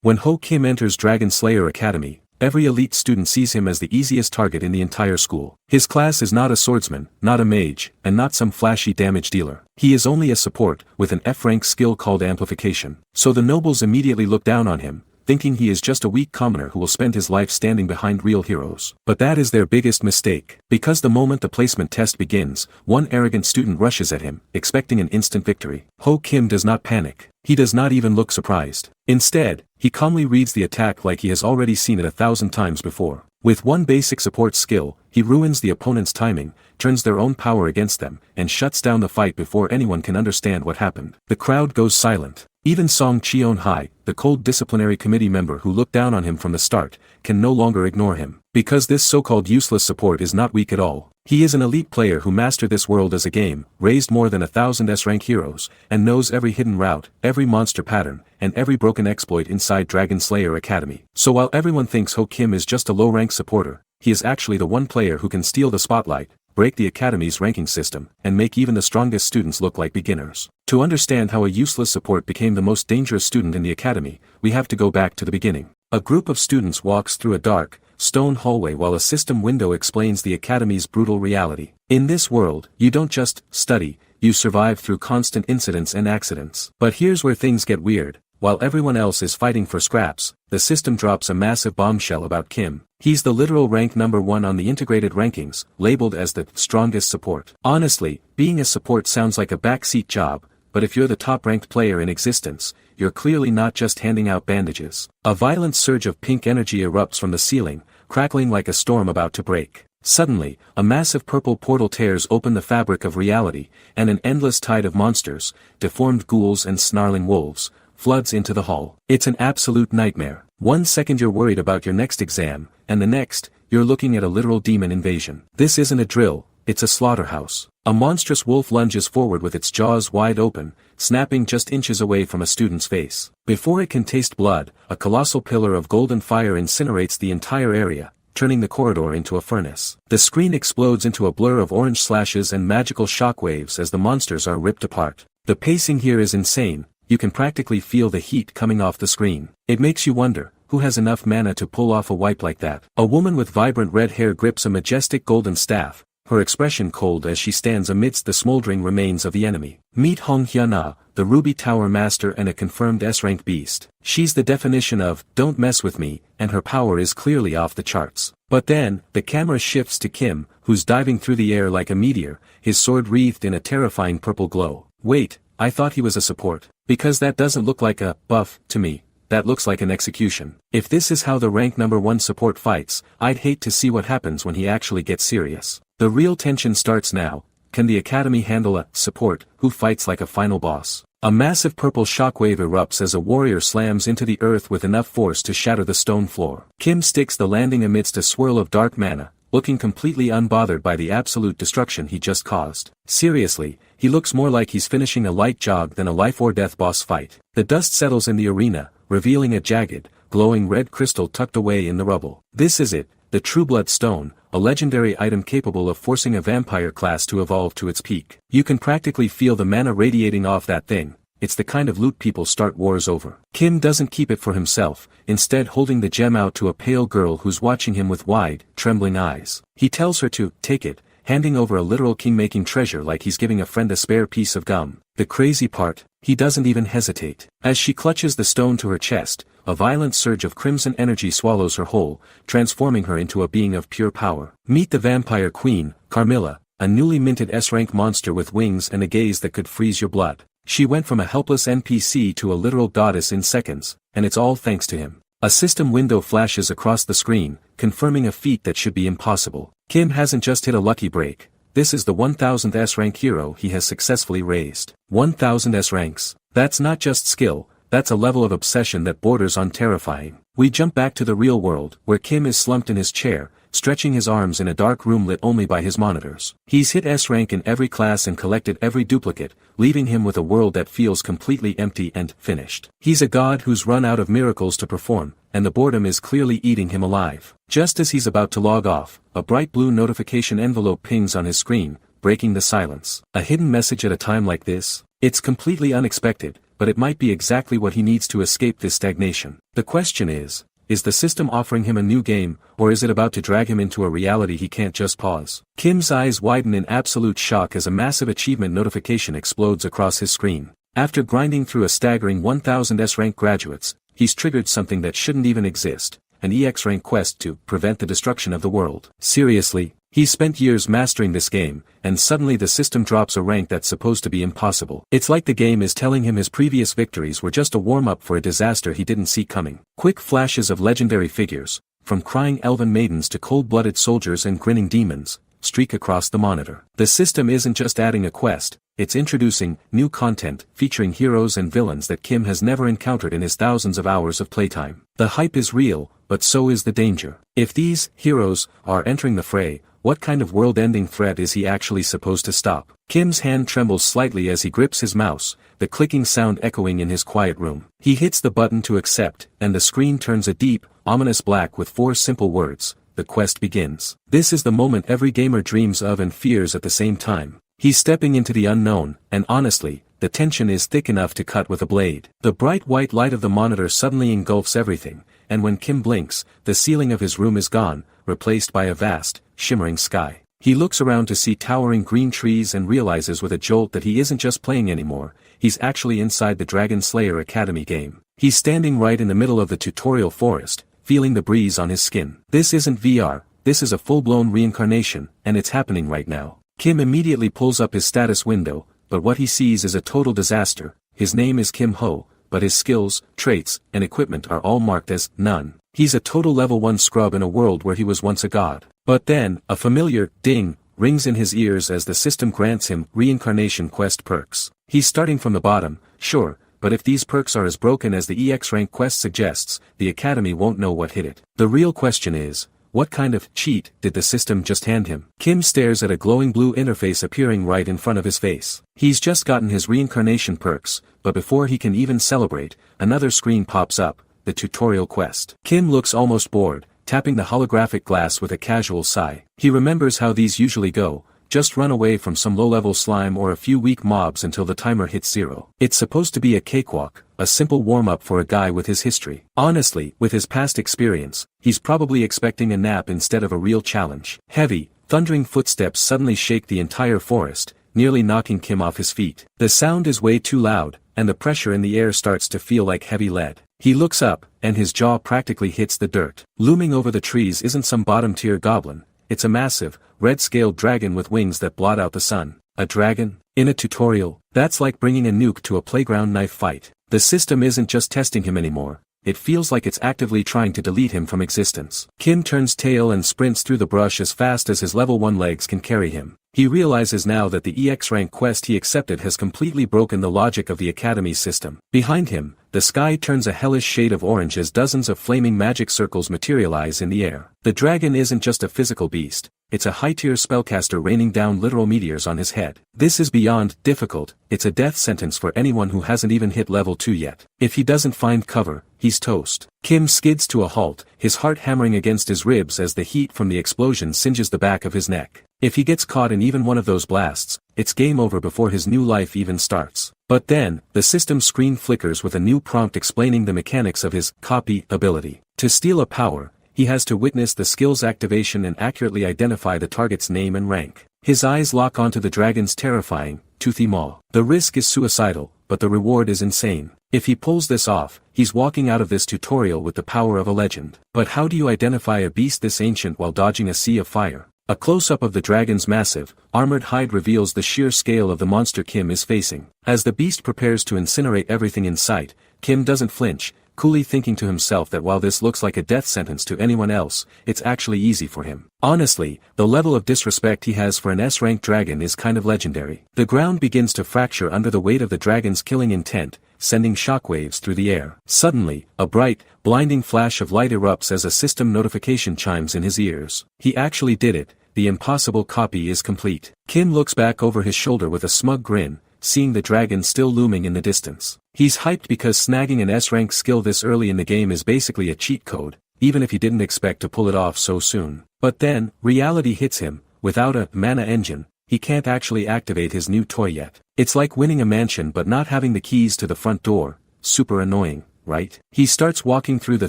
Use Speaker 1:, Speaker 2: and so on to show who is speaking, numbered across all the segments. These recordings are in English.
Speaker 1: When Ho Kim enters Dragon Slayer Academy, every elite student sees him as the easiest target in the entire school. His class is not a swordsman, not a mage, and not some flashy damage dealer. He is only a support, with an F-rank skill called amplification. So the nobles immediately look down on him, thinking he is just a weak commoner who will spend his life standing behind real heroes. But that is their biggest mistake. Because the moment the placement test begins, one arrogant student rushes at him, expecting an instant victory. Ho Kim does not panic. He does not even look surprised. Instead, he calmly reads the attack like he has already seen it 1,000 times before. With one basic support skill, he ruins the opponent's timing, turns their own power against them, and shuts down the fight before anyone can understand what happened. The crowd goes silent. Even Song Cheon-hai, the cold disciplinary committee member who looked down on him from the start, can no longer ignore him. Because this so-called useless support is not weak at all. He is an elite player who mastered this world as a game, raised more than 1,000 S-rank heroes, and knows every hidden route, every monster pattern, and every broken exploit inside Dragon Slayer Academy. So while everyone thinks Ho Kim is just a low-rank supporter, he is actually the one player who can steal the spotlight, break the Academy's ranking system, and make even the strongest students look like beginners. To understand how a useless support became the most dangerous student in the Academy, we have to go back to the beginning. A group of students walks through a dark, stone hallway while a system window explains the Academy's brutal reality. In this world, you don't just study, you survive through constant incidents and accidents. But here's where things get weird. While everyone else is fighting for scraps, the system drops a massive bombshell about Kim. He's the literal rank number 1 on the integrated rankings, labeled as the strongest support. Honestly, being a support sounds like a backseat job, but if you're the top-ranked player in existence, you're clearly not just handing out bandages. A violent surge of pink energy erupts from the ceiling, crackling like a storm about to break. Suddenly, a massive purple portal tears open the fabric of reality, and an endless tide of monsters, deformed ghouls and snarling wolves, floods into the hall. It's an absolute nightmare. 1 second you're worried about your next exam, and the next, you're looking at a literal demon invasion. This isn't a drill, it's a slaughterhouse. A monstrous wolf lunges forward with its jaws wide open, snapping just inches away from a student's face. Before it can taste blood, a colossal pillar of golden fire incinerates the entire area, turning the corridor into a furnace. The screen explodes into a blur of orange slashes and magical shockwaves as the monsters are ripped apart. The pacing here is insane. You can practically feel the heat coming off the screen. It makes you wonder, who has enough mana to pull off a wipe like that? A woman with vibrant red hair grips a majestic golden staff, her expression cold as she stands amidst the smoldering remains of the enemy. Meet Hong Hyuna, the Ruby Tower Master and a confirmed S-rank beast. She's the definition of, don't mess with me, and her power is clearly off the charts. But then, the camera shifts to Kim, who's diving through the air like a meteor, his sword wreathed in a terrifying purple glow. Wait, I thought he was a support. Because that doesn't look like a buff to me, that looks like an execution. If this is how the rank number 1 support fights, I'd hate to see what happens when he actually gets serious. The real tension starts now. Can the Academy handle a support who fights like a final boss? A massive purple shockwave erupts as a warrior slams into the earth with enough force to shatter the stone floor. Kim sticks the landing amidst a swirl of dark mana, looking completely unbothered by the absolute destruction he just caused. Seriously, he looks more like he's finishing a light jog than a life-or-death boss fight. The dust settles in the arena, revealing a jagged, glowing red crystal tucked away in the rubble. This is it, the Trueblood Stone, a legendary item capable of forcing a vampire class to evolve to its peak. You can practically feel the mana radiating off that thing. It's the kind of loot people start wars over. Kim doesn't keep it for himself, instead holding the gem out to a pale girl who's watching him with wide, trembling eyes. He tells her to take it, handing over a literal king-making treasure like he's giving a friend a spare piece of gum. The crazy part, he doesn't even hesitate. As she clutches the stone to her chest, a violent surge of crimson energy swallows her whole, transforming her into a being of pure power. Meet the vampire queen, Carmilla, a newly minted S-rank monster with wings and a gaze that could freeze your blood. She went from a helpless NPC to a literal goddess in seconds, and it's all thanks to him. A system window flashes across the screen, confirming a feat that should be impossible. Kim hasn't just hit a lucky break. This is the 1000th S-rank hero he has successfully raised. 1000 S-ranks. That's not just skill, that's a level of obsession that borders on terrifying. We jump back to the real world, where Kim is slumped in his chair, stretching his arms in a dark room lit only by his monitors. He's hit S-rank in every class and collected every duplicate, leaving him with a world that feels completely empty and finished. He's a god who's run out of miracles to perform, and the boredom is clearly eating him alive. Just as he's about to log off, a bright blue notification envelope pings on his screen, breaking the silence. A hidden message at a time like this? It's completely unexpected, but it might be exactly what he needs to escape this stagnation. The question is the system offering him a new game, or is it about to drag him into a reality he can't just pause? Kim's eyes widen in absolute shock as a massive achievement notification explodes across his screen. After grinding through a staggering 1000 S-rank graduates, he's triggered something that shouldn't even exist, an EX-rank quest to prevent the destruction of the world. Seriously? He's spent years mastering this game, and suddenly the system drops a rank that's supposed to be impossible. It's like the game is telling him his previous victories were just a warm-up for a disaster he didn't see coming. Quick flashes of legendary figures, from crying elven maidens to cold-blooded soldiers and grinning demons, streak across the monitor. The system isn't just adding a quest, it's introducing new content featuring heroes and villains that Kim has never encountered in his thousands of hours of playtime. The hype is real, but so is the danger. If these heroes are entering the fray, what kind of world-ending threat is he actually supposed to stop? Kim's hand trembles slightly as he grips his mouse, the clicking sound echoing in his quiet room. He hits the button to accept, and the screen turns a deep, ominous black with 4 simple words: the quest begins. This is the moment every gamer dreams of and fears at the same time. He's stepping into the unknown, and honestly, the tension is thick enough to cut with a blade. The bright white light of the monitor suddenly engulfs everything, and when Kim blinks, the ceiling of his room is gone, replaced by a vast, shimmering sky. He looks around to see towering green trees and realizes with a jolt that he isn't just playing anymore, he's actually inside the Dragon Slayer Academy game. He's standing right in the middle of the tutorial forest, feeling the breeze on his skin. This isn't VR, this is a full-blown reincarnation, and it's happening right now. Kim immediately pulls up his status window, but what he sees is a total disaster. His name is Kim Ho, but his skills, traits, and equipment are all marked as none. He's a total level 1 scrub in a world where he was once a god. But then, a familiar ding rings in his ears as the system grants him reincarnation quest perks. He's starting from the bottom, sure, but if these perks are as broken as the EX rank quest suggests, the Academy won't know what hit it. The real question is, what kind of cheat did the system just hand him? Kim stares at a glowing blue interface appearing right in front of his face. He's just gotten his reincarnation perks, but before he can even celebrate, another screen pops up, the tutorial quest. Kim looks almost bored, tapping the holographic glass with a casual sigh. He remembers how these usually go, just run away from some low-level slime or a few weak mobs until the timer hits 0. It's supposed to be a cakewalk, a simple warm-up for a guy with his history. Honestly, with his past experience, he's probably expecting a nap instead of a real challenge. Heavy, thundering footsteps suddenly shake the entire forest, nearly knocking Kim off his feet. The sound is way too loud, and the pressure in the air starts to feel like heavy lead. He looks up, and his jaw practically hits the dirt. Looming over the trees isn't some bottom-tier goblin, it's a massive, red-scaled dragon with wings that blot out the sun. A dragon? In a tutorial? That's like bringing a nuke to a playground knife fight. The system isn't just testing him anymore, it feels like it's actively trying to delete him from existence. Kim turns tail and sprints through the brush as fast as his level 1 legs can carry him. He realizes now that the EX rank quest he accepted has completely broken the logic of the Academy's system. Behind him, the sky turns a hellish shade of orange as dozens of flaming magic circles materialize in the air. The dragon isn't just a physical beast, it's a high-tier spellcaster raining down literal meteors on his head. This is beyond difficult, it's a death sentence for anyone who hasn't even hit level 2 yet. If he doesn't find cover, he's toast. Kim skids to a halt, his heart hammering against his ribs as the heat from the explosion singes the back of his neck. If he gets caught in even one of those blasts, it's game over before his new life even starts. But then, the system screen flickers with a new prompt explaining the mechanics of his copy ability. To steal a power, he has to witness the skill's activation and accurately identify the target's name and rank. His eyes lock onto the dragon's terrifying, toothy maw. The risk is suicidal, but the reward is insane. If he pulls this off, he's walking out of this tutorial with the power of a legend. But how do you identify a beast this ancient while dodging a sea of fire? A close-up of the dragon's massive, armored hide reveals the sheer scale of the monster Kim is facing. As the beast prepares to incinerate everything in sight, Kim doesn't flinch, coolly thinking to himself that while this looks like a death sentence to anyone else, it's actually easy for him. Honestly, the level of disrespect he has for an S-rank dragon is kind of legendary. The ground begins to fracture under the weight of the dragon's killing intent, sending shockwaves through the air. Suddenly, a bright, blinding flash of light erupts as a system notification chimes in his ears. He actually did it. The impossible copy is complete. Kim looks back over his shoulder with a smug grin, seeing the dragon still looming in the distance. He's hyped because snagging an S-rank skill this early in the game is basically a cheat code, even if he didn't expect to pull it off so soon. But then, reality hits him. Without a mana engine, he can't actually activate his new toy yet. It's like winning a mansion but not having the keys to the front door. Super annoying, right? He starts walking through the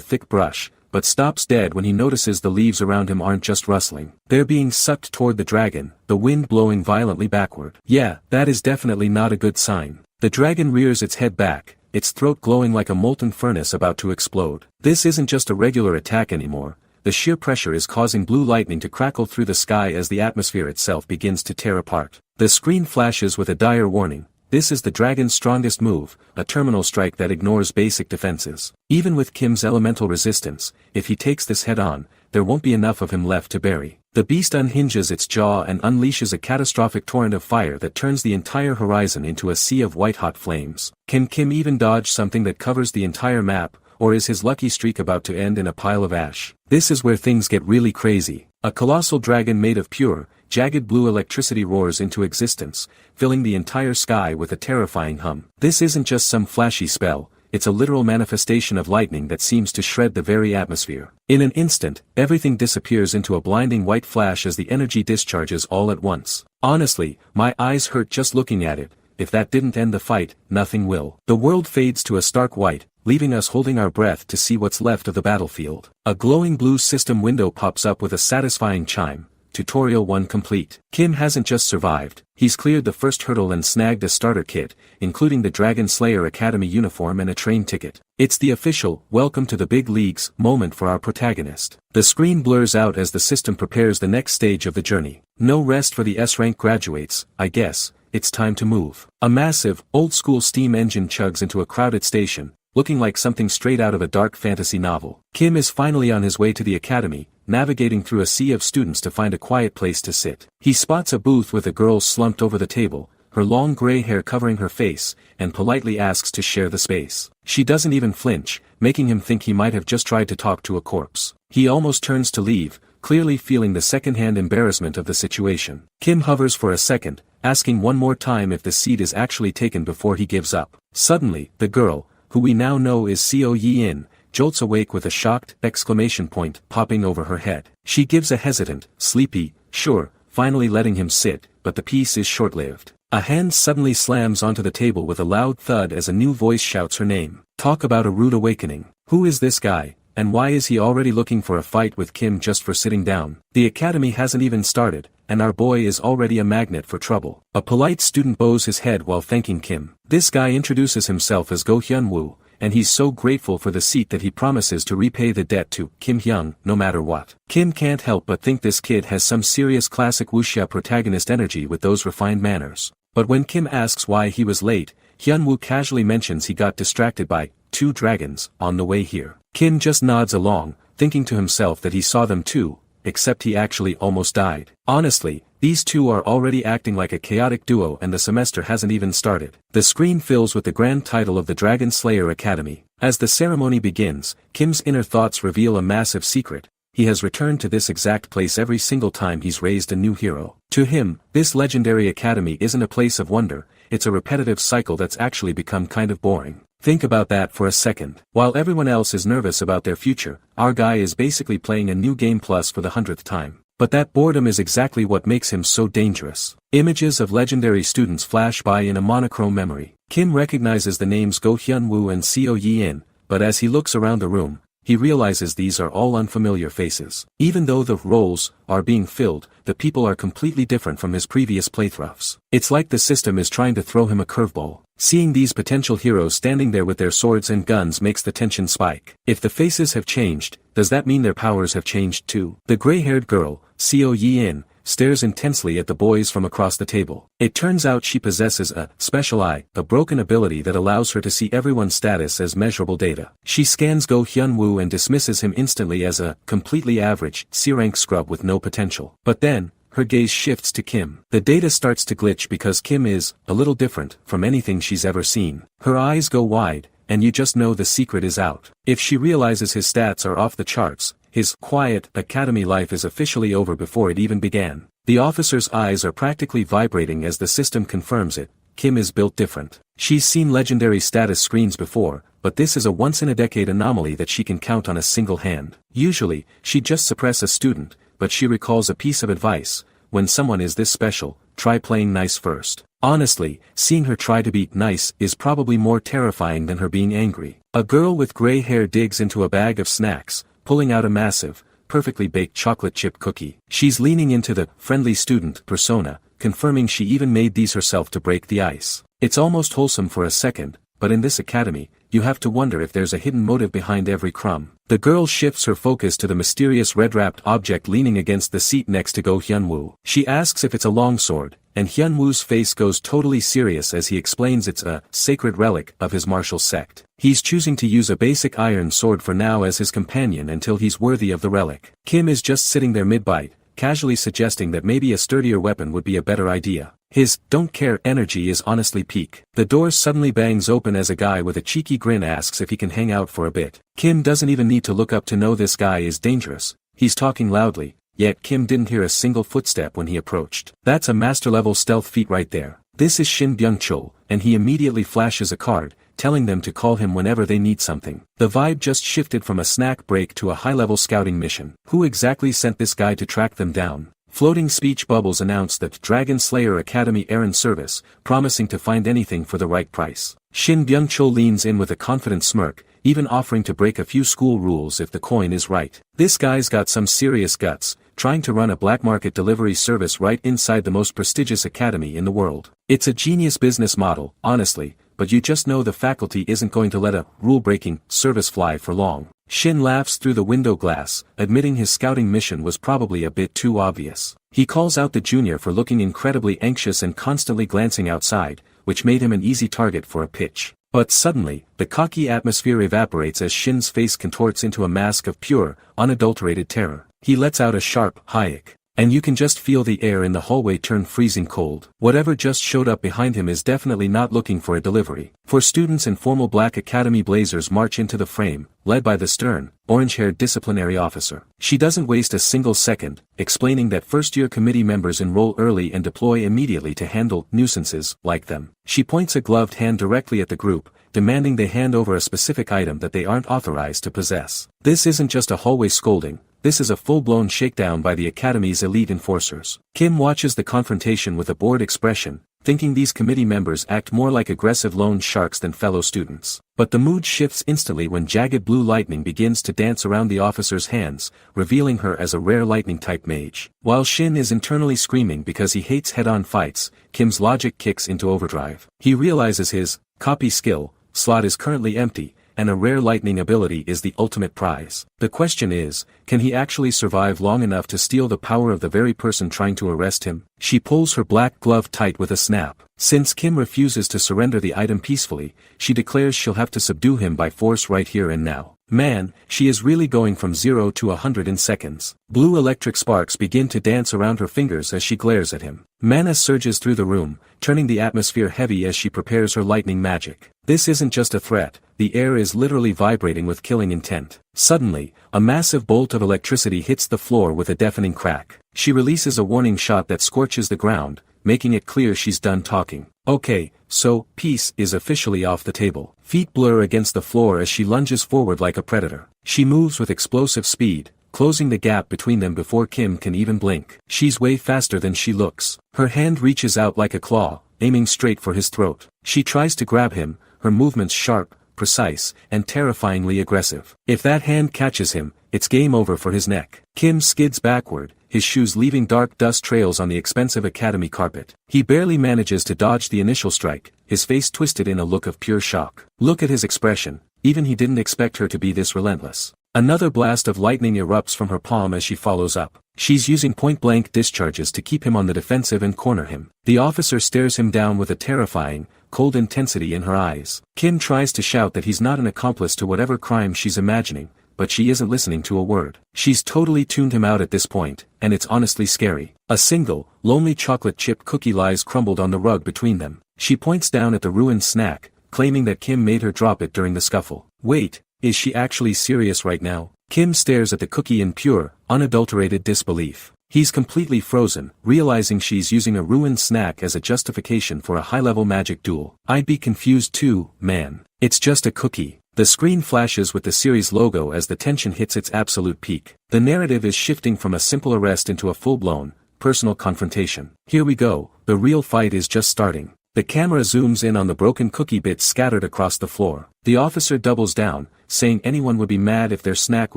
Speaker 1: thick brush, but stops dead when he notices the leaves around him aren't just rustling. They're being sucked toward the dragon, the wind blowing violently backward. Yeah, that is definitely not a good sign. The dragon rears its head back, its throat glowing like a molten furnace about to explode. This isn't just a regular attack anymore. The sheer pressure is causing blue lightning to crackle through the sky as the atmosphere itself begins to tear apart. The screen flashes with a dire warning. This is the dragon's strongest move, a terminal strike that ignores basic defenses. Even with Kim's elemental resistance, if he takes this head-on, there won't be enough of him left to bury. The beast unhinges its jaw and unleashes a catastrophic torrent of fire that turns the entire horizon into a sea of white-hot flames. Can Kim even dodge something that covers the entire map, or is his lucky streak about to end in a pile of ash? This is where things get really crazy. A colossal dragon made of pure, jagged blue electricity roars into existence, filling the entire sky with a terrifying hum. This isn't just some flashy spell, it's a literal manifestation of lightning that seems to shred the very atmosphere. In an instant, everything disappears into a blinding white flash as the energy discharges all at once. Honestly, my eyes hurt just looking at it. If that didn't end the fight, nothing will. The world fades to a stark white, leaving us holding our breath to see what's left of the battlefield. A glowing blue system window pops up with a satisfying chime. Tutorial 1 complete. Kim hasn't just survived, he's cleared the first hurdle and snagged a starter kit, including the Dragon Slayer Academy uniform and a train ticket. It's the official, welcome to the big leagues, moment for our protagonist. The screen blurs out as the system prepares the next stage of the journey. No rest for the S-rank graduates, I guess, it's time to move. A massive, old-school steam engine chugs into a crowded station, looking like something straight out of a dark fantasy novel. Kim is finally on his way to the academy, navigating through a sea of students to find a quiet place to sit. He spots a booth with a girl slumped over the table, her long gray hair covering her face, and politely asks to share the space. She doesn't even flinch, making him think he might have just tried to talk to a corpse. He almost turns to leave, clearly feeling the second-hand embarrassment of the situation. Kim hovers for a second, asking one more time if the seat is actually taken before he gives up. Suddenly, the girl, who we now know is Seo Yi-in, jolts awake with a shocked exclamation point popping over her head. She gives a hesitant, sleepy, sure, finally letting him sit, but the peace is short-lived. A hand suddenly slams onto the table with a loud thud as a new voice shouts her name. Talk about a rude awakening. Who is this guy, and why is he already looking for a fight with Kim just for sitting down? The academy hasn't even started, and our boy is already a magnet for trouble. A polite student bows his head while thanking Kim. This guy introduces himself as Go Hyun-woo, and he's so grateful for the seat that he promises to repay the debt to Kim Hyung no matter what. Kim can't help but think this kid has some serious classic wuxia protagonist energy with those refined manners. But when Kim asks why he was late, Hyun-woo casually mentions he got distracted by 2 dragons on the way here. Kim just nods along, thinking to himself that he saw them too, except he actually almost died. Honestly, these two are already acting like a chaotic duo and the semester hasn't even started. The screen fills with the grand title of the Dragon Slayer Academy. As the ceremony begins, Kim's inner thoughts reveal a massive secret. He has returned to this exact place every single time he's raised a new hero. To him, this legendary academy isn't a place of wonder, it's a repetitive cycle that's actually become kind of boring. Think about that for a second. While everyone else is nervous about their future, our guy is basically playing a new game plus for the 100th time. But that boredom is exactly what makes him so dangerous. Images of legendary students flash by in a monochrome memory. Kim recognizes the names Go Hyun-woo and Seo Yi-in, but as he looks around the room, he realizes these are all unfamiliar faces. Even though the roles are being filled, the people are completely different from his previous playthroughs. It's like the system is trying to throw him a curveball. Seeing these potential heroes standing there with their swords and guns makes the tension spike. If the faces have changed, does that mean their powers have changed too? The gray-haired girl, Seo Yi-in, stares intensely at the boys from across the table. It turns out she possesses a special eye, a broken ability that allows her to see everyone's status as measurable data. She scans Go Hyun-woo and dismisses him instantly as a completely average C-rank scrub with no potential. But then, her gaze shifts to Kim. The data starts to glitch because Kim is a little different from anything she's ever seen. Her eyes go wide, and you just know the secret is out. If she realizes his stats are off the charts, his quiet academy life is officially over before it even began. The officer's eyes are practically vibrating as the system confirms it. Kim is built different. She's seen legendary status screens before, but this is a once-in-a-decade anomaly that she can count on a single hand. Usually, she'd just suppress a student, but she recalls a piece of advice: when someone is this special, try playing nice first. Honestly, seeing her try to be nice is probably more terrifying than her being angry. A girl with gray hair digs into a bag of snacks, pulling out a massive, perfectly baked chocolate chip cookie. She's leaning into the friendly student persona, confirming she even made these herself to break the ice. It's almost wholesome for a second, but in this academy, you have to wonder if there's a hidden motive behind every crumb. The girl shifts her focus to the mysterious red-wrapped object leaning against the seat next to Go Hyunwoo. She asks if it's a longsword, and Hyunwoo's face goes totally serious as he explains it's a sacred relic of his martial sect. He's choosing to use a basic iron sword for now as his companion until he's worthy of the relic. Kim is just sitting there mid-bite, casually suggesting that maybe a sturdier weapon would be a better idea. His don't care energy is honestly peak. The door suddenly bangs open as a guy with a cheeky grin asks if he can hang out for a bit. Kim doesn't even need to look up to know this guy is dangerous. He's talking loudly, yet Kim didn't hear a single footstep when he approached. That's a master-level stealth feat right there. This is Shin Byung-chul, and he immediately flashes a card, telling them to call him whenever they need something. The vibe just shifted from a snack break to a high-level scouting mission. Who exactly sent this guy to track them down? Floating speech bubbles announced that Dragon Slayer Academy errand service, promising to find anything for the right price. Shin Byung-chul leans in with a confident smirk, even offering to break a few school rules if the coin is right. This guy's got some serious guts, trying to run a black market delivery service right inside the most prestigious academy in the world. It's a genius business model, honestly, but you just know the faculty isn't going to let a rule-breaking service fly for long. Shin laughs through the window glass, admitting his scouting mission was probably a bit too obvious. He calls out the junior for looking incredibly anxious and constantly glancing outside, which made him an easy target for a pitch. But suddenly, the cocky atmosphere evaporates as Shin's face contorts into a mask of pure, unadulterated terror. He lets out a sharp "Hayek," and you can just feel the air in the hallway turn freezing cold. Whatever just showed up behind him is definitely not looking for a delivery. Four students in formal black academy blazers march into the frame, led by the stern, orange-haired disciplinary officer. She doesn't waste a single second, explaining that first-year committee members enroll early and deploy immediately to handle nuisances like them. She points a gloved hand directly at the group, demanding they hand over a specific item that they aren't authorized to possess. This isn't just a hallway scolding. This is a full-blown shakedown by the Academy's elite enforcers. Kim watches the confrontation with a bored expression, thinking these committee members act more like aggressive loan sharks than fellow students. But the mood shifts instantly when jagged blue lightning begins to dance around the officer's hands, revealing her as a rare lightning-type mage. While Shin is internally screaming because he hates head-on fights, Kim's logic kicks into overdrive. He realizes his copy skill slot is currently empty, and a rare lightning ability is the ultimate prize. The question is, can he actually survive long enough to steal the power of the very person trying to arrest him? She pulls her black glove tight with a snap. Since Kim refuses to surrender the item peacefully, she declares she'll have to subdue him by force right here and now. Man, she is really going from 0 to 100 in seconds. Blue electric sparks begin to dance around her fingers as she glares at him. Mana surges through the room, turning the atmosphere heavy as she prepares her lightning magic. This isn't just a threat, the air is literally vibrating with killing intent. Suddenly, a massive bolt of electricity hits the floor with a deafening crack. She releases a warning shot that scorches the ground, making it clear she's done talking. Okay, so, peace is officially off the table. Feet blur against the floor as she lunges forward like a predator. She moves with explosive speed, closing the gap between them before Kim can even blink. She's way faster than she looks. Her hand reaches out like a claw, aiming straight for his throat. She tries to grab him, her movements sharp, precise, and terrifyingly aggressive. If that hand catches him, it's game over for his neck. Kim skids backward, his shoes leaving dark dust trails on the expensive academy carpet. He barely manages to dodge the initial strike, his face twisted in a look of pure shock. Look at his expression, even he didn't expect her to be this relentless. Another blast of lightning erupts from her palm as she follows up. She's using point-blank discharges to keep him on the defensive and corner him. The officer stares him down with a terrifying, cold intensity in her eyes. Kim tries to shout that he's not an accomplice to whatever crime she's imagining, but she isn't listening to a word. She's totally tuned him out at this point, and it's honestly scary. A single, lonely chocolate chip cookie lies crumbled on the rug between them. She points down at the ruined snack, claiming that Kim made her drop it during the scuffle. Wait, is she actually serious right now? Kim stares at the cookie in pure, unadulterated disbelief. He's completely frozen, realizing she's using a ruined snack as a justification for a high-level magic duel. I'd be confused too, man. It's just a cookie. The screen flashes with the series logo as the tension hits its absolute peak. The narrative is shifting from a simple arrest into a full-blown, personal confrontation. Here we go, the real fight is just starting. The camera zooms in on the broken cookie bits scattered across the floor. The officer doubles down, saying anyone would be mad if their snack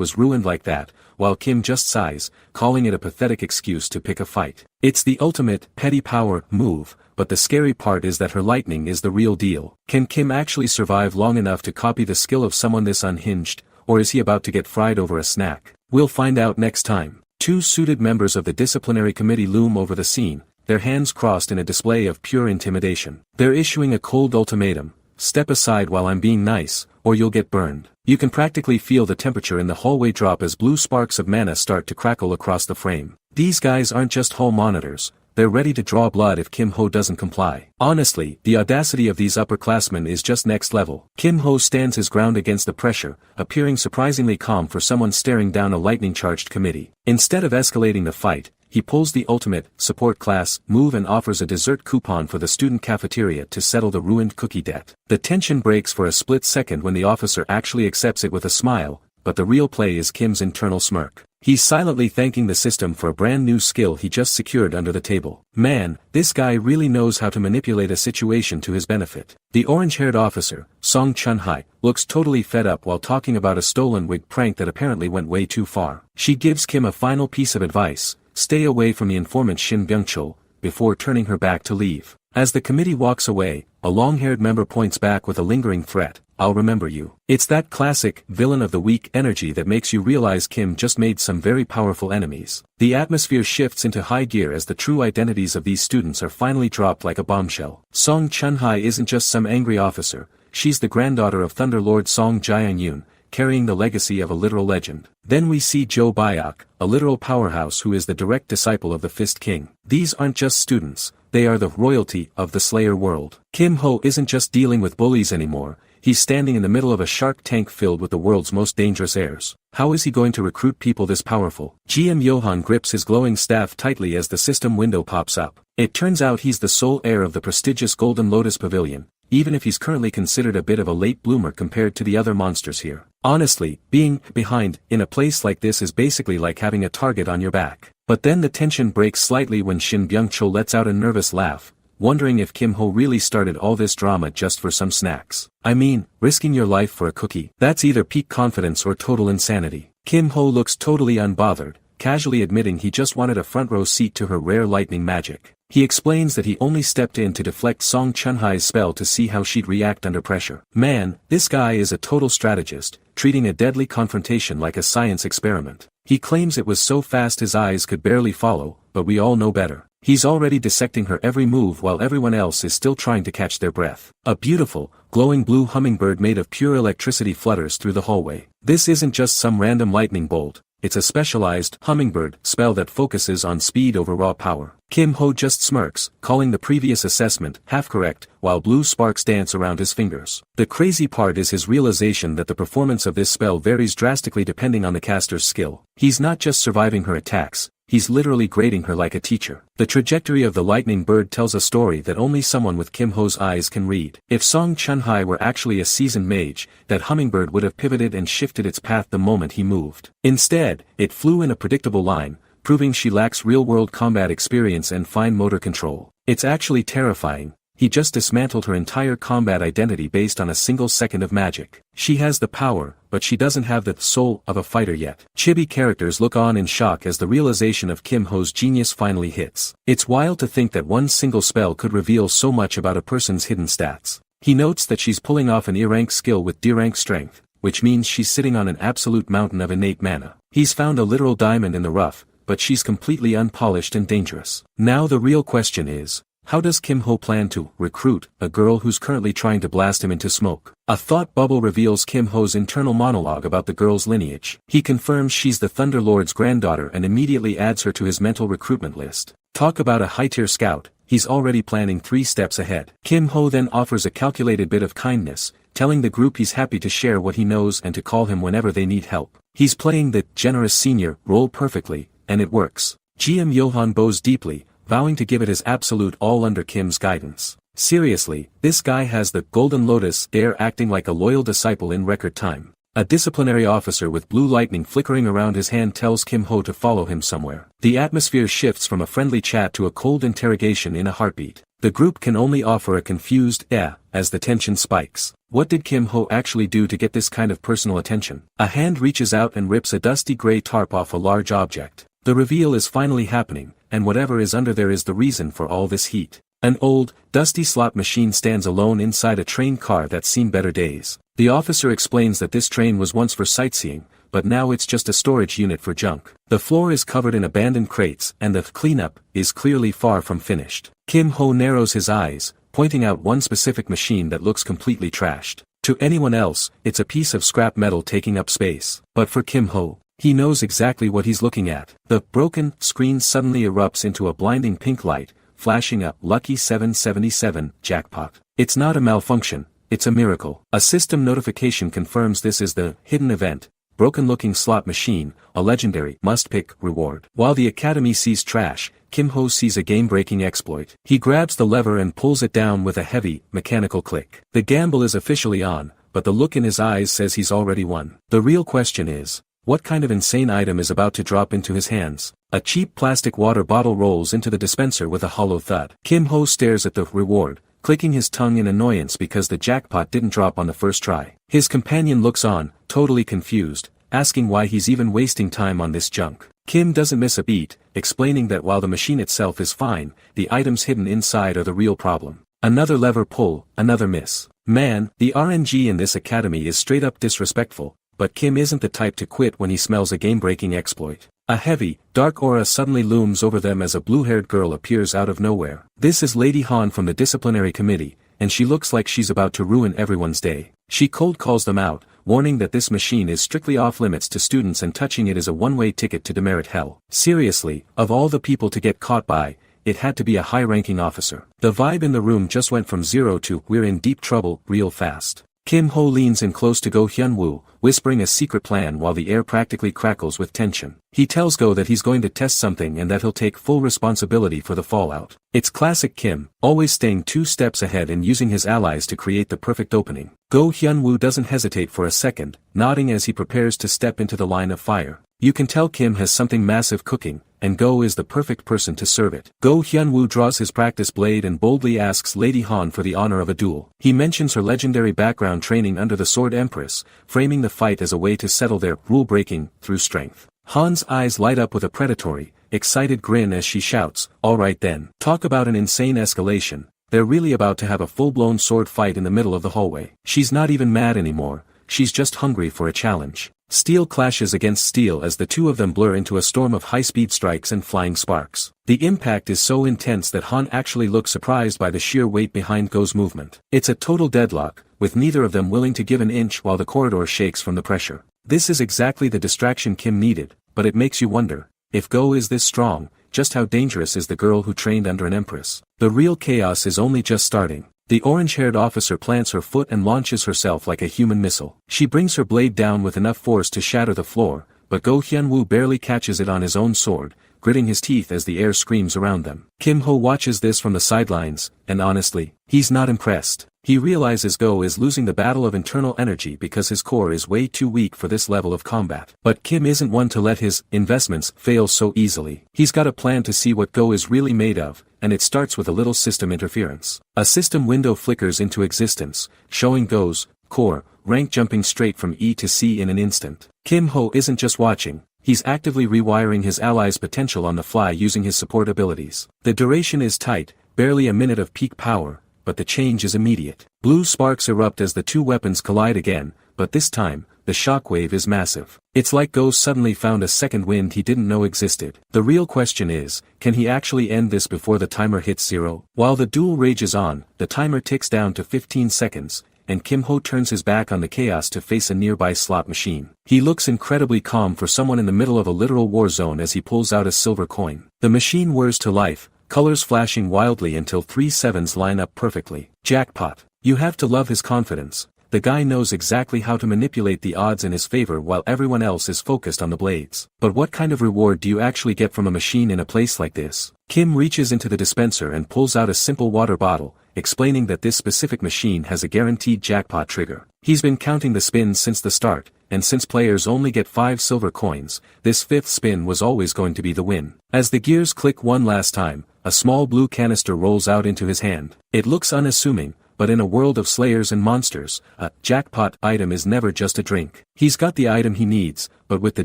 Speaker 1: was ruined like that, while Kim just sighs, calling it a pathetic excuse to pick a fight. It's the ultimate, petty power, move, but the scary part is that her lightning is the real deal. Can Kim actually survive long enough to copy the skill of someone this unhinged, or is he about to get fried over a snack? We'll find out next time. Two suited members of the disciplinary committee loom over the scene, their hands crossed in a display of pure intimidation. They're issuing a cold ultimatum: step aside while I'm being nice, or you'll get burned. You can practically feel the temperature in the hallway drop as blue sparks of mana start to crackle across the frame. These guys aren't just hall monitors, they're ready to draw blood if Kim Ho doesn't comply. Honestly, the audacity of these upperclassmen is just next level. Kim Ho stands his ground against the pressure, appearing surprisingly calm for someone staring down a lightning-charged committee. Instead of escalating the fight, he pulls the ultimate, support class, move and offers a dessert coupon for the student cafeteria to settle the ruined cookie debt. The tension breaks for a split second when the officer actually accepts it with a smile, but the real play is Kim's internal smirk. He's silently thanking the system for a brand new skill he just secured under the table. Man, this guy really knows how to manipulate a situation to his benefit. The orange-haired officer, Song Chun-hai, looks totally fed up while talking about a stolen wig prank that apparently went way too far. She gives Kim a final piece of advice: stay away from the informant Shin Byung-chul, before turning her back to leave. As the committee walks away, a long-haired member points back with a lingering threat: I'll remember you. It's that classic, villain of the week energy that makes you realize Kim just made some very powerful enemies. The atmosphere shifts into high gear as the true identities of these students are finally dropped like a bombshell. Song Chun-hai isn't just some angry officer, she's the granddaughter of Thunder Lord Song Jae-yoon, carrying the legacy of a literal legend. Then we see Jo Byok, a literal powerhouse who is the direct disciple of the Fist King. These aren't just students, they are the royalty of the Slayer world. Kim Ho isn't just dealing with bullies anymore, he's standing in the middle of a shark tank filled with the world's most dangerous heirs. How is he going to recruit people this powerful? GM Johan grips his glowing staff tightly as the system window pops up. It turns out he's the sole heir of the prestigious Golden Lotus Pavilion, even if he's currently considered a bit of a late bloomer compared to the other monsters here. Honestly, being behind in a place like this is basically like having a target on your back. But then the tension breaks slightly when Shin Byung-chul lets out a nervous laugh, wondering if Kim Ho really started all this drama just for some snacks. I mean, risking your life for a cookie? That's either peak confidence or total insanity. Kim Ho looks totally unbothered, casually admitting he just wanted a front row seat to her rare lightning magic. He explains that he only stepped in to deflect Song Chun-hai's spell to see how she'd react under pressure. Man, this guy is a total strategist, treating a deadly confrontation like a science experiment. He claims it was so fast his eyes could barely follow, but we all know better. He's already dissecting her every move while everyone else is still trying to catch their breath. A beautiful, glowing blue hummingbird made of pure electricity flutters through the hallway. This isn't just some random lightning bolt, it's a specialized hummingbird spell that focuses on speed over raw power. Kim Ho just smirks, calling the previous assessment half correct, while blue sparks dance around his fingers. The crazy part is his realization that the performance of this spell varies drastically depending on the caster's skill. He's not just surviving her attacks, he's literally grading her like a teacher. The trajectory of the lightning bird tells a story that only someone with Kim Ho's eyes can read. If Song Chun-hai were actually a seasoned mage, that hummingbird would have pivoted and shifted its path the moment he moved. Instead, it flew in a predictable line, proving she lacks real-world combat experience and fine motor control. It's actually terrifying. He just dismantled her entire combat identity based on a single second of magic. She has the power, but she doesn't have the soul of a fighter yet. Chibi characters look on in shock as the realization of Kim Ho's genius finally hits. It's wild to think that one single spell could reveal so much about a person's hidden stats. He notes that she's pulling off an E-rank skill with D-rank strength, which means she's sitting on an absolute mountain of innate mana. He's found a literal diamond in the rough, but she's completely unpolished and dangerous. Now the real question is, how does Kim Ho plan to recruit a girl who's currently trying to blast him into smoke? A thought bubble reveals Kim Ho's internal monologue about the girl's lineage. He confirms she's the Thunder Lord's granddaughter and immediately adds her to his mental recruitment list. Talk about a high-tier scout, he's already planning 3 steps ahead. Kim Ho then offers a calculated bit of kindness, telling the group he's happy to share what he knows and to call him whenever they need help. He's playing the generous senior role perfectly, and it works. GM Johan bows deeply, vowing to give it his absolute all under Kim's guidance. Seriously, this guy has the Golden Lotus air, acting like a loyal disciple in record time. A disciplinary officer with blue lightning flickering around his hand tells Kim Ho to follow him somewhere. The atmosphere shifts from a friendly chat to a cold interrogation in a heartbeat. The group can only offer a confused as the tension spikes. What did Kim Ho actually do to get this kind of personal attention? A hand reaches out and rips a dusty gray tarp off a large object. The reveal is finally happening, and whatever is under there is the reason for all this heat. An old, dusty slot machine stands alone inside a train car that's seen better days. The officer explains that this train was once for sightseeing, but now it's just a storage unit for junk. The floor is covered in abandoned crates and the cleanup is clearly far from finished. Kim Ho narrows his eyes, pointing out one specific machine that looks completely trashed. To anyone else, it's a piece of scrap metal taking up space. But for Kim Ho, he knows exactly what he's looking at. The broken screen suddenly erupts into a blinding pink light, flashing a lucky 777 jackpot. It's not a malfunction, it's a miracle. A system notification confirms this is the hidden event, broken-looking slot machine, a legendary must-pick reward. While the academy sees trash, Kim Ho sees a game-breaking exploit. He grabs the lever and pulls it down with a heavy, mechanical click. The gamble is officially on, but the look in his eyes says he's already won. The real question is, what kind of insane item is about to drop into his hands? A cheap plastic water bottle rolls into the dispenser with a hollow thud. Kim Ho stares at the reward, clicking his tongue in annoyance because the jackpot didn't drop on the first try. His companion looks on, totally confused, asking why he's even wasting time on this junk. Kim doesn't miss a beat, explaining that while the machine itself is fine, the items hidden inside are the real problem. Another lever pull, another miss. Man, the RNG in this academy is straight up disrespectful. But Kim isn't the type to quit when he smells a game-breaking exploit. A heavy, dark aura suddenly looms over them as a blue-haired girl appears out of nowhere. This is Lady Han from the disciplinary committee, and she looks like she's about to ruin everyone's day. She cold calls them out, warning that this machine is strictly off-limits to students and touching it is a one-way ticket to demerit hell. Seriously, of all the people to get caught by, it had to be a high-ranking officer. The vibe in the room just went from 0 to "we're in deep trouble" real fast. Kim Ho leans in close to Go Hyun-woo, whispering a secret plan while the air practically crackles with tension. He tells Go that he's going to test something and that he'll take full responsibility for the fallout. It's classic Kim, always staying 2 steps ahead and using his allies to create the perfect opening. Go Hyun-woo doesn't hesitate for a second, nodding as he prepares to step into the line of fire. You can tell Kim has something massive cooking, and Go is the perfect person to serve it. Go Hyun-woo draws his practice blade and boldly asks Lady Han for the honor of a duel. He mentions her legendary background training under the Sword Empress, framing the fight as a way to settle their rule-breaking through strength. Han's eyes light up with a predatory, excited grin as she shouts, "All right then." Talk about an insane escalation. They're really about to have a full-blown sword fight in the middle of the hallway. She's not even mad anymore, she's just hungry for a challenge. Steel clashes against steel as the two of them blur into a storm of high-speed strikes and flying sparks. The impact is so intense that Han actually looks surprised by the sheer weight behind Go's movement. It's a total deadlock, with neither of them willing to give an inch while the corridor shakes from the pressure. This is exactly the distraction Kim needed, but it makes you wonder, if Go is this strong, just how dangerous is the girl who trained under an empress? The real chaos is only just starting. The orange-haired officer plants her foot and launches herself like a human missile. She brings her blade down with enough force to shatter the floor, but Go Hyun-woo barely catches it on his own sword, gritting his teeth as the air screams around them. Kim Ho watches this from the sidelines, and honestly, he's not impressed. He realizes Go is losing the battle of internal energy because his core is way too weak for this level of combat. But Kim isn't one to let his investments fail so easily. He's got a plan to see what Go is really made of, and it starts with a little system interference. A system window flickers into existence, showing Go's core rank jumping straight from E to C in an instant. Kim Ho isn't just watching, he's actively rewiring his allies' potential on the fly using his support abilities. The duration is tight, barely a minute of peak power, but the change is immediate. Blue sparks erupt as the two weapons collide again, but this time, the shockwave is massive. It's like Go suddenly found a second wind he didn't know existed. The real question is, can he actually end this before the timer hits 0? While the duel rages on, the timer ticks down to 15 seconds, and Kim Ho turns his back on the chaos to face a nearby slot machine. He looks incredibly calm for someone in the middle of a literal war zone as he pulls out a silver coin. The machine whirs to life, colors flashing wildly until 3 sevens line up perfectly. Jackpot. You have to love his confidence. The guy knows exactly how to manipulate the odds in his favor while everyone else is focused on the blades. But what kind of reward do you actually get from a machine in a place like this? Kim reaches into the dispenser and pulls out a simple water bottle, explaining that this specific machine has a guaranteed jackpot trigger. He's been counting the spins since the start, and since players only get 5 silver coins, this 5th spin was always going to be the win. As the gears click one last time, a small blue canister rolls out into his hand. It looks unassuming, but in a world of slayers and monsters, a jackpot item is never just a drink. He's got the item he needs, but with the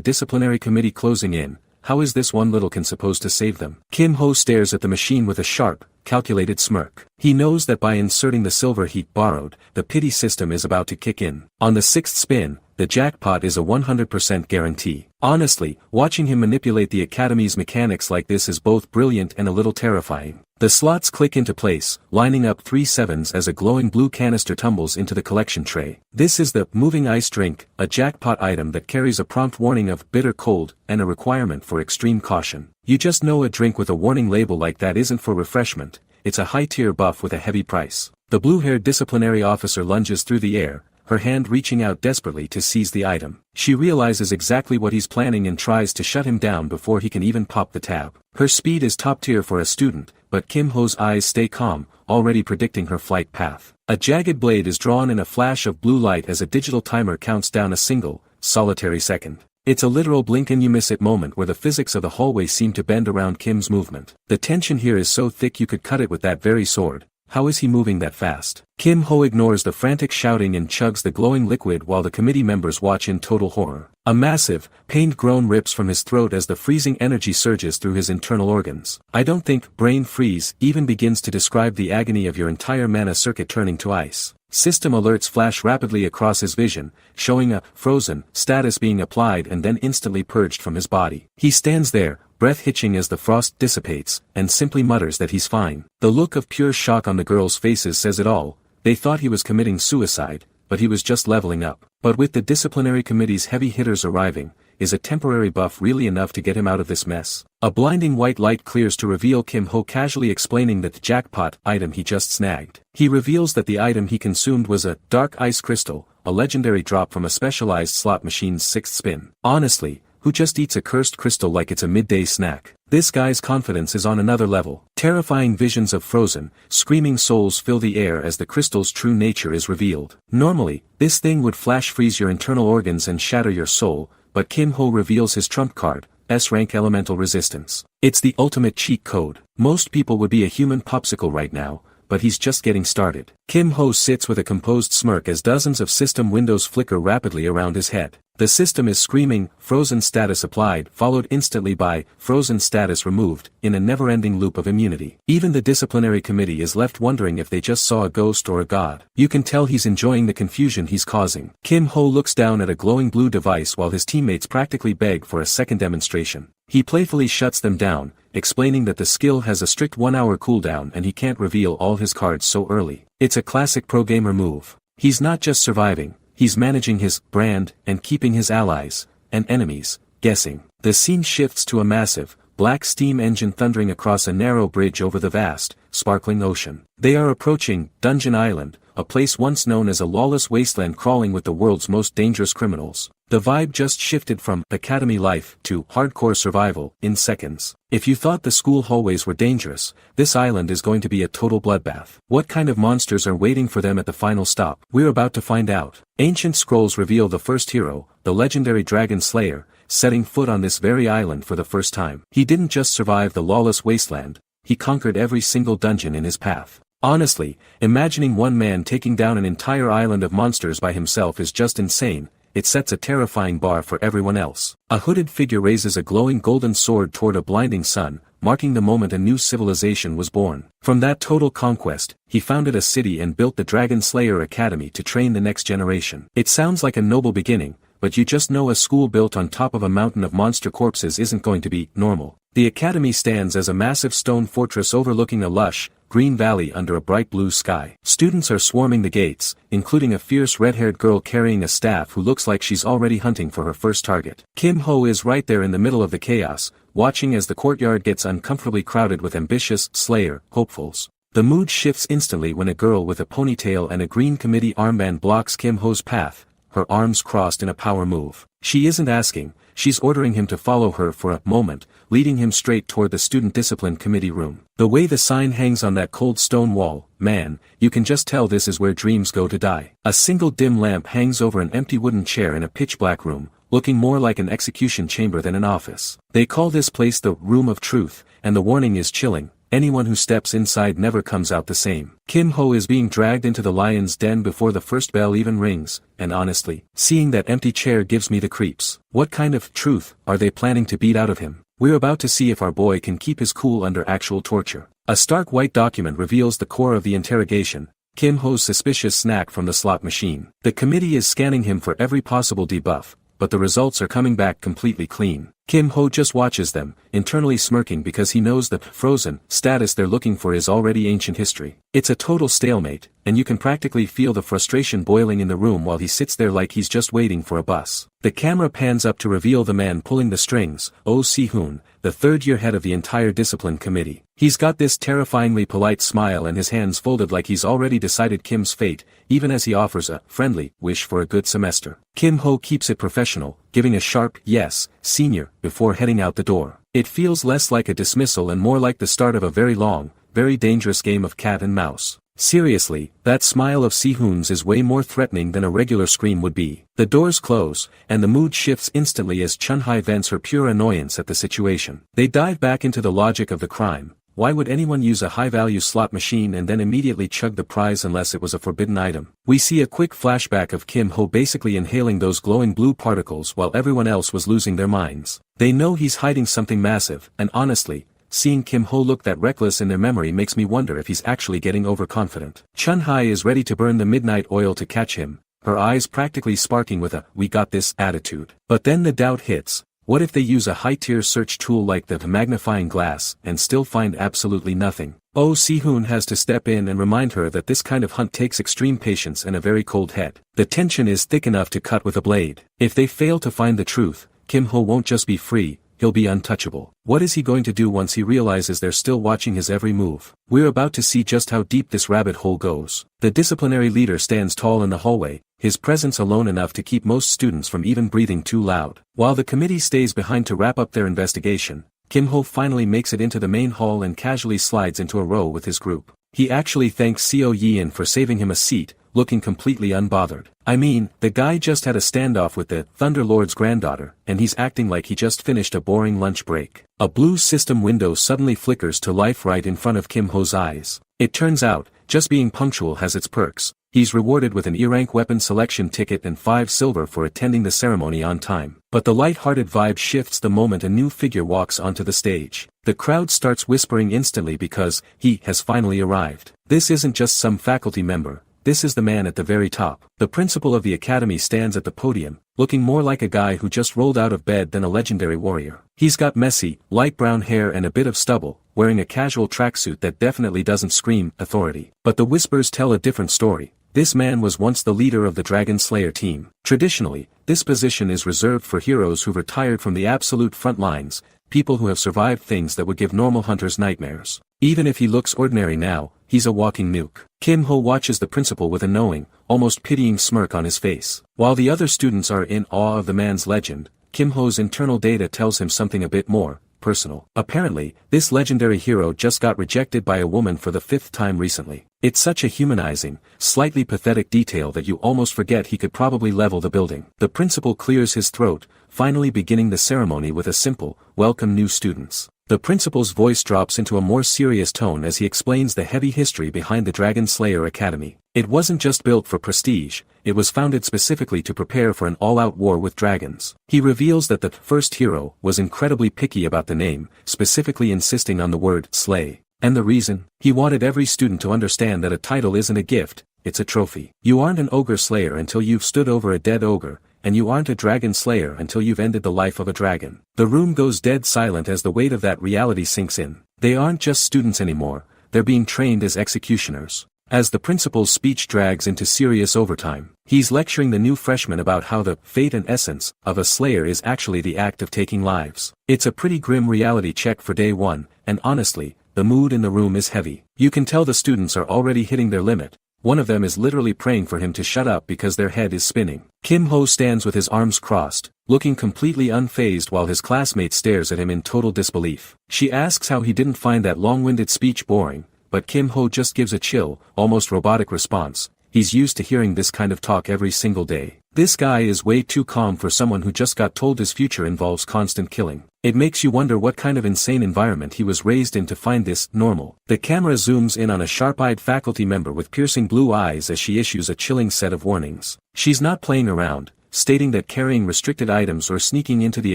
Speaker 1: disciplinary committee closing in, how is this one littlekin supposed to save them? Kim Ho stares at the machine with a sharp, calculated smirk. He knows that by inserting the silver he borrowed, the pity system is about to kick in. On the 6th spin, the jackpot is a 100% guarantee. Honestly, watching him manipulate the Academy's mechanics like this is both brilliant and a little terrifying. The slots click into place, lining up 3 sevens as a glowing blue canister tumbles into the collection tray. This is the moving ice drink, a jackpot item that carries a prompt warning of bitter cold and a requirement for extreme caution. You just know a drink with a warning label like that isn't for refreshment, it's a high-tier buff with a heavy price. The blue-haired disciplinary officer lunges through the air, her hand reaching out desperately to seize the item. She realizes exactly what he's planning and tries to shut him down before he can even pop the tab. Her speed is top tier for a student, but Kim Ho's eyes stay calm, already predicting her flight path. A jagged blade is drawn in a flash of blue light as a digital timer counts down a single, solitary second. It's a literal blink and you miss it moment where the physics of the hallway seem to bend around Kim's movement. The tension here is so thick you could cut it with that very sword. How is he moving that fast? Kim Ho ignores the frantic shouting and chugs the glowing liquid while the committee members watch in total horror. A massive, pained groan rips from his throat as the freezing energy surges through his internal organs. I don't think brain freeze even begins to describe the agony of your entire mana circuit turning to ice. System alerts flash rapidly across his vision, showing a frozen status being applied and then instantly purged from his body. He stands there, breath hitching as the frost dissipates, and simply mutters that he's fine. The look of pure shock on the girls' faces says it all. They thought he was committing suicide, but he was just leveling up. But with the disciplinary committee's heavy hitters arriving, is a temporary buff really enough to get him out of this mess? A blinding white light clears to reveal Kim Ho casually explaining that the jackpot item he just snagged. He reveals that the item he consumed was a dark ice crystal, a legendary drop from a specialized slot machine's 6th spin. Honestly, who just eats a cursed crystal like it's a midday snack? This guy's confidence is on another level. Terrifying visions of frozen, screaming souls fill the air as the crystal's true nature is revealed. Normally, this thing would flash freeze your internal organs and shatter your soul, but Kim Ho reveals his trump card, S-rank elemental resistance. It's the ultimate cheat code. Most people would be a human popsicle right now, but he's just getting started. Kim Ho sits with a composed smirk as dozens of system windows flicker rapidly around his head. The system is screaming, frozen status applied, followed instantly by, frozen status removed, in a never-ending loop of immunity. Even the disciplinary committee is left wondering if they just saw a ghost or a god. You can tell he's enjoying the confusion he's causing. Kim Ho looks down at a glowing blue device while his teammates practically beg for a second demonstration. He playfully shuts them down, explaining that the skill has a strict 1-hour cooldown and he can't reveal all his cards so early. It's a classic pro-gamer move. He's not just surviving, he's managing his brand and keeping his allies and enemies guessing. The scene shifts to a massive, black steam engine thundering across a narrow bridge over the vast, sparkling ocean. They are approaching Dungeon Island, a place once known as a lawless wasteland crawling with the world's most dangerous criminals. The vibe just shifted from academy life to hardcore survival in seconds. If you thought the school hallways were dangerous, this island is going to be a total bloodbath. What kind of monsters are waiting for them at the final stop? We're about to find out. Ancient scrolls reveal the first hero, the legendary Dragon Slayer, setting foot on this very island for the first time. He didn't just survive the lawless wasteland, he conquered every single dungeon in his path. Honestly, imagining one man taking down an entire island of monsters by himself is just insane. It sets a terrifying bar for everyone else. A hooded figure raises a glowing golden sword toward a blinding sun, marking the moment a new civilization was born. From that total conquest, he founded a city and built the Dragon Slayer Academy to train the next generation. It sounds like a noble beginning, but you just know a school built on top of a mountain of monster corpses isn't going to be normal. The academy stands as a massive stone fortress overlooking a lush, green valley under a bright blue sky. Students are swarming the gates, including a fierce red-haired girl carrying a staff who looks like she's already hunting for her first target. Kim Ho is right there in the middle of the chaos, watching as the courtyard gets uncomfortably crowded with ambitious, slayer, hopefuls. The mood shifts instantly when a girl with a ponytail and a green committee armband blocks Kim Ho's path, her arms crossed in a power move. She isn't asking, she's ordering him to follow her for a moment, leading him straight toward the student discipline committee room. The way the sign hangs on that cold stone wall, man, you can just tell this is where dreams go to die. A single dim lamp hangs over an empty wooden chair in a pitch-black room, looking more like an execution chamber than an office. They call this place the Room of Truth, and the warning is chilling. Anyone who steps inside never comes out the same. Kim Ho is being dragged into the lion's den before the first bell even rings, and honestly, seeing that empty chair gives me the creeps. What kind of truth are they planning to beat out of him? We're about to see if our boy can keep his cool under actual torture. A stark white document reveals the core of the interrogation, Kim Ho's suspicious snack from the slot machine. The committee is scanning him for every possible debuff, but the results are coming back completely clean. Kim Ho just watches them, internally smirking because he knows the frozen status they're looking for is already ancient history. It's a total stalemate, and you can practically feel the frustration boiling in the room while he sits there like he's just waiting for a bus. The camera pans up to reveal the man pulling the strings, Oh Si-hoon, the third-year head of the entire discipline committee. He's got this terrifyingly polite smile and his hands folded like he's already decided Kim's fate, even as he offers a friendly wish for a good semester. Kim Ho keeps it professional, giving a sharp yes, senior, before heading out the door. It feels less like a dismissal and more like the start of a very long, very dangerous game of cat and mouse. Seriously, that smile of Si-hoon's is way more threatening than a regular scream would be. The doors close, and the mood shifts instantly as Chun-hai vents her pure annoyance at the situation. They dive back into the logic of the crime. Why would anyone use a high-value slot machine and then immediately chug the prize unless it was a forbidden item? We see a quick flashback of Kim Ho basically inhaling those glowing blue particles while everyone else was losing their minds. They know he's hiding something massive, and honestly, seeing Kim Ho look that reckless in their memory makes me wonder if he's actually getting overconfident. Chun-hai is ready to burn the midnight oil to catch him, her eyes practically sparking with a "we got this" attitude. But then the doubt hits. What if they use a high-tier search tool like the magnifying glass and still find absolutely nothing? Oh Si-hoon has to step in and remind her that this kind of hunt takes extreme patience and a very cold head. The tension is thick enough to cut with a blade. If they fail to find the truth, Kim Ho won't just be free, he'll be untouchable. What is he going to do once he realizes they're still watching his every move? We're about to see just how deep this rabbit hole goes. The disciplinary leader stands tall in the hallway, his presence alone enough to keep most students from even breathing too loud. While the committee stays behind to wrap up their investigation, Kim Ho finally makes it into the main hall and casually slides into a row with his group. He actually thanks Seo Yi-in for saving him a seat, looking completely unbothered. I mean, the guy just had a standoff with the Thunderlord's granddaughter, and he's acting like he just finished a boring lunch break. A blue system window suddenly flickers to life right in front of Kim Ho's eyes. It turns out, just being punctual has its perks. He's rewarded with an E-rank weapon selection ticket and 5 silver for attending the ceremony on time. But the light-hearted vibe shifts the moment a new figure walks onto the stage. The crowd starts whispering instantly because he has finally arrived. This isn't just some faculty member. This is the man at the very top. The principal of the academy stands at the podium, looking more like a guy who just rolled out of bed than a legendary warrior. He's got messy, light brown hair and a bit of stubble, wearing a casual tracksuit that definitely doesn't scream authority. But the whispers tell a different story. This man was once the leader of the Dragon Slayer team. Traditionally, this position is reserved for heroes who've retired from the absolute front lines, people who have survived things that would give normal hunters nightmares. Even if he looks ordinary now, he's a walking nuke. Kim Ho watches the principal with a knowing, almost pitying smirk on his face. While the other students are in awe of the man's legend, Kim Ho's internal data tells him something a bit more personal. Apparently, this legendary hero just got rejected by a woman for the 5th time recently. It's such a humanizing, slightly pathetic detail that you almost forget he could probably level the building. The principal clears his throat, finally beginning the ceremony with a simple, "Welcome new students." The principal's voice drops into a more serious tone as he explains the heavy history behind the Dragon Slayer Academy. It wasn't just built for prestige, it was founded specifically to prepare for an all-out war with dragons. He reveals that the first hero was incredibly picky about the name, specifically insisting on the word slay. And the reason? He wanted every student to understand that a title isn't a gift, it's a trophy. You aren't an ogre slayer until you've stood over a dead ogre, and you aren't a dragon slayer until you've ended the life of a dragon. The room goes dead silent as the weight of that reality sinks in. They aren't just students anymore, they're being trained as executioners. As the principal's speech drags into serious overtime, he's lecturing the new freshmen about how the fate and essence of a slayer is actually the act of taking lives. It's a pretty grim reality check for day one, and honestly, the mood in the room is heavy. You can tell the students are already hitting their limit. One of them is literally praying for him to shut up because their head is spinning. Kim Ho stands with his arms crossed, looking completely unfazed while his classmate stares at him in total disbelief. She asks how he didn't find that long-winded speech boring, but Kim Ho just gives a chill, almost robotic response. He's used to hearing this kind of talk every single day. This guy is way too calm for someone who just got told his future involves constant killing. It makes you wonder what kind of insane environment he was raised in to find this normal. The camera zooms in on a sharp-eyed faculty member with piercing blue eyes as she issues a chilling set of warnings. She's not playing around, stating that carrying restricted items or sneaking into the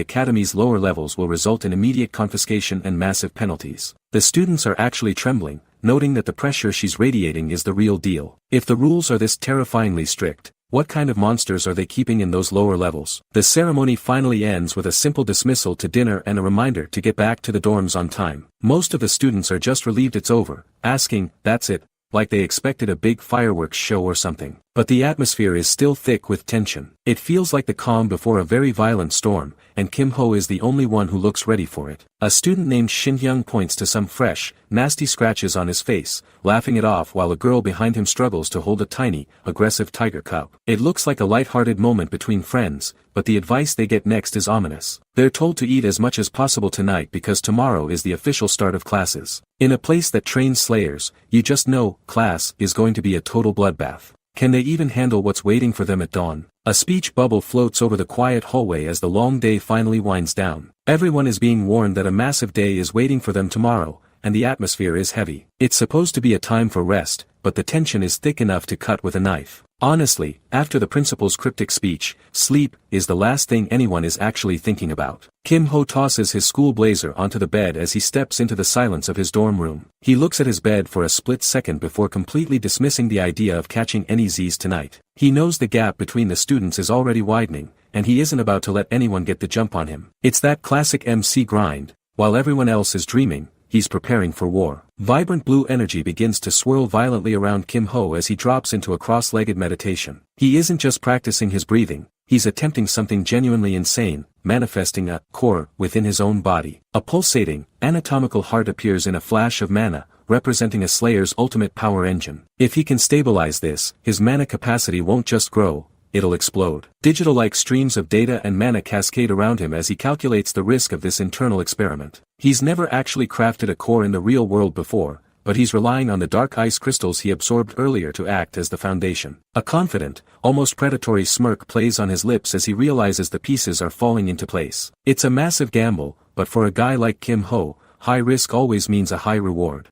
Speaker 1: academy's lower levels will result in immediate confiscation and massive penalties. The students are actually trembling, noting that the pressure she's radiating is the real deal. If the rules are this terrifyingly strict, what kind of monsters are they keeping in those lower levels? The ceremony finally ends with a simple dismissal to dinner and a reminder to get back to the dorms on time. Most of the students are just relieved it's over, asking, "That's it?" like they expected a big fireworks show or something. But the atmosphere is still thick with tension. It feels like the calm before a very violent storm, and Kim Ho is the only one who looks ready for it. A student named Shin Hyung points to some fresh, nasty scratches on his face, laughing it off while a girl behind him struggles to hold a tiny, aggressive tiger cub. It looks like a light-hearted moment between friends, but the advice they get next is ominous. They're told to eat as much as possible tonight because tomorrow is the official start of classes. In a place that trains slayers, you just know, class is going to be a total bloodbath. Can they even handle what's waiting for them at dawn? A speech bubble floats over the quiet hallway as the long day finally winds down. Everyone is being warned that a massive day is waiting for them tomorrow, and the atmosphere is heavy. It's supposed to be a time for rest, but the tension is thick enough to cut with a knife. Honestly, after the principal's cryptic speech, sleep is the last thing anyone is actually thinking about. Kim Ho tosses his school blazer onto the bed as he steps into the silence of his dorm room. He looks at his bed for a split second before completely dismissing the idea of catching any Z's tonight. He knows the gap between the students is already widening, and he isn't about to let anyone get the jump on him. It's that classic MC grind. While everyone else is dreaming, he's preparing for war. Vibrant blue energy begins to swirl violently around Kim Ho as he drops into a cross-legged meditation. He isn't just practicing his breathing, he's attempting something genuinely insane, manifesting a core within his own body. A pulsating, anatomical heart appears in a flash of mana, representing a slayer's ultimate power engine. If he can stabilize this, his mana capacity won't just grow, it'll explode. Digital-like streams of data and mana cascade around him as he calculates the risk of this internal experiment. He's never actually crafted a core in the real world before, but he's relying on the dark ice crystals he absorbed earlier to act as the foundation. A confident, almost predatory smirk plays on his lips as he realizes the pieces are falling into place. It's a massive gamble, but for a guy like Kim Ho, high risk always means a high reward.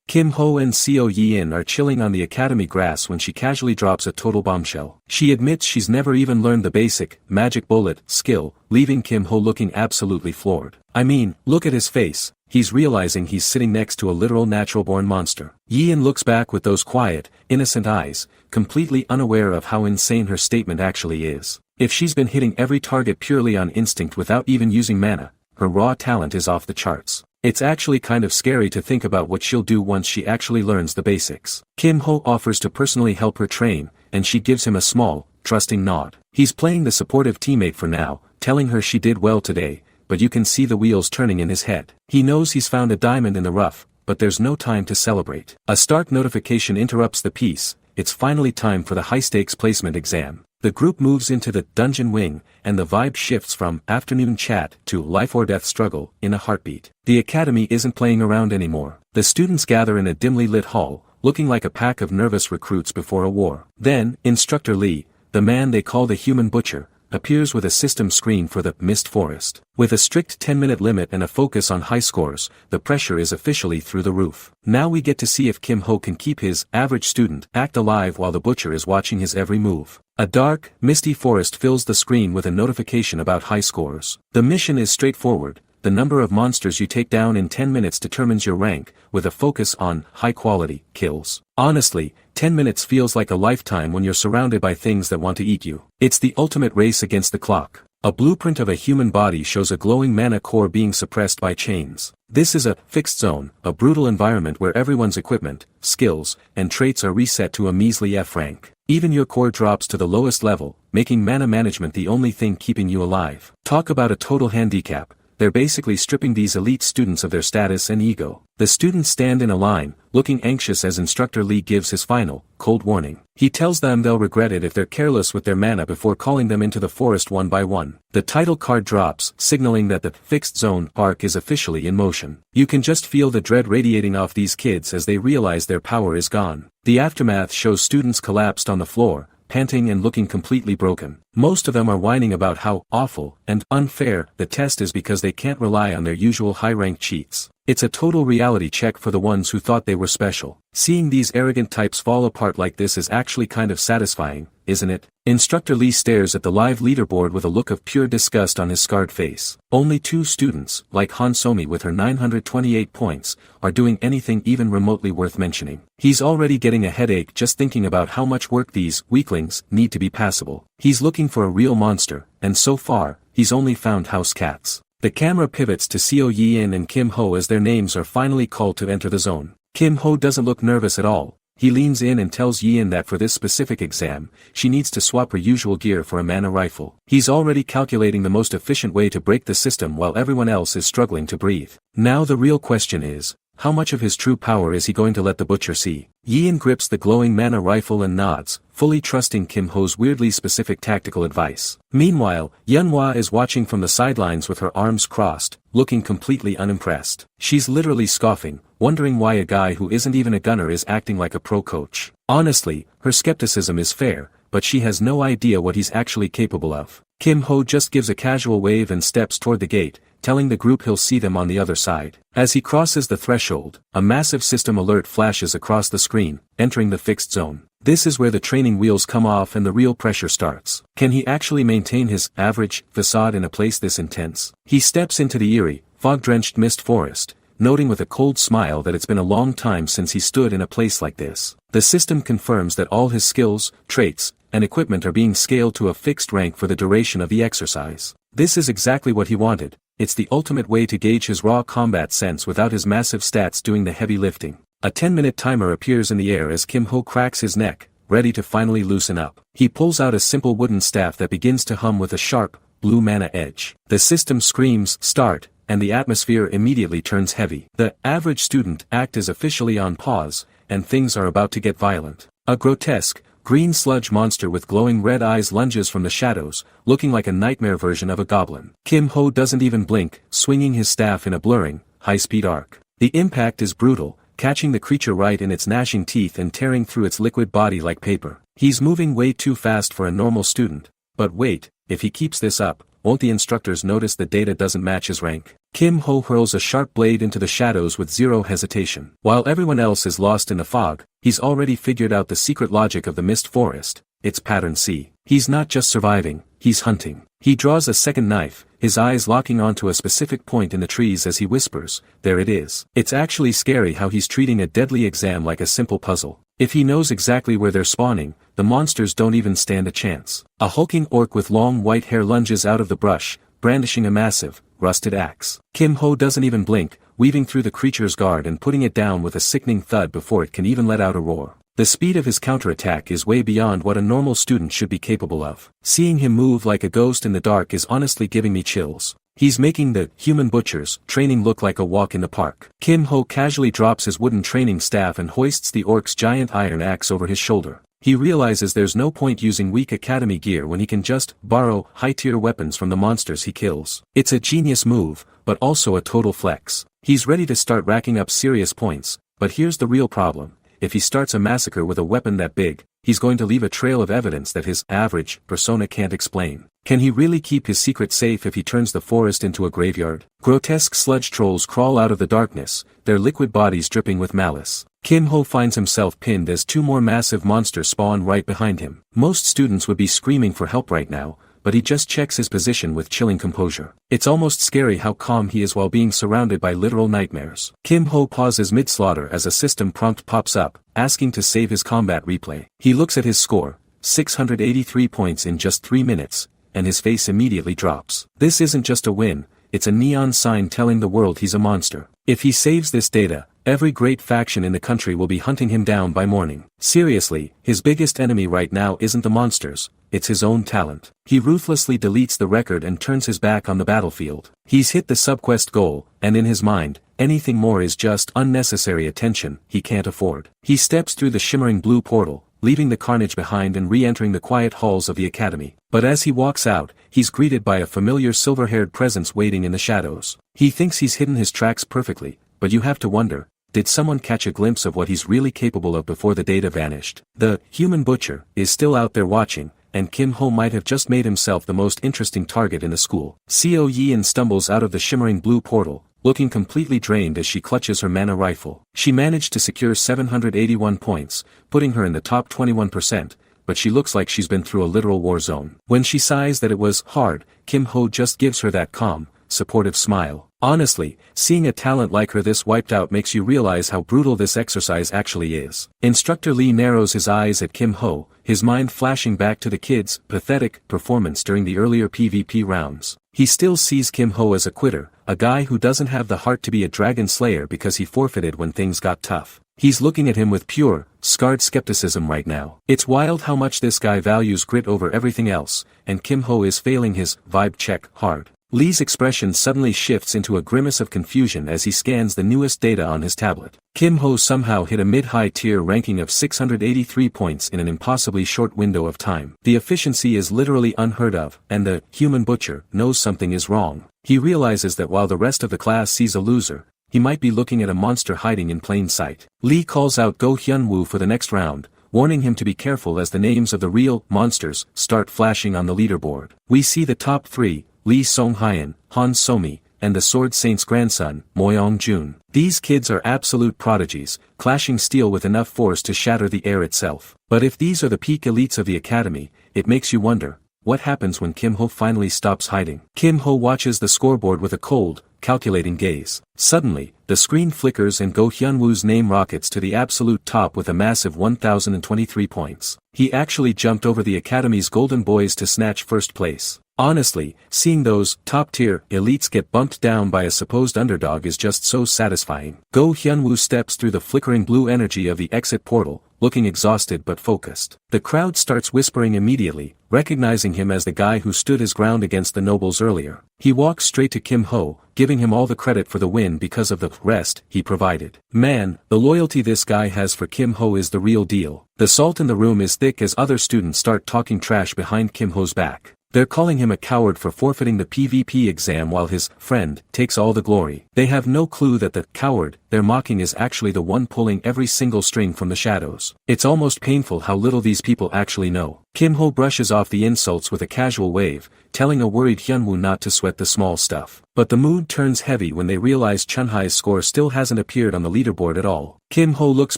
Speaker 1: Kim Ho and Seo Yi-in are chilling on the academy grass when she casually drops a total bombshell. She admits she's never even learned the basic, magic bullet, skill, leaving Kim Ho looking absolutely floored. I mean, look at his face, he's realizing he's sitting next to a literal natural-born monster. Yi-in looks back with those quiet, innocent eyes, completely unaware of how insane her statement actually is. If she's been hitting every target purely on instinct without even using mana, her raw talent is off the charts. It's actually kind of scary to think about what she'll do once she actually learns the basics. Kim Ho offers to personally help her train, and she gives him a small, trusting nod. He's playing the supportive teammate for now, telling her she did well today, but you can see the wheels turning in his head. He knows he's found a diamond in the rough, but there's no time to celebrate. A start notification interrupts the piece. It's finally time for the high-stakes placement exam. The group moves into the dungeon wing, and the vibe shifts from afternoon chat to life-or-death struggle in a heartbeat. The academy isn't playing around anymore. The students gather in a dimly lit hall, looking like a pack of nervous recruits before a war. Then, Instructor Lee, the man they call the Human Butcher, appears with a system screen for the Mist Forest. With a strict 10-minute limit and a focus on high scores, the pressure is officially through the roof. Now we get to see if Kim Ho can keep his average student act alive while the butcher is watching his every move. A dark, misty forest fills the screen with a notification about high scores. The mission is straightforward. The number of monsters you take down in 10 minutes determines your rank, with a focus on high-quality kills. Honestly, 10 minutes feels like a lifetime when you're surrounded by things that want to eat you. It's the ultimate race against the clock. A blueprint of a human body shows a glowing mana core being suppressed by chains. This is a fixed zone, a brutal environment where everyone's equipment, skills, and traits are reset to a measly F rank. Even your core drops to the lowest level, making mana management the only thing keeping you alive. Talk about a total handicap. they're basically stripping these elite students of their status and ego. The students stand in a line, looking anxious as Instructor Lee gives his final, cold warning. He tells them they'll regret it if they're careless with their mana before calling them into the forest one by one. The title card drops, signaling that the Fixed Zone arc is officially in motion. You can just feel the dread radiating off these kids as they realize their power is gone. The aftermath shows students collapsed on the floor, panting and looking completely broken. Most of them are whining about how awful and unfair the test is because they can't rely on their usual high-rank cheats. It's a total reality check for the ones who thought they were special. Seeing these arrogant types fall apart like this is actually kind of satisfying, isn't it? Instructor Lee stares at the live leaderboard with a look of pure disgust on his scarred face. Only 2 students, like Hansomi with her 928 points, are doing anything even remotely worth mentioning. He's already getting a headache just thinking about how much work these weaklings need to be passable. He's looking for a real monster, and so far, he's only found house cats. The camera pivots to Seo Yi-in and Kim Ho as their names are finally called to enter the zone. Kim Ho doesn't look nervous at all. He leans in and tells Yi-in that for this specific exam, she needs to swap her usual gear for a mana rifle. He's already calculating the most efficient way to break the system while everyone else is struggling to breathe. Now the real question is, how much of his true power is he going to let the butcher see? Yi-in grips the glowing mana rifle and nods, fully trusting Kim Ho's weirdly specific tactical advice. Meanwhile, Yeonhwa is watching from the sidelines with her arms crossed, looking completely unimpressed. She's literally scoffing, wondering why a guy who isn't even a gunner is acting like a pro coach. Honestly, her skepticism is fair, but she has no idea what he's actually capable of. Kim Ho just gives a casual wave and steps toward the gate, telling the group he'll see them on the other side. As he crosses the threshold, a massive system alert flashes across the screen, entering the fixed zone. This is where the training wheels come off and the real pressure starts. Can he actually maintain his average facade in a place this intense? He steps into the eerie, fog-drenched mist forest, noting with a cold smile that it's been a long time since he stood in a place like this. The system confirms that all his skills, traits, and equipment are being scaled to a fixed rank for the duration of the exercise. This is exactly what he wanted. It's the ultimate way to gauge his raw combat sense without his massive stats doing the heavy lifting. A 10-minute timer appears in the air as Kim Ho cracks his neck, ready to finally loosen up. He pulls out a simple wooden staff that begins to hum with a sharp, blue mana edge. The system screams, "Start," and the atmosphere immediately turns heavy. The average student act is officially on pause, and things are about to get violent. A grotesque, green sludge monster with glowing red eyes lunges from the shadows, looking like a nightmare version of a goblin. Kim Ho doesn't even blink, swinging his staff in a blurring, high-speed arc. The impact is brutal, catching the creature right in its gnashing teeth and tearing through its liquid body like paper. He's moving way too fast for a normal student, but wait, if he keeps this up, won't the instructors notice the data doesn't match his rank? Kim Ho hurls a sharp blade into the shadows with zero hesitation. While everyone else is lost in the fog, he's already figured out the secret logic of the mist forest. It's pattern C. He's not just surviving, he's hunting. He draws a second knife, his eyes locking onto a specific point in the trees as he whispers, "There it is." It's actually scary how he's treating a deadly exam like a simple puzzle. If he knows exactly where they're spawning, the monsters don't even stand a chance. A hulking orc with long white hair lunges out of the brush, brandishing a massive, rusted axe. Kim Ho doesn't even blink, weaving through the creature's guard and putting it down with a sickening thud before it can even let out a roar. The speed of his counterattack is way beyond what a normal student should be capable of. Seeing him move like a ghost in the dark is honestly giving me chills. He's making the human butcher's training look like a walk in the park. Kim Ho casually drops his wooden training staff and hoists the orc's giant iron axe over his shoulder. He realizes there's no point using weak academy gear when he can just borrow high-tier weapons from the monsters he kills. It's a genius move, but also a total flex. He's ready to start racking up serious points, but here's the real problem. If he starts a massacre with a weapon that big, he's going to leave a trail of evidence that his average persona can't explain. Can he really keep his secret safe if he turns the forest into a graveyard? Grotesque sludge trolls crawl out of the darkness, their liquid bodies dripping with malice. Kim Ho finds himself pinned as 2 more massive monsters spawn right behind him. Most students would be screaming for help right now, but he just checks his position with chilling composure. It's almost scary how calm he is while being surrounded by literal nightmares. Kim Ho pauses mid-slaughter as a system prompt pops up, asking to save his combat replay. He looks at his score, 683 points in just 3 minutes, and his face immediately drops. This isn't just a win, it's a neon sign telling the world he's a monster. If he saves this data, Every great faction in the country will be hunting him down by morning. Seriously, his biggest enemy right now isn't the monsters, it's his own talent. He ruthlessly deletes the record and turns his back on the battlefield. He's hit the subquest goal, and in his mind, anything more is just unnecessary attention he can't afford. He steps through the shimmering blue portal, leaving the carnage behind and re-entering the quiet halls of the academy. But as he walks out, he's greeted by a familiar silver-haired presence waiting in the shadows. He thinks he's hidden his tracks perfectly, but you have to wonder, did someone catch a glimpse of what he's really capable of before the data vanished? The human butcher is still out there watching, and Kim Ho might have just made himself the most interesting target in the school. Seo Yin stumbles out of the shimmering blue portal, looking completely drained as she clutches her mana rifle. She managed to secure 781 points, putting her in the top 21%, but she looks like she's been through a literal war zone. When she sighs that it was hard, Kim Ho just gives her that calm, supportive smile. Honestly, seeing a talent like her this wiped out makes you realize how brutal this exercise actually is. Instructor Lee narrows his eyes at Kim Ho, his mind flashing back to the kid's pathetic performance during the earlier PvP rounds. He still sees Kim Ho as a quitter, a guy who doesn't have the heart to be a dragon slayer because he forfeited when things got tough. He's looking at him with pure, scarred skepticism right now. It's wild how much this guy values grit over everything else, and Kim Ho is failing his vibe check hard. Lee's expression suddenly shifts into a grimace of confusion as he scans the newest data on his tablet. Kim Ho somehow hit a mid-high tier ranking of 683 points in an impossibly short window of time. The efficiency is literally unheard of, and the human butcher knows something is wrong. He realizes that while the rest of the class sees a loser, he might be looking at a monster hiding in plain sight. Lee calls out Go Hyun-woo for the next round, warning him to be careful as the names of the real monsters start flashing on the leaderboard. We see the top three, Lee Song-hyun, Han So-mi, and the Sword Saint's grandson, Moyong-jun. These kids are absolute prodigies, clashing steel with enough force to shatter the air itself. But if these are the peak elites of the academy, it makes you wonder, what happens when Kim Ho finally stops hiding? Kim Ho watches the scoreboard with a cold, calculating gaze. Suddenly, the screen flickers and Go Hyun-woo's name rockets to the absolute top with a massive 1,023 points. He actually jumped over the academy's golden boys to snatch first place. Honestly, seeing those top-tier elites get bumped down by a supposed underdog is just so satisfying. Go Hyun-woo steps through the flickering blue energy of the exit portal, looking exhausted but focused. The crowd starts whispering immediately, recognizing him as the guy who stood his ground against the nobles earlier. He walks straight to Kim Ho, giving him all the credit for the win because of the rest he provided. Man, the loyalty this guy has for Kim Ho is the real deal. The salt in the room is thick as other students start talking trash behind Kim Ho's back. They're calling him a coward for forfeiting the PvP exam while his friend takes all the glory. They have no clue that the coward they're mocking is actually the one pulling every single string from the shadows. It's almost painful how little these people actually know. Kim Ho brushes off the insults with a casual wave, telling a worried Hyun-woo not to sweat the small stuff. But the mood turns heavy when they realize Chun-hai's score still hasn't appeared on the leaderboard at all. Kim Ho looks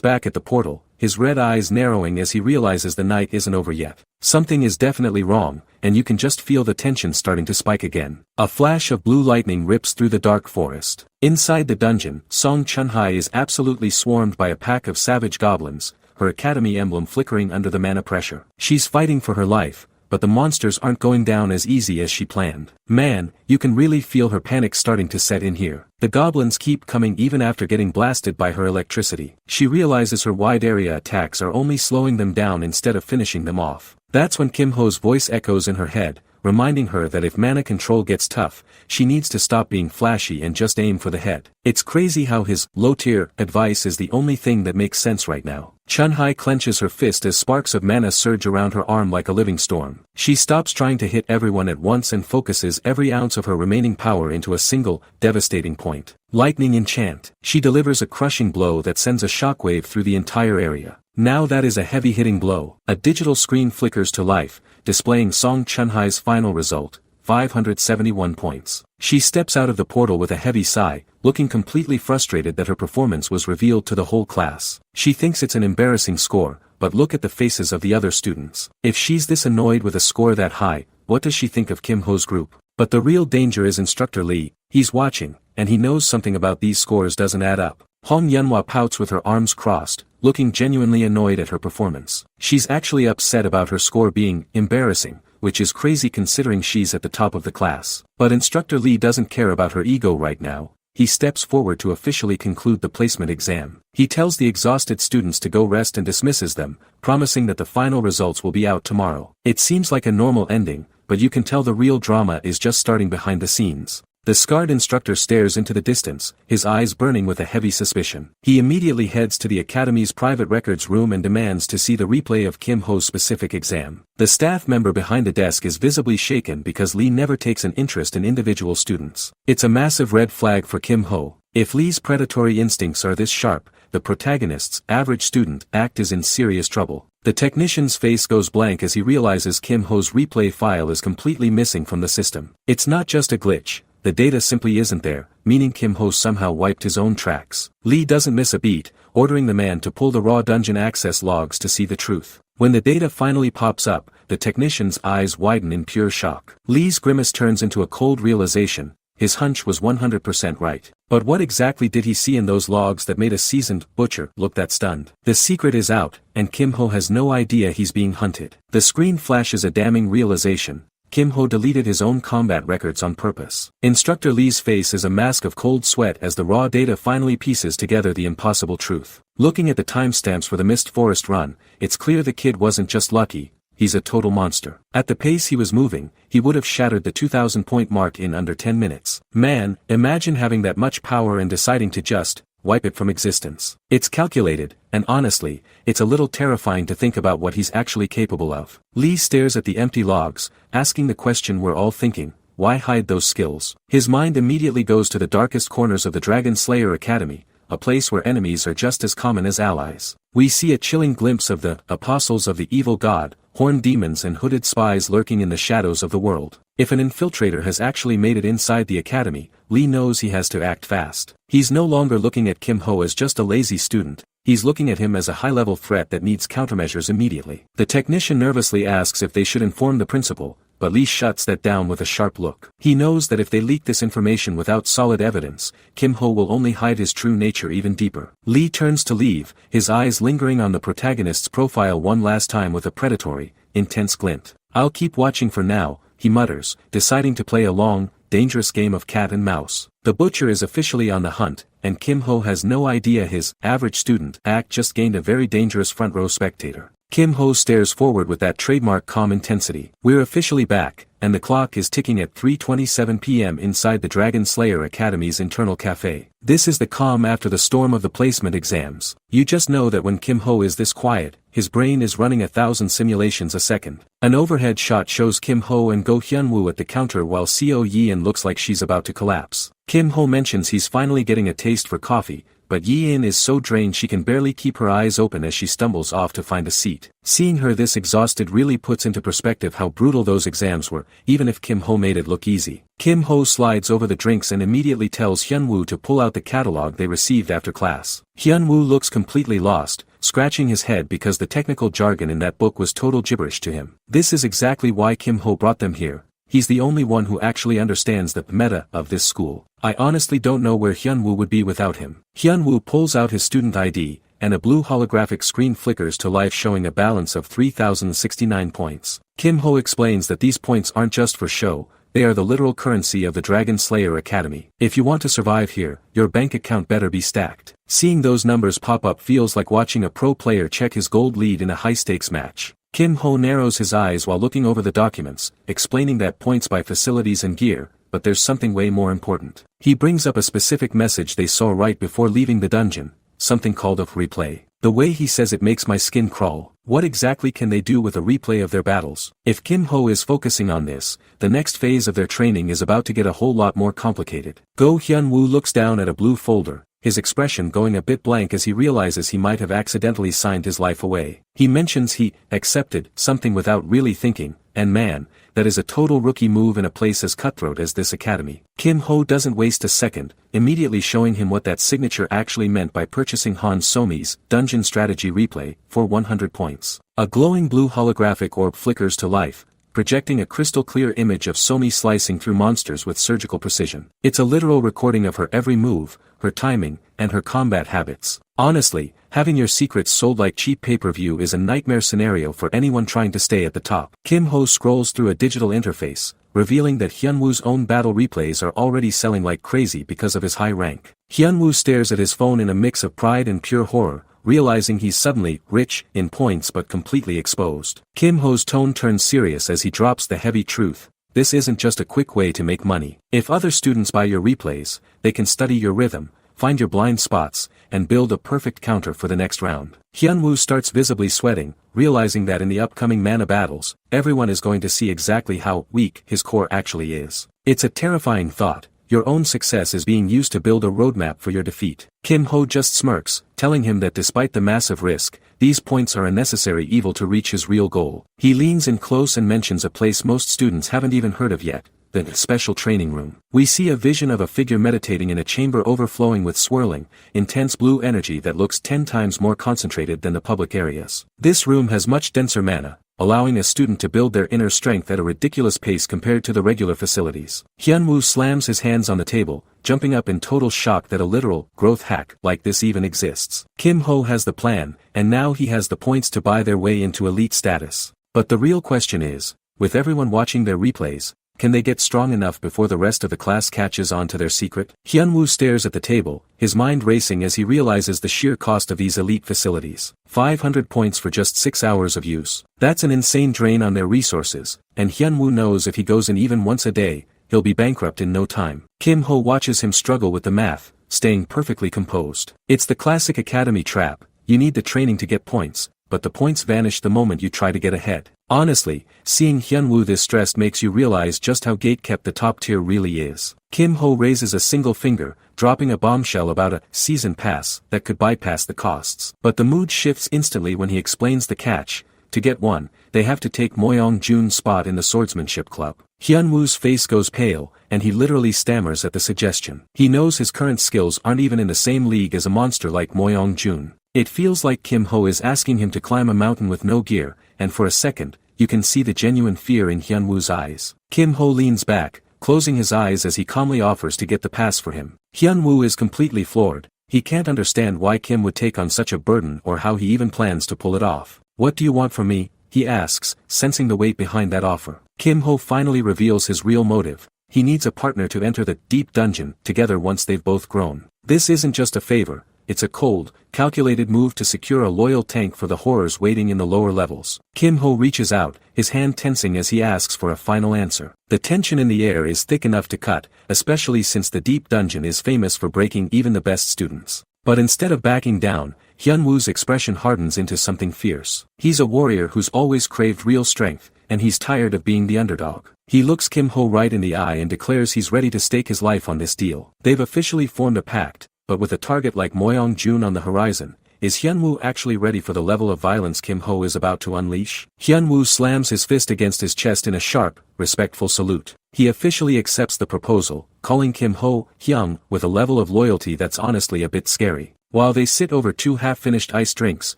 Speaker 1: back at the portal, his red eyes narrowing as he realizes the night isn't over yet. Something is definitely wrong, and you can just feel the tension starting to spike again. A flash of blue lightning rips through the dark forest. Inside the dungeon, Song Chun-hai is absolutely swarmed by a pack of savage goblins, her academy emblem flickering under the mana pressure. She's fighting for her life, but the monsters aren't going down as easy as she planned. Man, you can really feel her panic starting to set in here. The goblins keep coming even after getting blasted by her electricity. She realizes her wide area attacks are only slowing them down instead of finishing them off. That's when Kim Ho's voice echoes in her head, reminding her that if mana control gets tough, she needs to stop being flashy and just aim for the head. It's crazy how his low-tier advice is the only thing that makes sense right now. Chun-hai clenches her fist as sparks of mana surge around her arm like a living storm. She stops trying to hit everyone at once and focuses every ounce of her remaining power into a single, devastating point. Lightning enchant. She delivers a crushing blow that sends a shockwave through the entire area. Now that is a heavy-hitting blow. A digital screen flickers to life, displaying Song Chun-hai's final result, 571 points. She steps out of the portal with a heavy sigh, looking completely frustrated that her performance was revealed to the whole class. She thinks it's an embarrassing score, but look at the faces of the other students. If she's this annoyed with a score that high, what does she think of Kim Ho's group? But the real danger is Instructor Lee. He's watching, and he knows something about these scores doesn't add up. Hong Yunhua pouts with her arms crossed, looking genuinely annoyed at her performance. She's actually upset about her score being embarrassing, which is crazy considering she's at the top of the class. But Instructor Lee doesn't care about her ego right now. he steps forward to officially conclude the placement exam. He tells the exhausted students to go rest and dismisses them, promising that the final results will be out tomorrow. It seems like a normal ending, but you can tell the real drama is just starting behind the scenes. The scarred instructor stares into the distance, his eyes burning with a heavy suspicion. He immediately heads to the academy's private records room and demands to see the replay of Kim Ho's specific exam. The staff member behind the desk is visibly shaken because Lee never takes an interest in individual students. It's a massive red flag for Kim Ho. If Lee's predatory instincts are this sharp, the protagonist's average student act is in serious trouble. The technician's face goes blank as he realizes Kim Ho's replay file is completely missing from the system. It's not just a glitch. The data simply isn't there, meaning Kim Ho somehow wiped his own tracks. Lee doesn't miss a beat, ordering the man to pull the raw dungeon access logs to see the truth. When the data finally pops up, the technician's eyes widen in pure shock. Lee's grimace turns into a cold realization. His hunch was 100% right. But what exactly did he see in those logs that made a seasoned butcher look that stunned? The secret is out, and Kim Ho has no idea he's being hunted. The screen flashes a damning realization. Kim Ho deleted his own combat records on purpose. Instructor Lee's face is a mask of cold sweat as the raw data finally pieces together the impossible truth. Looking at the timestamps for the Mist Forest run, it's clear the kid wasn't just lucky, he's a total monster. At the pace he was moving, he would have shattered the 2,000 point mark in under 10 minutes. Man, imagine having that much power and deciding to just wipe it from existence. It's calculated, and honestly, it's a little terrifying to think about what he's actually capable of. Lee stares at the empty logs, asking the question we're all thinking, why hide those skills? His mind immediately goes to the darkest corners of the Dragon Slayer Academy, a place where enemies are just as common as allies. We see a chilling glimpse of the apostles of the evil god, horned demons and hooded spies lurking in the shadows of the world. If an infiltrator has actually made it inside the academy, Lee knows he has to act fast. He's no longer looking at Kim Ho as just a lazy student, he's looking at him as a high-level threat that needs countermeasures immediately. The technician nervously asks if they should inform the principal, but Lee shuts that down with a sharp look. He knows that if they leak this information without solid evidence, Kim Ho will only hide his true nature even deeper. Lee turns to leave, his eyes lingering on the protagonist's profile one last time with a predatory, intense glint. I'll keep watching for now, he mutters, deciding to play a long, dangerous game of cat and mouse. The butcher is officially on the hunt, and Kim Ho has no idea his average student act just gained a very dangerous front row spectator. Kim Ho stares forward with that trademark calm intensity. We're officially back, and the clock is ticking at 3:27 p.m. inside the Dragon Slayer Academy's internal cafe. This is the calm after the storm of the placement exams. You just know that when Kim Ho is this quiet, his brain is running 1,000 simulations a second. An overhead shot shows Kim Ho and Go Hyun-woo at the counter while Seo Yi-in looks like she's about to collapse. Kim Ho mentions he's finally getting a taste for coffee, but Yi-in is so drained she can barely keep her eyes open as she stumbles off to find a seat. Seeing her this exhausted really puts into perspective how brutal those exams were, even if Kim Ho made it look easy. Kim Ho slides over the drinks and immediately tells Hyun-woo to pull out the catalog they received after class. Hyun-woo looks completely lost, scratching his head because the technical jargon in that book was total gibberish to him. This is exactly why Kim Ho brought them here. He's the only one who actually understands the meta of this school. I honestly don't know where Hyun-woo would be without him. Hyun-woo pulls out his student ID, and a blue holographic screen flickers to life showing a balance of 3,069 points. Kim Ho explains that these points aren't just for show, they are the literal currency of the Dragon Slayer Academy. If you want to survive here, your bank account better be stacked. Seeing those numbers pop up feels like watching a pro player check his gold lead in a high-stakes match. Kim Ho narrows his eyes while looking over the documents, explaining that points buy facilities and gear, but there's something way more important. He brings up a specific message they saw right before leaving the dungeon, something called a replay. The way he says it makes my skin crawl. What exactly can they do with a replay of their battles? If Kim Ho is focusing on this, the next phase of their training is about to get a whole lot more complicated. Go Hyun-woo looks down at a blue folder, his expression going a bit blank as he realizes he might have accidentally signed his life away. He mentions he accepted something without really thinking, and man, that is a total rookie move in a place as cutthroat as this academy. Kim Ho doesn't waste a second, immediately showing him what that signature actually meant by purchasing Han Somi's Dungeon Strategy Replay for 100 points. A glowing blue holographic orb flickers to life, projecting a crystal-clear image of Somi slicing through monsters with surgical precision. It's a literal recording of her every move, her timing, and her combat habits. Honestly, having your secrets sold like cheap pay-per-view is a nightmare scenario for anyone trying to stay at the top. Kim Ho scrolls through a digital interface, revealing that Hyunwoo's own battle replays are already selling like crazy because of his high rank. Hyunwoo stares at his phone in a mix of pride and pure horror, realizing he's suddenly rich in points but completely exposed. Kim Ho's tone turns serious as he drops the heavy truth. This isn't just a quick way to make money. If other students buy your replays, they can study your rhythm, find your blind spots, and build a perfect counter for the next round. Hyunwoo starts visibly sweating, realizing that in the upcoming mana battles, everyone is going to see exactly how weak his core actually is. It's a terrifying thought. Your own success is being used to build a roadmap for your defeat. Kim Ho just smirks, telling him that despite the massive risk, these points are a necessary evil to reach his real goal. He leans in close and mentions a place most students haven't even heard of yet, the special training room. We see a vision of a figure meditating in a chamber overflowing with swirling, intense blue energy that looks 10 times more concentrated than the public areas. This room has much denser mana, allowing a student to build their inner strength at a ridiculous pace compared to the regular facilities. Hyunwoo slams his hands on the table, jumping up in total shock that a literal growth hack like this even exists. Kim Ho has the plan, and now he has the points to buy their way into elite status. But the real question is, with everyone watching their replays, can they get strong enough before the rest of the class catches on to their secret? Hyunwoo stares at the table, his mind racing as he realizes the sheer cost of these elite facilities. 500 points for just 6 hours of use. That's an insane drain on their resources, and Hyunwoo knows if he goes in even once a day, he'll be bankrupt in no time. Kim Ho watches him struggle with the math, staying perfectly composed. It's the classic academy trap. You need the training to get points, but the points vanish the moment you try to get ahead. Honestly, seeing Hyunwoo this stressed makes you realize just how gatekept the top tier really is. Kim Ho raises a single finger, dropping a bombshell about a season pass that could bypass the costs. But the mood shifts instantly when he explains the catch. To get one, they have to take Moyong Jun's spot in the swordsmanship club. Hyunwoo's face goes pale, and he literally stammers at the suggestion. He knows his current skills aren't even in the same league as a monster like Moyong Jun. It feels like Kim Ho is asking him to climb a mountain with no gear, and for a second, you can see the genuine fear in Hyunwoo's eyes. Kim Ho leans back, closing his eyes as he calmly offers to get the pass for him. Hyunwoo is completely floored. He can't understand why Kim would take on such a burden or how he even plans to pull it off. "What do you want from me?" he asks, sensing the weight behind that offer. Kim Ho finally reveals his real motive. He needs a partner to enter the deep dungeon together once they've both grown. This isn't just a favor. It's a cold, calculated move to secure a loyal tank for the horrors waiting in the lower levels. Kim Ho reaches out, his hand tensing as he asks for a final answer. The tension in the air is thick enough to cut, especially since the deep dungeon is famous for breaking even the best students. But instead of backing down, Hyunwoo's expression hardens into something fierce. He's a warrior who's always craved real strength, and he's tired of being the underdog. He looks Kim Ho right in the eye and declares he's ready to stake his life on this deal. They've officially formed a pact. But with a target like Moyong Jun on the horizon, is Hyunwoo actually ready for the level of violence Kim Ho is about to unleash? Hyunwoo slams his fist against his chest in a sharp, respectful salute. He officially accepts the proposal, calling Kim Ho Hyung with a level of loyalty that's honestly a bit scary. While they sit over 2 half-finished iced drinks,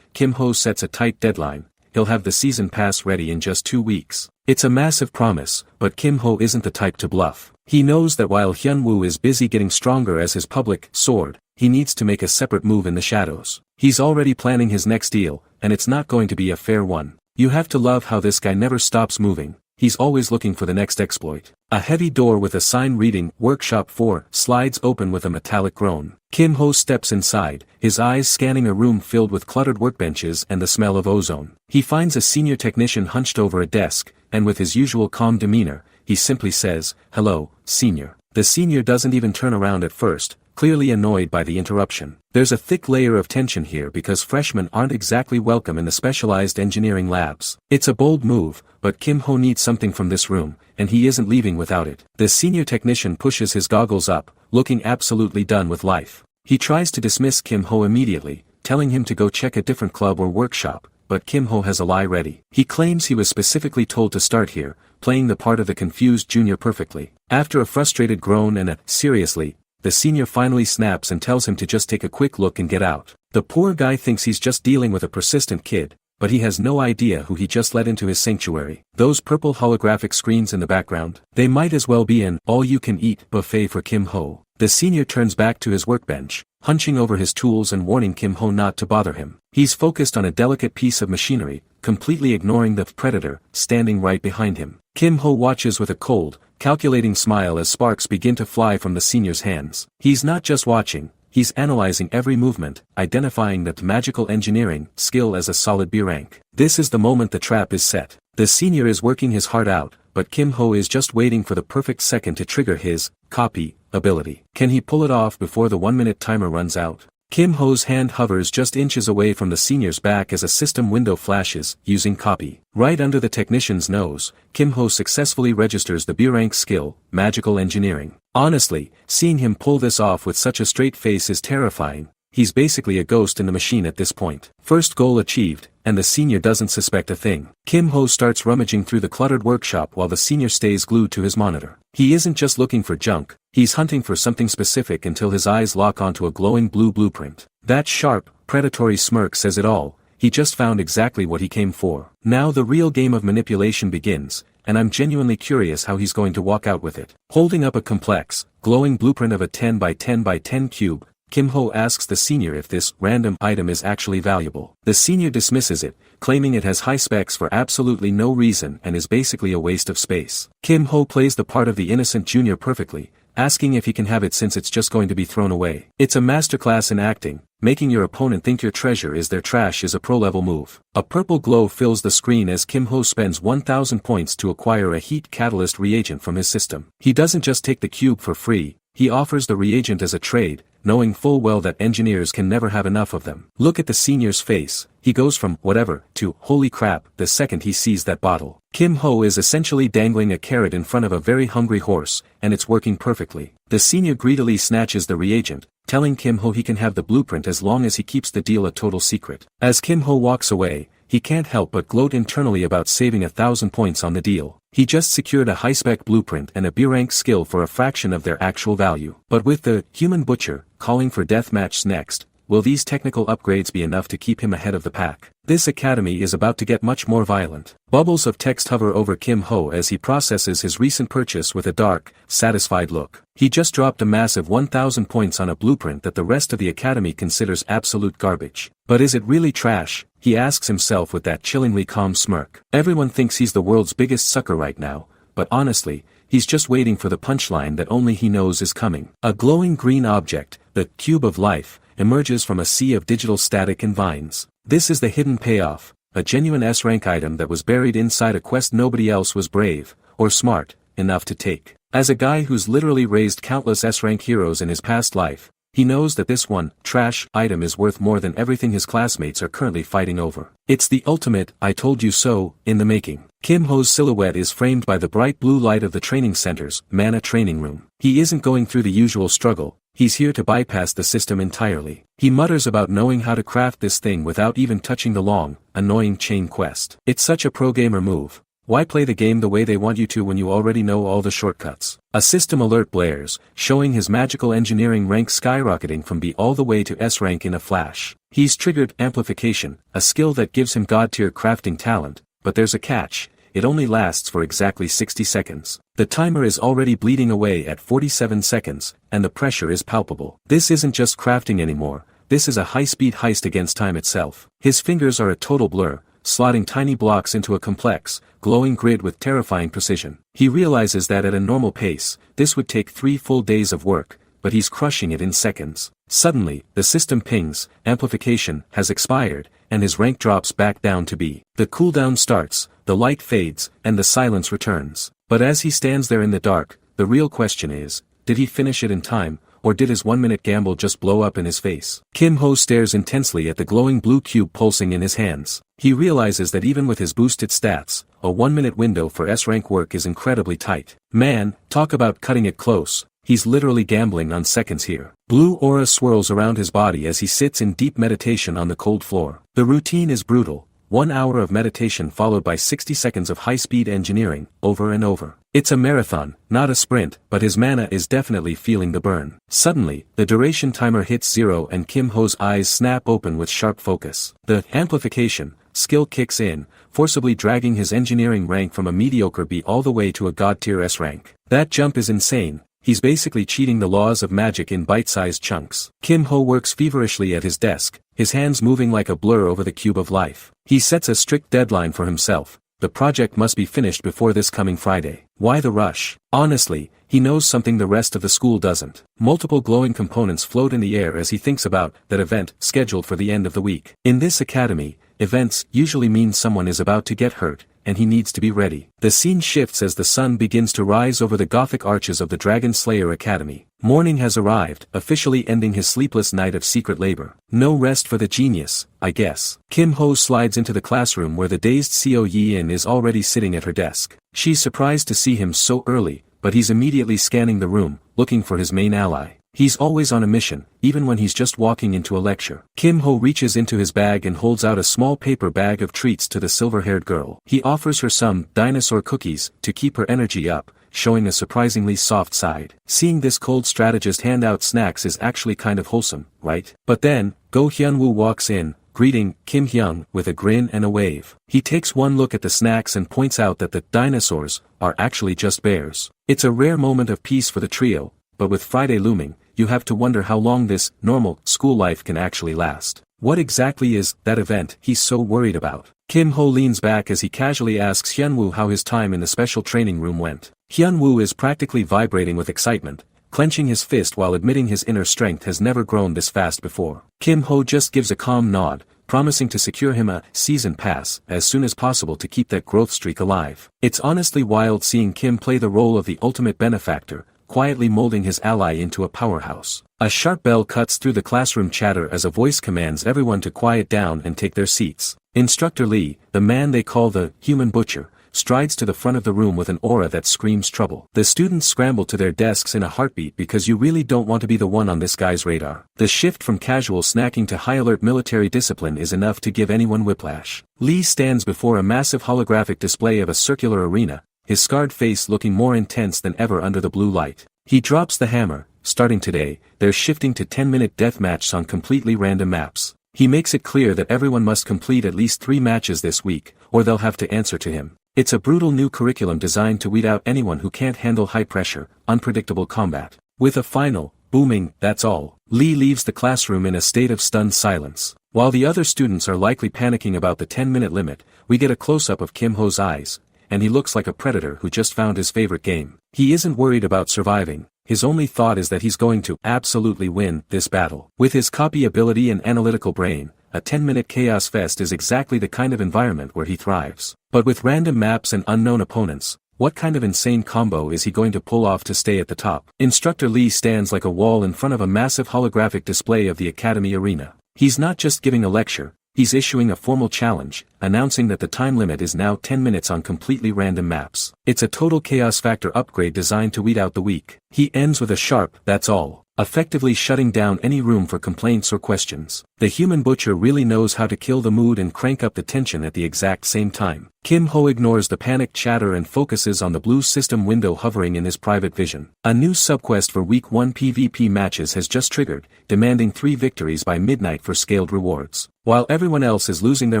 Speaker 1: Kim Ho sets a tight deadline. He'll have the season pass ready in just 2 weeks. It's a massive promise, but Kim Ho isn't the type to bluff. He knows that while Hyunwoo is busy getting stronger as his public sword, he needs to make a separate move in the shadows. He's already planning his next deal, and it's not going to be a fair one. You have to love how this guy never stops moving. He's always looking for the next exploit. A heavy door with a sign reading Workshop 4 slides open with a metallic groan. Kim Ho steps inside, his eyes scanning a room filled with cluttered workbenches and the smell of ozone. He finds a senior technician hunched over a desk, and with his usual calm demeanor, he simply says, "Hello, senior." The senior doesn't even turn around at first, clearly annoyed by the interruption. There's a thick layer of tension here because freshmen aren't exactly welcome in the specialized engineering labs. It's a bold move, but Kim Ho needs something from this room, and he isn't leaving without it. The senior technician pushes his goggles up, looking absolutely done with life. He tries to dismiss Kim Ho immediately, telling him to go check a different club or workshop, but Kim Ho has a lie ready. He claims he was specifically told to start here, playing the part of the confused junior perfectly. After a frustrated groan and a "seriously," the senior finally snaps and tells him to just take a quick look and get out. The poor guy thinks he's just dealing with a persistent kid, but he has no idea who he just let into his sanctuary. Those purple holographic screens in the background, they might as well be an all-you-can-eat buffet for Kim Ho. The senior turns back to his workbench, hunching over his tools and warning Kim Ho not to bother him. He's focused on a delicate piece of machinery, completely ignoring the predator standing right behind him. Kim Ho watches with a cold, calculating smile as sparks begin to fly from the senior's hands. He's not just watching, he's analyzing every movement, identifying that magical engineering skill as a solid B rank. This is the moment the trap is set. The senior is working his heart out, but Kim Ho is just waiting for the perfect second to trigger his copy ability. Can he pull it off before the 1-minute timer runs out? Kim Ho's hand hovers just inches away from the senior's back as a system window flashes, using copy. Right under the technician's nose, Kim Ho successfully registers the B-rank skill, magical engineering. Honestly, seeing him pull this off with such a straight face is terrifying. He's basically a ghost in the machine at this point. First goal achieved, and the senior doesn't suspect a thing. Kim Ho starts rummaging through the cluttered workshop while the senior stays glued to his monitor. He isn't just looking for junk, he's hunting for something specific until his eyes lock onto a glowing blue blueprint. That sharp, predatory smirk says it all. He just found exactly what he came for. Now the real game of manipulation begins, and I'm genuinely curious how he's going to walk out with it. Holding up a complex, glowing blueprint of a 10 by 10 by 10 cube, Kim Ho asks the senior if this random item is actually valuable. The senior dismisses it, claiming it has high specs for absolutely no reason and is basically a waste of space. Kim Ho plays the part of the innocent junior perfectly, asking if he can have it since it's just going to be thrown away. It's a masterclass in acting. Making your opponent think your treasure is their trash is a pro-level move. A purple glow fills the screen as Kim Ho spends 1,000 points to acquire a heat catalyst reagent from his system. He doesn't just take the cube for free, he offers the reagent as a trade, knowing full well that engineers can never have enough of them. Look at the senior's face. He goes from whatever to holy crap the second he sees that bottle. Kim Ho is essentially dangling a carrot in front of a very hungry horse, and it's working perfectly. The senior greedily snatches the reagent, telling Kim Ho he can have the blueprint as long as he keeps the deal a total secret. As Kim Ho walks away, he can't help but gloat internally about saving 1,000 points on the deal. He just secured a high-spec blueprint and a B-rank skill for a fraction of their actual value. But with the human butcher calling for deathmatches next, will these technical upgrades be enough to keep him ahead of the pack? This academy is about to get much more violent. Bubbles of text hover over Kim Ho as he processes his recent purchase with a dark, satisfied look. He just dropped a massive 1,000 points on a blueprint that the rest of the academy considers absolute garbage. But is it really trash? He asks himself with that chillingly calm smirk. Everyone thinks he's the world's biggest sucker right now, but honestly, he's just waiting for the punchline that only he knows is coming. A glowing green object, the cube of life, emerges from a sea of digital static and vines. This is the hidden payoff, a genuine S-rank item that was buried inside a quest nobody else was brave, or smart, enough to take. As a guy who's literally raised countless S-rank heroes in his past life, he knows that this one, trash, item is worth more than everything his classmates are currently fighting over. It's the ultimate, I told you so, in the making. Kim Ho's silhouette is framed by the bright blue light of the training center's Mana training room. He isn't going through the usual struggle, he's here to bypass the system entirely. He mutters about knowing how to craft this thing without even touching the long, annoying chain quest. It's such a pro-gamer move. Why play the game the way they want you to when you already know all the shortcuts? A system alert blares, showing his magical engineering rank skyrocketing from B all the way to S rank in a flash. He's triggered amplification, a skill that gives him god-tier crafting talent, but there's a catch. It only lasts for exactly 60 seconds. The timer is already bleeding away at 47 seconds, and the pressure is palpable. This isn't just crafting anymore, this is a high-speed heist against time itself. His fingers are a total blur, slotting tiny blocks into a complex, glowing grid with terrifying precision. He realizes that at a normal pace, this would take 3 full days of work, but he's crushing it in seconds. Suddenly, the system pings, amplification has expired, and his rank drops back down to B. The cooldown starts, the light fades, and the silence returns. But as he stands there in the dark, the real question is, did he finish it in time, or did his 1-minute gamble just blow up in his face? Kim Ho stares intensely at the glowing blue cube pulsing in his hands. He realizes that even with his boosted stats, a 1-minute window for S-rank work is incredibly tight. Man, talk about cutting it close. He's literally gambling on seconds here. Blue aura swirls around his body as he sits in deep meditation on the cold floor. The routine is brutal. 1 hour of meditation followed by 60 seconds of high-speed engineering, over and over. It's a marathon, not a sprint, but his mana is definitely feeling the burn. Suddenly, the duration timer hits 0 and Kim Ho's eyes snap open with sharp focus. The amplification skill kicks in, forcibly dragging his engineering rank from a mediocre B all the way to a god-tier S rank. That jump is insane. He's basically cheating the laws of magic in bite-sized chunks. Kim-ho works feverishly at his desk, his hands moving like a blur over the cube of life. He sets a strict deadline for himself. The project must be finished before this coming Friday. Why the rush? Honestly, he knows something the rest of the school doesn't. Multiple glowing components float in the air as he thinks about that event scheduled for the end of the week. In this academy, events usually mean someone is about to get hurt, and he needs to be ready. The scene shifts as the sun begins to rise over the Gothic arches of the Dragon Slayer Academy. Morning has arrived, officially ending his sleepless night of secret labor. No rest for the genius, I guess. Kim-ho slides into the classroom where the dazed Seo Yi-in is already sitting at her desk. She's surprised to see him so early, but he's immediately scanning the room, looking for his main ally. He's always on a mission, even when he's just walking into a lecture. Kim-ho reaches into his bag and holds out a small paper bag of treats to the silver-haired girl. He offers her some dinosaur cookies to keep her energy up, showing a surprisingly soft side. Seeing this cold strategist hand out snacks is actually kind of wholesome, right? But then, Go Hyun-woo walks in, greeting Kim Hyung with a grin and a wave. He takes one look at the snacks and points out that the dinosaurs are actually just bears. It's a rare moment of peace for the trio, but with Friday looming, you have to wonder how long this normal school life can actually last. What exactly is that event he's so worried about? Kim-ho leans back as he casually asks Hyun-woo how his time in the special training room went. Hyun-woo is practically vibrating with excitement, clenching his fist while admitting his inner strength has never grown this fast before. Kim-ho just gives a calm nod, promising to secure him a season pass as soon as possible to keep that growth streak alive. It's honestly wild seeing Kim play the role of the ultimate benefactor, quietly molding his ally into a powerhouse. A sharp bell cuts through the classroom chatter as a voice commands everyone to quiet down and take their seats. Instructor Lee, the man they call the human butcher, strides to the front of the room with an aura that screams trouble. The students scramble to their desks in a heartbeat because you really don't want to be the one on this guy's radar. The shift from casual snacking to high-alert military discipline is enough to give anyone whiplash. Lee stands before a massive holographic display of a circular arena, his scarred face looking more intense than ever under the blue light. He drops the hammer. Starting today, they're shifting to 10-minute deathmatches on completely random maps. He makes it clear that everyone must complete at least 3 matches this week, or they'll have to answer to him. It's a brutal new curriculum designed to weed out anyone who can't handle high-pressure, unpredictable combat. With a final, booming, "That's all," Lee leaves the classroom in a state of stunned silence. While the other students are likely panicking about the 10-minute limit, we get a close-up of Kim-ho's eyes, and he looks like a predator who just found his favorite game. He isn't worried about surviving. His only thought is that he's going to absolutely win this battle. With his copy ability and analytical brain, a 10-minute chaos fest is exactly the kind of environment where he thrives. But with random maps and unknown opponents, what kind of insane combo is he going to pull off to stay at the top? Instructor Lee stands like a wall in front of a massive holographic display of the academy arena. He's not just giving a lecture, he's issuing a formal challenge, announcing that the time limit is now 10 minutes on completely random maps. It's a total chaos factor upgrade designed to weed out the weak. He ends with a sharp, "That's all," effectively shutting down any room for complaints or questions. The human butcher really knows how to kill the mood and crank up the tension at the exact same time. Kim-ho ignores the panicked chatter and focuses on the blue system window hovering in his private vision. A new subquest for Week 1 PvP matches has just triggered, demanding 3 victories by midnight for scaled rewards. While everyone else is losing their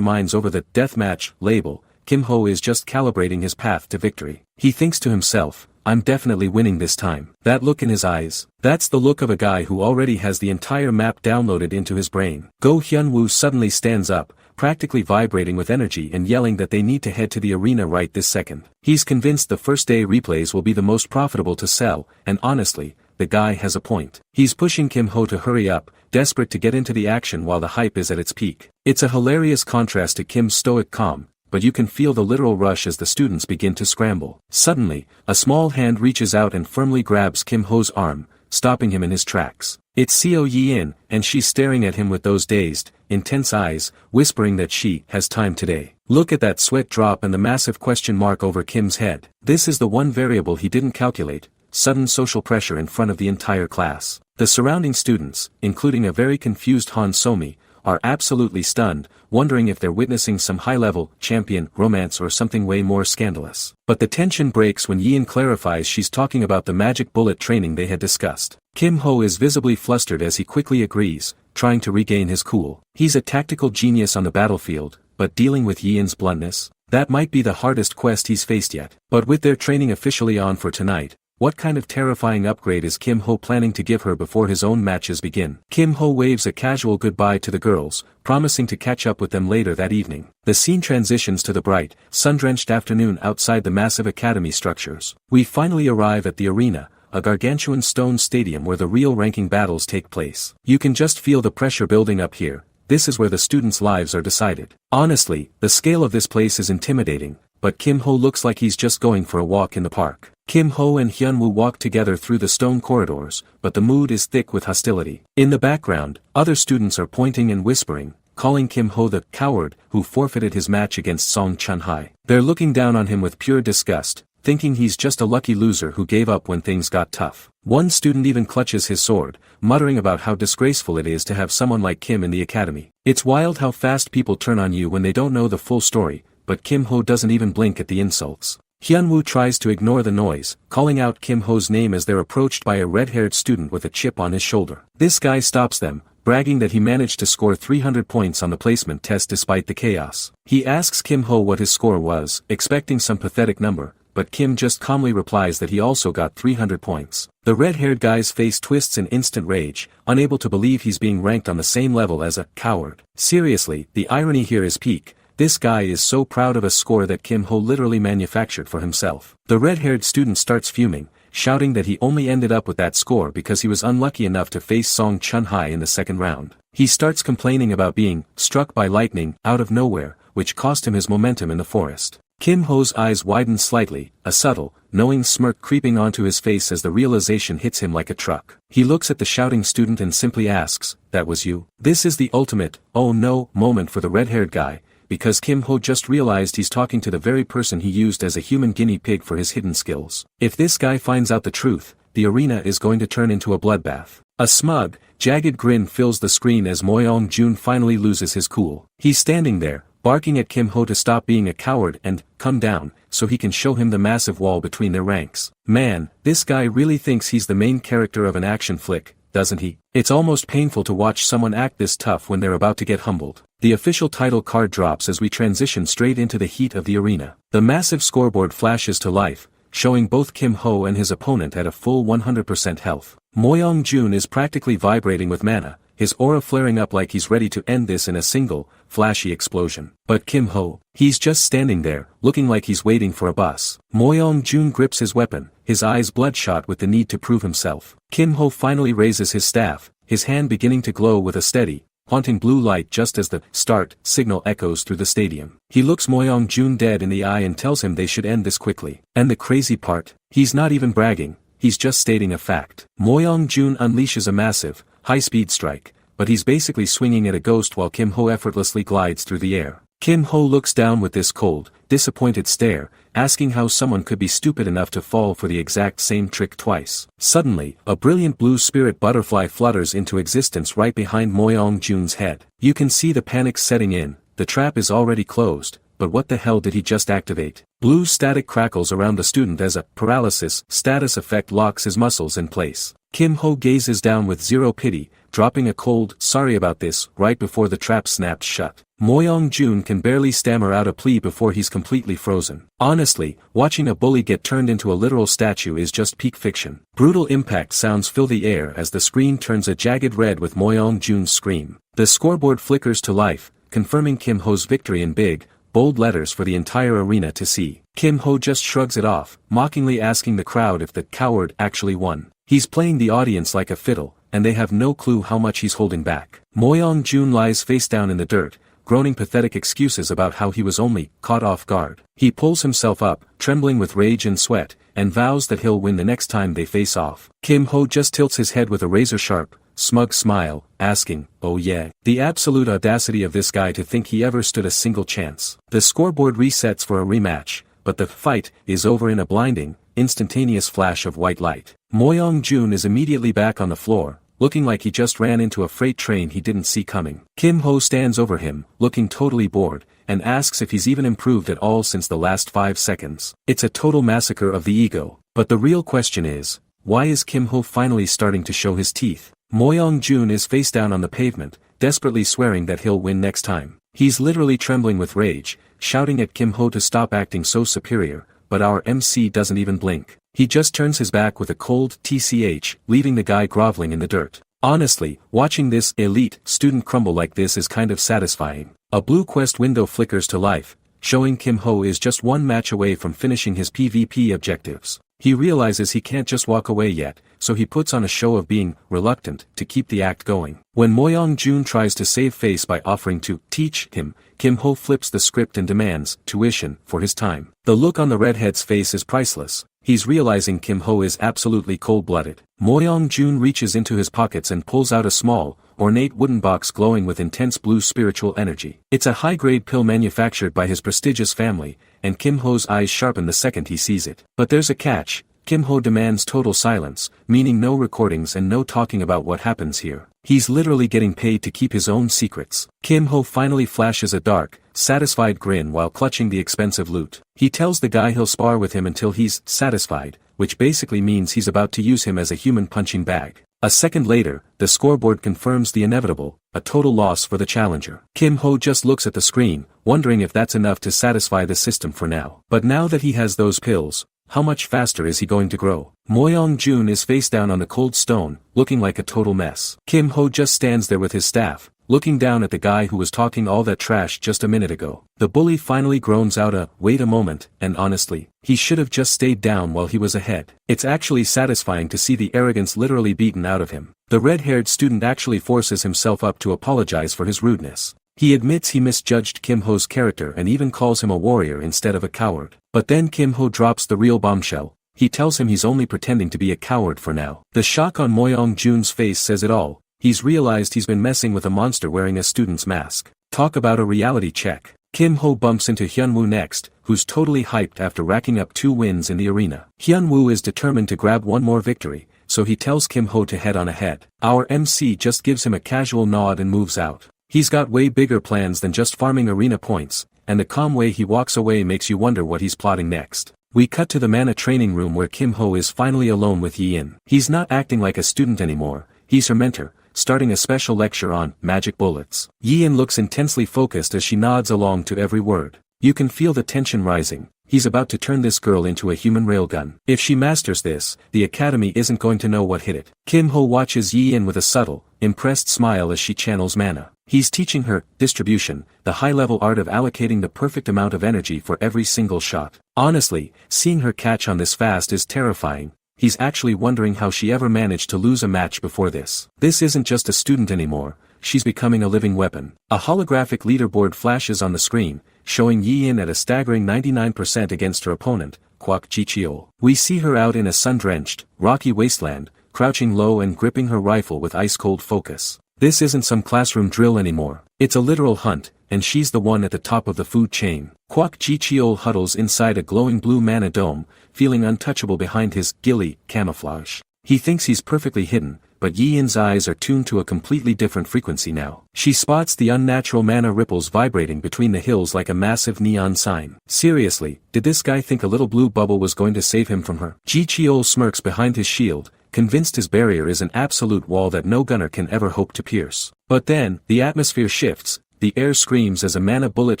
Speaker 1: minds over the deathmatch label, Kim-ho is just calibrating his path to victory. He thinks to himself, "I'm definitely winning this time." That look in his eyes, that's the look of a guy who already has the entire map downloaded into his brain. Go Hyun-woo suddenly stands up, practically vibrating with energy and yelling that they need to head to the arena right this second. He's convinced the first day replays will be the most profitable to sell, and honestly, the guy has a point. He's pushing Kim-ho to hurry up, desperate to get into the action while the hype is at its peak. It's a hilarious contrast to Kim's stoic calm, but you can feel the literal rush as the students begin to scramble. Suddenly, a small hand reaches out and firmly grabs Kim-ho's arm, stopping him in his tracks. It's Seo Yi-in, and she's staring at him with those dazed, intense eyes, whispering that she has time today. Look at that sweat drop and the massive question mark over Kim's head. This is the one variable he didn't calculate: sudden social pressure in front of the entire class. The surrounding students, including a very confused Han Somi, are absolutely stunned, wondering if they're witnessing some high-level, champion, romance or something way more scandalous. But the tension breaks when Yin clarifies she's talking about the magic bullet training they had discussed. Kim-ho is visibly flustered as he quickly agrees, trying to regain his cool. He's a tactical genius on the battlefield, but dealing with Yian's bluntness? That might be the hardest quest he's faced yet. But with their training officially on for tonight, what kind of terrifying upgrade is Kim Ho planning to give her before his own matches begin? Kim Ho waves a casual goodbye to the girls, promising to catch up with them later that evening. The scene transitions to the bright, sun-drenched afternoon outside the massive academy structures. We finally arrive at the arena, a gargantuan stone stadium where the real ranking battles take place. You can just feel the pressure building up here. This is where the students' lives are decided. Honestly, the scale of this place is intimidating, but Kim Ho looks like he's just going for a walk in the park. Kim Ho and Hyunwoo walk together through the stone corridors, but the mood is thick with hostility. In the background, other students are pointing and whispering, calling Kim Ho the coward who forfeited his match against Song Chun-hai. They're looking down on him with pure disgust, thinking he's just a lucky loser who gave up when things got tough. One student even clutches his sword, muttering about how disgraceful it is to have someone like Kim in the academy. It's wild how fast people turn on you when they don't know the full story, but Kim Ho doesn't even blink at the insults. Hyunwoo tries to ignore the noise, calling out Kim Ho's name as they're approached by a red-haired student with a chip on his shoulder. This guy stops them, bragging that he managed to score 300 points on the placement test despite the chaos. He asks Kim Ho what his score was, expecting some pathetic number, but Kim just calmly replies that he also got 300 points. The red-haired guy's face twists in instant rage, unable to believe he's being ranked on the same level as a coward. Seriously, the irony here is peak. This guy is so proud of a score that Kim Ho literally manufactured for himself. The red-haired student starts fuming, shouting that he only ended up with that score because he was unlucky enough to face Song Chun-hai in the second round. He starts complaining about being struck by lightning out of nowhere, which cost him his momentum in the forest. Kim Ho's eyes widen slightly, a subtle, knowing smirk creeping onto his face as the realization hits him like a truck. He looks at the shouting student and simply asks, "That was you?" This is the ultimate, oh no, moment for the red-haired guy, because Kim Ho just realized he's talking to the very person he used as a human guinea pig for his hidden skills. If this guy finds out the truth, the arena is going to turn into a bloodbath. A smug, jagged grin fills the screen as Moyeong-jun finally loses his cool. He's standing there, barking at Kim Ho to stop being a coward and come down, so he can show him the massive wall between their ranks. Man, this guy really thinks he's the main character of an action flick, doesn't he? It's almost painful to watch someone act this tough when they're about to get humbled. The official title card drops as we transition straight into the heat of the arena. The massive scoreboard flashes to life, showing both Kim Ho and his opponent at a full 100% health. Moyeong-jun is practically vibrating with mana, his aura flaring up like he's ready to end this in a single, flashy explosion. But Kim Ho, he's just standing there, looking like he's waiting for a bus. Moyeong-jun grips his weapon, his eyes bloodshot with the need to prove himself. Kim Ho finally raises his staff, his hand beginning to glow with a steady, haunting blue light just as the start signal echoes through the stadium. He looks Moyeong-jun dead in the eye and tells him they should end this quickly. And the crazy part? He's not even bragging, he's just stating a fact. Moyeong-jun unleashes a massive, high-speed strike, but he's basically swinging at a ghost while Kim Ho effortlessly glides through the air. Kim Ho looks down with this cold, disappointed stare, asking how someone could be stupid enough to fall for the exact same trick twice. Suddenly, a brilliant blue spirit butterfly flutters into existence right behind Moyeong-jun's head. You can see the panic setting in, the trap is already closed, but what the hell did he just activate? Blue static crackles around the student as a paralysis status effect locks his muscles in place. Kim Ho gazes down with zero pity, dropping a cold, "Sorry about this," right before the trap snapped shut. Moyeong-jun can barely stammer out a plea before he's completely frozen. Honestly, watching a bully get turned into a literal statue is just peak fiction. Brutal impact sounds fill the air as the screen turns a jagged red with Moyeong-jun's scream. The scoreboard flickers to life, confirming Kim Ho's victory in big, bold letters for the entire arena to see. Kim Ho just shrugs it off, mockingly asking the crowd if the coward actually won. He's playing the audience like a fiddle, and they have no clue how much he's holding back. Moyeong-jun lies face down in the dirt, groaning pathetic excuses about how he was only caught off guard. He pulls himself up, trembling with rage and sweat, and vows that he'll win the next time they face off. Kim Ho just tilts his head with a razor-sharp, smug smile, asking, "Oh yeah?" The absolute audacity of this guy to think he ever stood a single chance. The scoreboard resets for a rematch, but the fight is over in a blinding, instantaneous flash of white light. Moyeong-jun is immediately back on the floor, looking like he just ran into a freight train he didn't see coming. Kim Ho stands over him, looking totally bored, and asks if he's even improved at all since the last 5 seconds. It's a total massacre of the ego. But the real question is, why is Kim Ho finally starting to show his teeth? Moyeong-jun is face down on the pavement, desperately swearing that he'll win next time. He's literally trembling with rage, shouting at Kim Ho to stop acting so superior, but our MC doesn't even blink. He just turns his back with a cold TCH, leaving the guy groveling in the dirt. Honestly, watching this elite student crumble like this is kind of satisfying. A blue quest window flickers to life, showing Kim Ho is just one match away from finishing his PvP objectives. He realizes he can't just walk away yet, so he puts on a show of being reluctant to keep the act going. When Moyoung-jun tries to save face by offering to teach him, Kim Ho flips the script and demands tuition for his time. The look on the redhead's face is priceless. He's realizing Kim Ho is absolutely cold-blooded. Moyoung-jun reaches into his pockets and pulls out a small, ornate wooden box glowing with intense blue spiritual energy. It's a high-grade pill manufactured by his prestigious family, and Kim Ho's eyes sharpen the second he sees it. But there's a catch. Kim Ho demands total silence, meaning no recordings and no talking about what happens here. He's literally getting paid to keep his own secrets. Kim Ho finally flashes a dark, satisfied grin while clutching the expensive loot. He tells the guy he'll spar with him until he's satisfied, which basically means he's about to use him as a human punching bag. A second later, the scoreboard confirms the inevitable, a total loss for the challenger. Kim Ho just looks at the screen, wondering if that's enough to satisfy the system for now. But now that he has those pills, how much faster is he going to grow? Moyoung-jun is face down on the cold stone, looking like a total mess. Kim Ho just stands there with his staff, looking down at the guy who was talking all that trash just a minute ago. The bully finally groans out a, "Wait a moment," and honestly, he should have just stayed down while he was ahead. It's actually satisfying to see the arrogance literally beaten out of him. The red-haired student actually forces himself up to apologize for his rudeness. He admits he misjudged Kim Ho's character and even calls him a warrior instead of a coward. But then Kim Ho drops the real bombshell. He tells him he's only pretending to be a coward for now. The shock on Moyoung-jun's face says it all. He's realized he's been messing with a monster wearing a student's mask. Talk about a reality check. Kim Ho bumps into Hyunwoo next, who's totally hyped after racking up 2 wins in the arena. Hyunwoo is determined to grab one more victory, so he tells Kim Ho to head on ahead. Our MC just gives him a casual nod and moves out. He's got way bigger plans than just farming arena points, and the calm way he walks away makes you wonder what he's plotting next. We cut to the mana training room where Kim Ho is finally alone with Yi-in. He's not acting like a student anymore, he's her mentor, starting a special lecture on magic bullets. Yi-in looks intensely focused as she nods along to every word. You can feel the tension rising. He's about to turn this girl into a human railgun. If she masters this, the academy isn't going to know what hit it. Kim Ho watches Yi-in with a subtle, impressed smile as she channels mana. He's teaching her distribution, the high-level art of allocating the perfect amount of energy for every single shot. Honestly, seeing her catch on this fast is terrifying. He's actually wondering how she ever managed to lose a match before this. This isn't just a student anymore, she's becoming a living weapon. A holographic leaderboard flashes on the screen, showing Yi-in at a staggering 99% against her opponent, Kwak Ji-cheol. We see her out in a sun-drenched, rocky wasteland, crouching low and gripping her rifle with ice-cold focus. This isn't some classroom drill anymore. It's a literal hunt, and she's the one at the top of the food chain. Kwak Ji-cheol huddles inside a glowing blue mana dome, feeling untouchable behind his ghillie camouflage. He thinks he's perfectly hidden, but Yi-in's eyes are tuned to a completely different frequency now. She spots the unnatural mana ripples vibrating between the hills like a massive neon sign. Seriously, did this guy think a little blue bubble was going to save him from her? Ji-cheol smirks behind his shield, convinced his barrier is an absolute wall that no gunner can ever hope to pierce. But then, the atmosphere shifts, the air screams as a mana bullet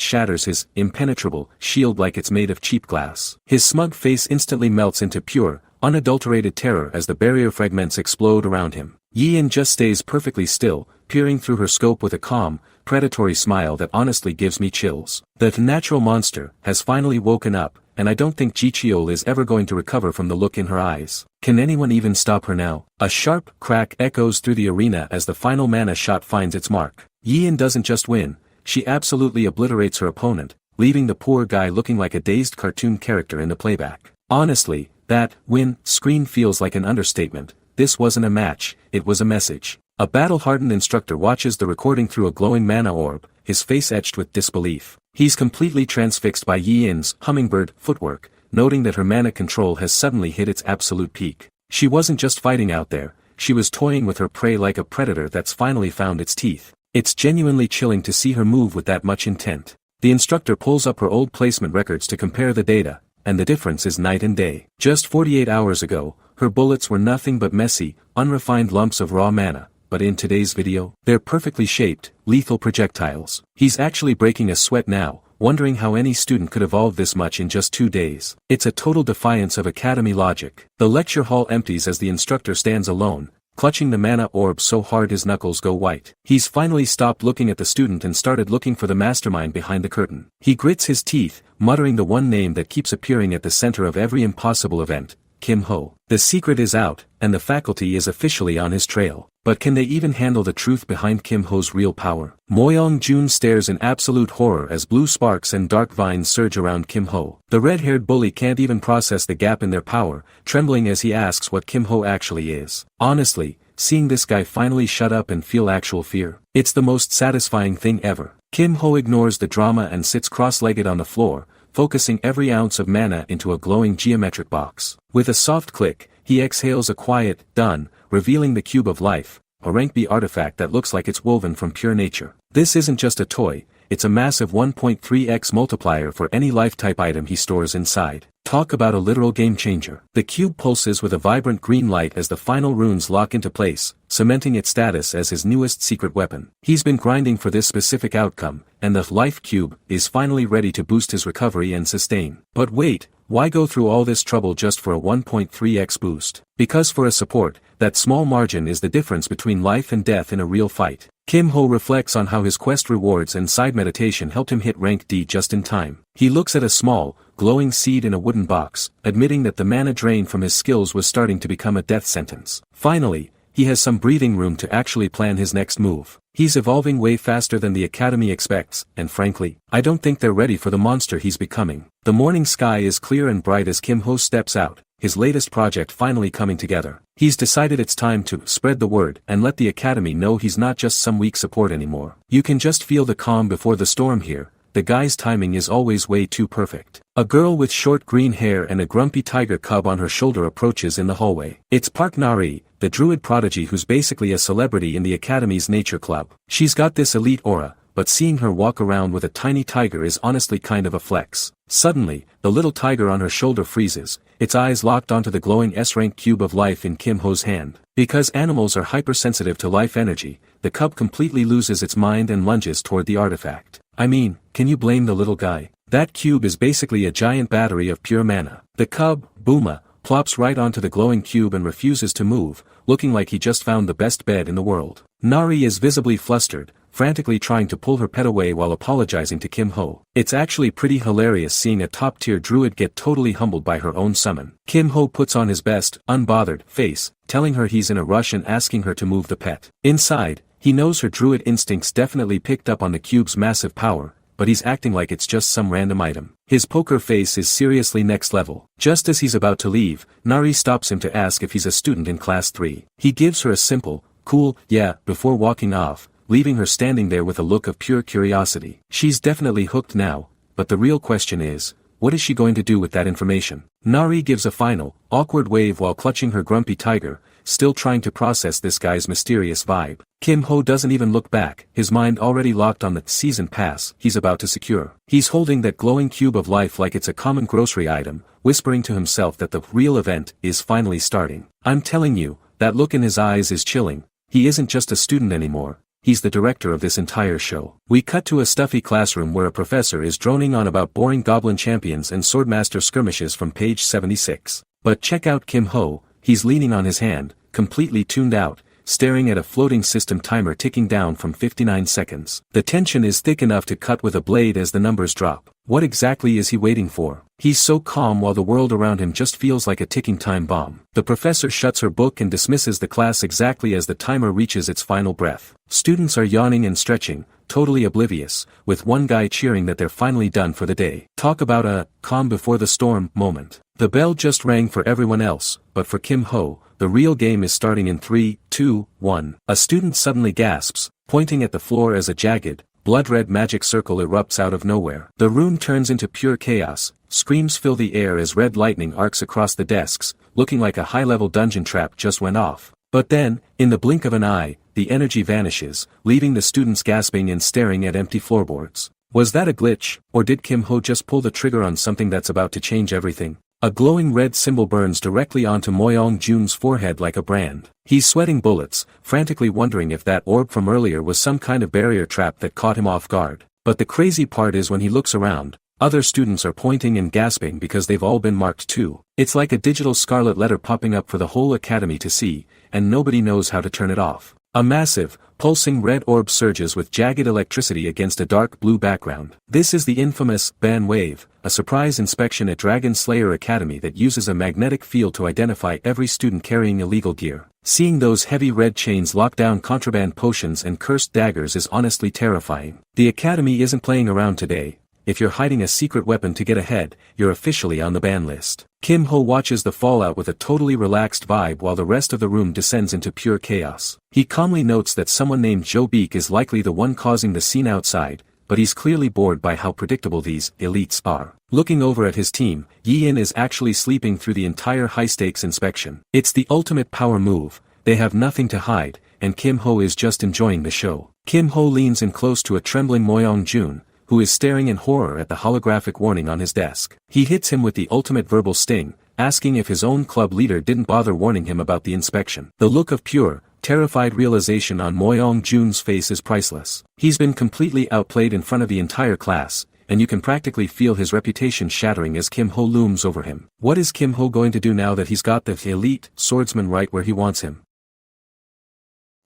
Speaker 1: shatters his impenetrable shield like it's made of cheap glass. His smug face instantly melts into pure, unadulterated terror as the barrier fragments explode around him. Yi-in just stays perfectly still, peering through her scope with a calm, predatory smile that honestly gives me chills. The natural monster has finally woken up, and I don't think Ji-cheol is ever going to recover from the look in her eyes. Can anyone even stop her now? A sharp crack echoes through the arena as the final mana shot finds its mark. Yi-in doesn't just win, she absolutely obliterates her opponent, leaving the poor guy looking like a dazed cartoon character in the playback. Honestly, that win screen feels like an understatement. This wasn't a match, it was a message. A battle-hardened instructor watches the recording through a glowing mana orb, his face etched with disbelief. He's completely transfixed by Yi-in's hummingbird footwork, noting that her mana control has suddenly hit its absolute peak. She wasn't just fighting out there, she was toying with her prey like a predator that's finally found its teeth. It's genuinely chilling to see her move with that much intent. The instructor pulls up her old placement records to compare the data, and the difference is night and day. Just 48 hours ago, her bullets were nothing but messy, unrefined lumps of raw mana, but in today's video, they're perfectly shaped, lethal projectiles. He's actually breaking a sweat now, wondering how any student could evolve this much in just 2 days. It's a total defiance of academy logic. The lecture hall empties as the instructor stands alone, clutching the mana orb so hard his knuckles go white. He's finally stopped looking at the student and started looking for the mastermind behind the curtain. He grits his teeth, muttering the one name that keeps appearing at the center of every impossible event, Kim Ho. The secret is out, and the faculty is officially on his trail. But can they even handle the truth behind Kim Ho's real power? Moyoung Jun stares in absolute horror as blue sparks and dark vines surge around Kim Ho. The red-haired bully can't even process the gap in their power, trembling as he asks what Kim Ho actually is. Honestly, seeing this guy finally shut up and feel actual fear, it's the most satisfying thing ever. Kim Ho ignores the drama and sits cross-legged on the floor, focusing every ounce of mana into a glowing geometric box. With a soft click, he exhales a quiet, done, revealing the Cube of Life, a rank B artifact that looks like it's woven from pure nature. This isn't just a toy, it's a massive 1.3x multiplier for any life-type item he stores inside. Talk about a literal game-changer. The cube pulses with a vibrant green light as the final runes lock into place, cementing its status as his newest secret weapon. He's been grinding for this specific outcome, and the Life Cube is finally ready to boost his recovery and sustain. But wait, why go through all this trouble just for a 1.3x boost? Because for a support, that small margin is the difference between life and death in a real fight. Kim Ho reflects on how his quest rewards and side meditation helped him hit rank D just in time. He looks at a small, glowing seed in a wooden box, admitting that the mana drain from his skills was starting to become a death sentence. Finally, he has some breathing room to actually plan his next move. He's evolving way faster than the academy expects, and frankly, I don't think they're ready for the monster he's becoming. The morning sky is clear and bright as Kim Ho steps out, his latest project finally coming together. He's decided it's time to spread the word and let the academy know he's not just some weak support anymore. You can just feel the calm before the storm here. The guy's timing is always way too perfect. A girl with short green hair and a grumpy tiger cub on her shoulder approaches in the hallway. It's Park Nari, the druid prodigy who's basically a celebrity in the academy's nature club. She's got this elite aura, but seeing her walk around with a tiny tiger is honestly kind of a flex. Suddenly, the little tiger on her shoulder freezes, its eyes locked onto the glowing S-rank cube of life in Kim Ho's hand. Because animals are hypersensitive to life energy, the cub completely loses its mind and lunges toward the artifact. I mean, can you blame the little guy? That cube is basically a giant battery of pure mana. The cub, Booma, plops right onto the glowing cube and refuses to move, looking like he just found the best bed in the world. Nari is visibly flustered, frantically trying to pull her pet away while apologizing to Kim Ho. It's actually pretty hilarious seeing a top-tier druid get totally humbled by her own summon. Kim Ho puts on his best, unbothered, face, telling her he's in a rush and asking her to move the pet. Inside, he knows her druid instincts definitely picked up on the cube's massive power, but he's acting like it's just some random item. His poker face is seriously next level. Just as he's about to leave, Nari stops him to ask if he's a student in class 3. He gives her a simple, cool, yeah, before walking off, leaving her standing there with a look of pure curiosity. She's definitely hooked now, but the real question is, what is she going to do with that information? Nari gives a final, awkward wave while clutching her grumpy tiger, still trying to process this guy's mysterious vibe. Kim Ho doesn't even look back, his mind already locked on the season pass he's about to secure. He's holding that glowing cube of life like it's a common grocery item, whispering to himself that the real event is finally starting. I'm telling you, that look in his eyes is chilling. He isn't just a student anymore. He's the director of this entire show. We cut to a stuffy classroom where a professor is droning on about boring goblin champions and swordmaster skirmishes from page 76. But check out Kim Ho, he's leaning on his hand, completely tuned out, staring at a floating system timer ticking down from 59 seconds. The tension is thick enough to cut with a blade as the numbers drop. What exactly is he waiting for? He's so calm while the world around him just feels like a ticking time bomb. The professor shuts her book and dismisses the class exactly as the timer reaches its final breath. Students are yawning and stretching, totally oblivious, with one guy cheering that they're finally done for the day. Talk about a calm before the storm moment. The bell just rang for everyone else, but for Kim Ho, the real game is starting in 3, 2, 1. A student suddenly gasps, pointing at the floor as a jagged, blood-red magic circle erupts out of nowhere. The room turns into pure chaos, screams fill the air as red lightning arcs across the desks, looking like a high-level dungeon trap just went off. But then, in the blink of an eye, the energy vanishes, leaving the students gasping and staring at empty floorboards. Was that a glitch, or did Kim Ho just pull the trigger on something that's about to change everything? A glowing red symbol burns directly onto Moyong Jun's forehead like a brand. He's sweating bullets, frantically wondering if that orb from earlier was some kind of barrier trap that caught him off guard. But the crazy part is when he looks around, other students are pointing and gasping because they've all been marked too. It's like a digital scarlet letter popping up for the whole academy to see, and nobody knows how to turn it off. A massive, pulsing red orb surges with jagged electricity against a dark blue background. This is the infamous ban wave, a surprise inspection at Dragon Slayer Academy that uses a magnetic field to identify every student carrying illegal gear. Seeing those heavy red chains lock down contraband potions and cursed daggers is honestly terrifying. The academy isn't playing around today. If you're hiding a secret weapon to get ahead, you're officially on the ban list. Kim Ho watches the fallout with a totally relaxed vibe while the rest of the room descends into pure chaos. He calmly notes that someone named Joe Beek is likely the one causing the scene outside, but he's clearly bored by how predictable these elites are. Looking over at his team, Yi-In is actually sleeping through the entire high-stakes inspection. It's the ultimate power move, they have nothing to hide, and Kim Ho is just enjoying the show. Kim Ho leans in close to a trembling Moyong Jun, who is staring in horror at the holographic warning on his desk. He hits him with the ultimate verbal sting, asking if his own club leader didn't bother warning him about the inspection. The look of pure, terrified realization on Moyong Jun's face is priceless. He's been completely outplayed in front of the entire class, and you can practically feel his reputation shattering as Kim Ho looms over him. What is Kim Ho going to do now that he's got the elite swordsman right where he wants him?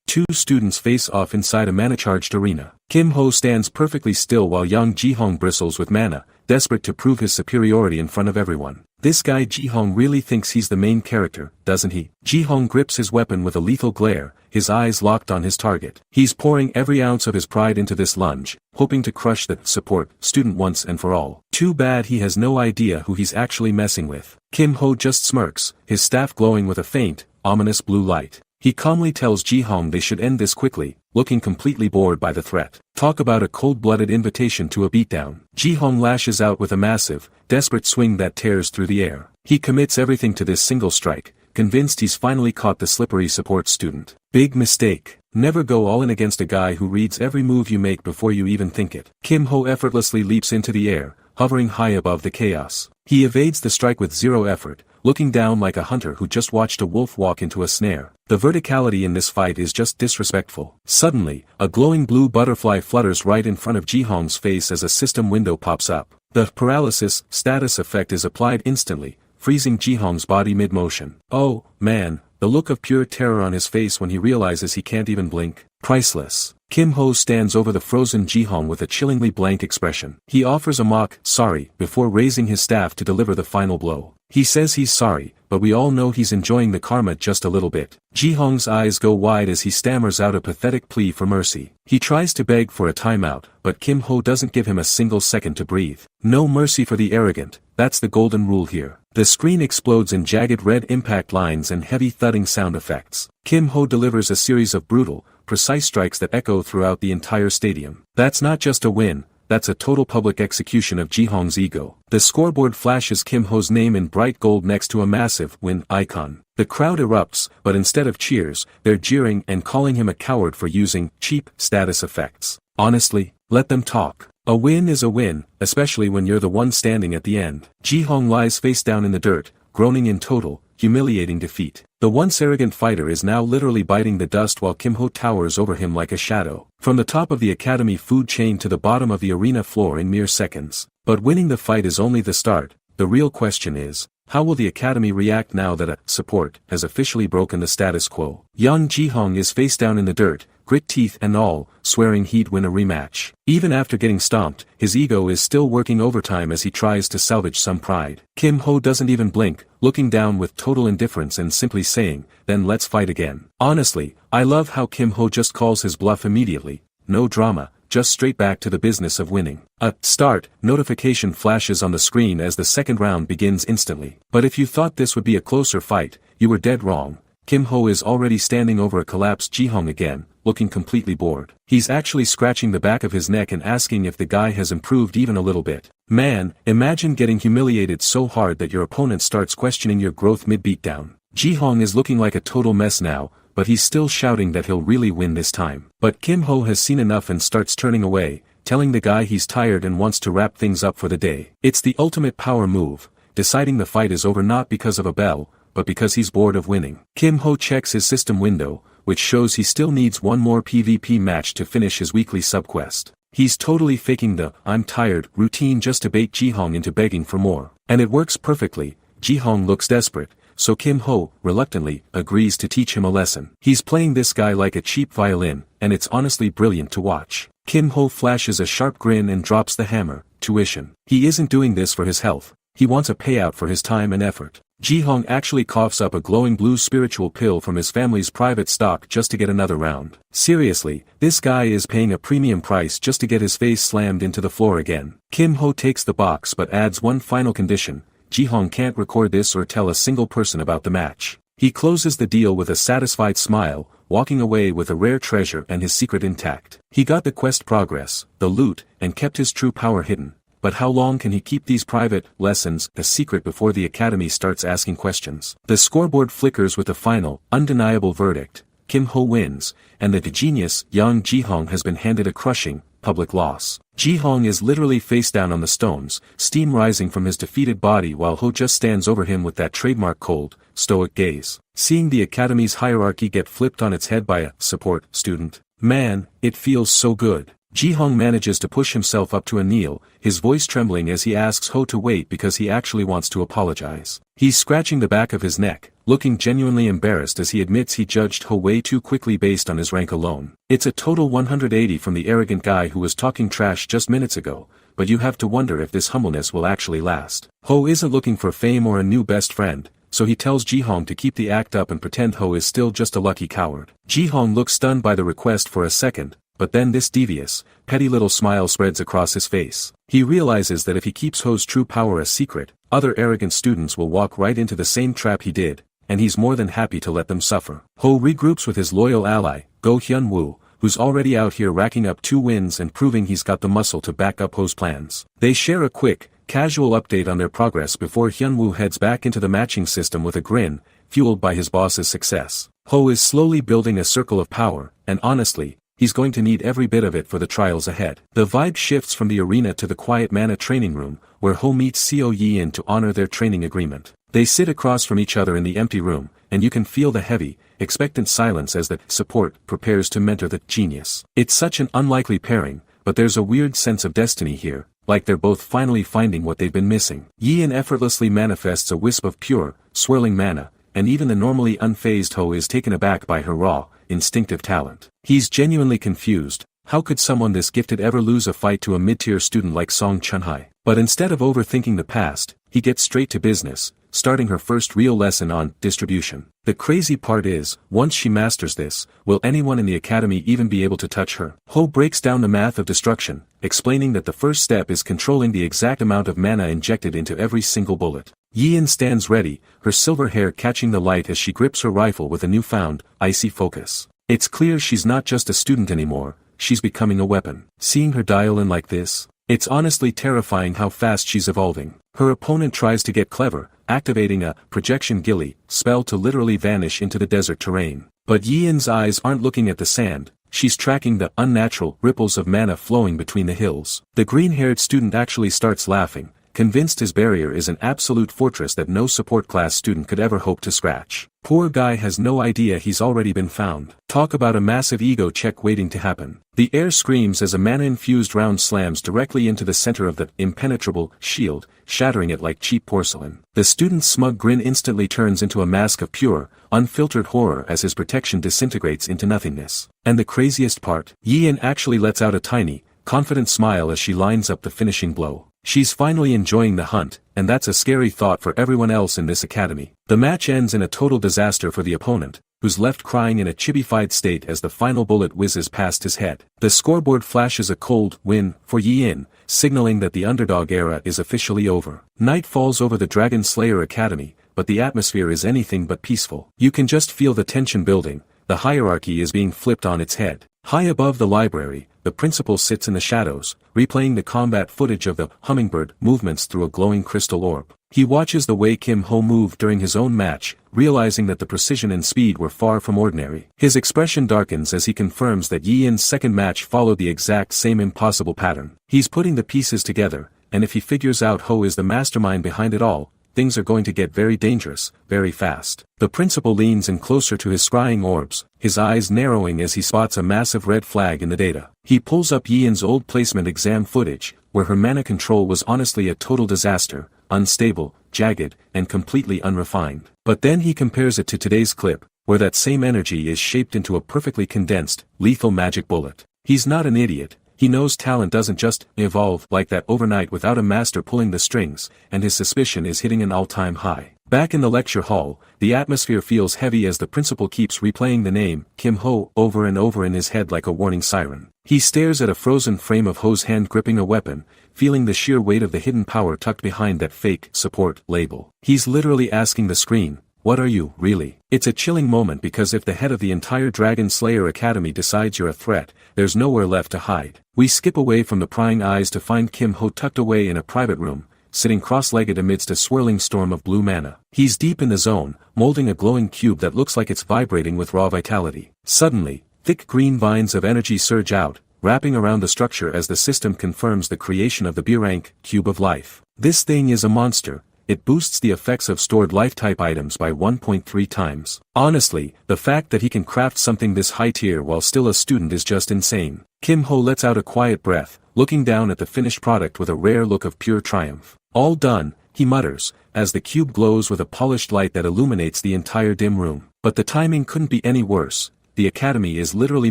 Speaker 1: Two students face off inside a mana-charged arena. Kim Ho stands perfectly still while young Ji-hong bristles with mana, desperate to prove his superiority in front of everyone. This guy Ji-hong really thinks he's the main character, doesn't he? Ji-hong grips his weapon with a lethal glare, his eyes locked on his target. He's pouring every ounce of his pride into this lunge, hoping to crush the support student once and for all. Too bad he has no idea who he's actually messing with. Kim Ho just smirks, his staff glowing with a faint, ominous blue light. He calmly tells Ji-hong they should end this quickly, looking completely bored by the threat. Talk about a cold-blooded invitation to a beatdown. Ji-hong lashes out with a massive, desperate swing that tears through the air. He commits everything to this single strike, convinced he's finally caught the slippery support student. Big mistake. Never go all in against a guy who reads every move you make before you even think it. Kim Ho effortlessly leaps into the air, hovering high above the chaos. He evades the strike with zero effort, looking down like a hunter who just watched a wolf walk into a snare. The verticality in this fight is just disrespectful. Suddenly, a glowing blue butterfly flutters right in front of Ji-hong's face as a system window pops up. The paralysis status effect is applied instantly, freezing Ji-hong's body mid-motion. Oh, man, the look of pure terror on his face when he realizes he can't even blink. Priceless. Kim Ho stands over the frozen Ji-hong with a chillingly blank expression. He offers a mock sorry before raising his staff to deliver the final blow. He says he's sorry, but we all know he's enjoying the karma just a little bit. Ji-hong's eyes go wide as he stammers out a pathetic plea for mercy. He tries to beg for a timeout, but Kim Ho doesn't give him a single second to breathe. No mercy for the arrogant, that's the golden rule here. The screen explodes in jagged red impact lines and heavy thudding sound effects. Kim Ho delivers a series of brutal, precise strikes that echo throughout the entire stadium. That's not just a win, that's a total public execution of Ji-hong's ego. The scoreboard flashes Kim Ho's name in bright gold next to a massive win icon. The crowd erupts, but instead of cheers, they're jeering and calling him a coward for using cheap status effects. Honestly, let them talk. A win is a win, especially when you're the one standing at the end. Ji-hong lies face down in the dirt, groaning in total, humiliating defeat. The once arrogant fighter is now literally biting the dust while Kim Ho towers over him like a shadow. From the top of the academy food chain to the bottom of the arena floor in mere seconds. But winning the fight is only the start. The real question is, how will the academy react now that a support has officially broken the status quo? Young Ji-hong is face down in the dirt, grit teeth and all, swearing he'd win a rematch. Even after getting stomped, his ego is still working overtime as he tries to salvage some pride. Kim Ho doesn't even blink, looking down with total indifference and simply saying, then let's fight again. Honestly, I love how Kim Ho just calls his bluff immediately. No drama, just straight back to the business of winning. A start notification flashes on the screen as the second round begins instantly. But if you thought this would be a closer fight, you were dead wrong. Kim Ho is already standing over a collapsed Ji-hong again, looking completely bored. He's actually scratching the back of his neck and asking if the guy has improved even a little bit. Man, imagine getting humiliated so hard that your opponent starts questioning your growth mid-beatdown. Ji-hong is looking like a total mess now, but he's still shouting that he'll really win this time. But Kim Ho has seen enough and starts turning away, telling the guy he's tired and wants to wrap things up for the day. It's the ultimate power move. deciding the fight is over not because of a bell, but because he's bored of winning. Kim Ho checks his system window, which shows he still needs one more PvP match to finish his weekly subquest. He's totally faking the "I'm tired" routine just to bait Ji-hong into begging for more. And it works perfectly. Ji-hong looks desperate, so Kim Ho, reluctantly, agrees to teach him a lesson. He's playing this guy like a cheap violin, and it's honestly brilliant to watch. Kim Ho flashes a sharp grin and drops the hammer, tuition. He isn't doing this for his health, he wants a payout for his time and effort. Ji-hong actually coughs up a glowing blue spiritual pill from his family's private stock just to get another round. Seriously, this guy is paying a premium price just to get his face slammed into the floor again. Kim Ho takes the box but adds one final condition: Ji-hong can't record this or tell a single person about the match. He closes the deal with a satisfied smile, walking away with a rare treasure and his secret intact. He got the quest progress, the loot, and kept his true power hidden. But how long can he keep these private lessons a secret before the academy starts asking questions? The scoreboard flickers with the final, undeniable verdict: Kim Ho wins, and the genius, young Ji-hong has been handed a crushing, public loss. Ji-hong is literally face down on the stones, steam rising from his defeated body while Ho just stands over him with that trademark cold, stoic gaze. Seeing the academy's hierarchy get flipped on its head by a support student, man, it feels so good. Ji-hong manages to push himself up to a kneel, his voice trembling as he asks Ho to wait because he actually wants to apologize. He's scratching the back of his neck, looking genuinely embarrassed as he admits he judged Ho way too quickly based on his rank alone. It's a total 180 from the arrogant guy who was talking trash just minutes ago, but you have to wonder if this humbleness will actually last. Ho isn't looking for fame or a new best friend, so he tells Ji-hong to keep the act up and pretend Ho is still just a lucky coward. Ji-hong looks stunned by the request for a second, but then this devious, petty little smile spreads across his face. He realizes that if he keeps Ho's true power a secret, other arrogant students will walk right into the same trap he did, and he's more than happy to let them suffer. Ho regroups with his loyal ally, Go Hyun-woo, who's already out here racking up 2 wins and proving he's got the muscle to back up Ho's plans. They share a quick, casual update on their progress before Hyun-woo heads back into the matching system with a grin, fueled by his boss's success. Ho is slowly building a circle of power, and honestly, he's going to need every bit of it for the trials ahead. The vibe shifts from the arena to the quiet mana training room, where Ho meets Seo Yi-in to honor their training agreement. They sit across from each other in the empty room, and you can feel the heavy, expectant silence as the support prepares to mentor the genius. It's such an unlikely pairing, but there's a weird sense of destiny here, like they're both finally finding what they've been missing. Yi-in effortlessly manifests a wisp of pure, swirling mana, and even the normally unfazed Ho is taken aback by her raw, instinctive talent. He's genuinely confused. How could someone this gifted ever lose a fight to a mid-tier student like Song Chun-hai? But instead of overthinking the past, he gets straight to business, starting her first real lesson on distribution. The crazy part is, once she masters this, will anyone in the academy even be able to touch her? Ho breaks down the math of destruction, explaining that the first step is controlling the exact amount of mana injected into every single bullet. Yi-in stands ready, her silver hair catching the light as she grips her rifle with a newfound, icy focus. It's clear she's not just a student anymore, she's becoming a weapon. Seeing her dial in like this, it's honestly terrifying how fast she's evolving. Her opponent tries to get clever, activating a projection ghillie spell to literally vanish into the desert terrain. But Yi-in's eyes aren't looking at the sand, she's tracking the unnatural ripples of mana flowing between the hills. The green-haired student actually starts laughing, convinced his barrier is an absolute fortress that no support class student could ever hope to scratch. Poor guy has no idea he's already been found. Talk about a massive ego check waiting to happen. The air screams as a mana-infused round slams directly into the center of the impenetrable shield, shattering it like cheap porcelain. The student's smug grin instantly turns into a mask of pure, unfiltered horror as his protection disintegrates into nothingness. And the craziest part, Yi-in actually lets out a tiny, confident smile as she lines up the finishing blow. She's finally enjoying the hunt, and that's a scary thought for everyone else in this academy. The match ends in a total disaster for the opponent, who's left crying in a chibified state as the final bullet whizzes past his head. The scoreboard flashes a cold win for Yi-in, signaling that the underdog era is officially over. Night falls over the Dragon Slayer Academy, but the atmosphere is anything but peaceful. You can just feel the tension building, the hierarchy is being flipped on its head. High above the library, the principal sits in the shadows, replaying the combat footage of the hummingbird movements through a glowing crystal orb. He watches the way Kim Ho moved during his own match, realizing that the precision and speed were far from ordinary. His expression darkens as he confirms that Yi-in's second match followed the exact same impossible pattern. He's putting the pieces together, and if he figures out Ho is the mastermind behind it all, things are going to get very dangerous, very fast. The principal leans in closer to his scrying orbs, his eyes narrowing as he spots a massive red flag in the data. He pulls up Yin's old placement exam footage, where her mana control was honestly a total disaster, unstable, jagged, and completely unrefined. But then he compares it to today's clip, where that same energy is shaped into a perfectly condensed, lethal magic bullet. He's not an idiot. He knows talent doesn't just evolve like that overnight without a master pulling the strings, and his suspicion is hitting an all-time high. Back in the lecture hall, the atmosphere feels heavy as the principal keeps replaying the name, Kim Ho, over and over in his head like a warning siren. He stares at a frozen frame of Ho's hand gripping a weapon, feeling the sheer weight of the hidden power tucked behind that fake support label. He's literally asking the screen, what are you, really? It's a chilling moment because if the head of the entire Dragon Slayer Academy decides you're a threat, there's nowhere left to hide. We skip away from the prying eyes to find Kim Ho tucked away in a private room, sitting cross-legged amidst a swirling storm of blue mana. He's deep in the zone, molding a glowing cube that looks like it's vibrating with raw vitality. Suddenly, thick green vines of energy surge out, wrapping around the structure as the system confirms the creation of the B-rank Cube of Life. This thing is a monster. It boosts the effects of stored life-type items by 1.3 times. Honestly, the fact that he can craft something this high-tier while still a student is just insane. Kim Ho lets out a quiet breath, looking down at the finished product with a rare look of pure triumph. All done, he mutters, as the cube glows with a polished light that illuminates the entire dim room. But the timing couldn't be any worse. The Academy is literally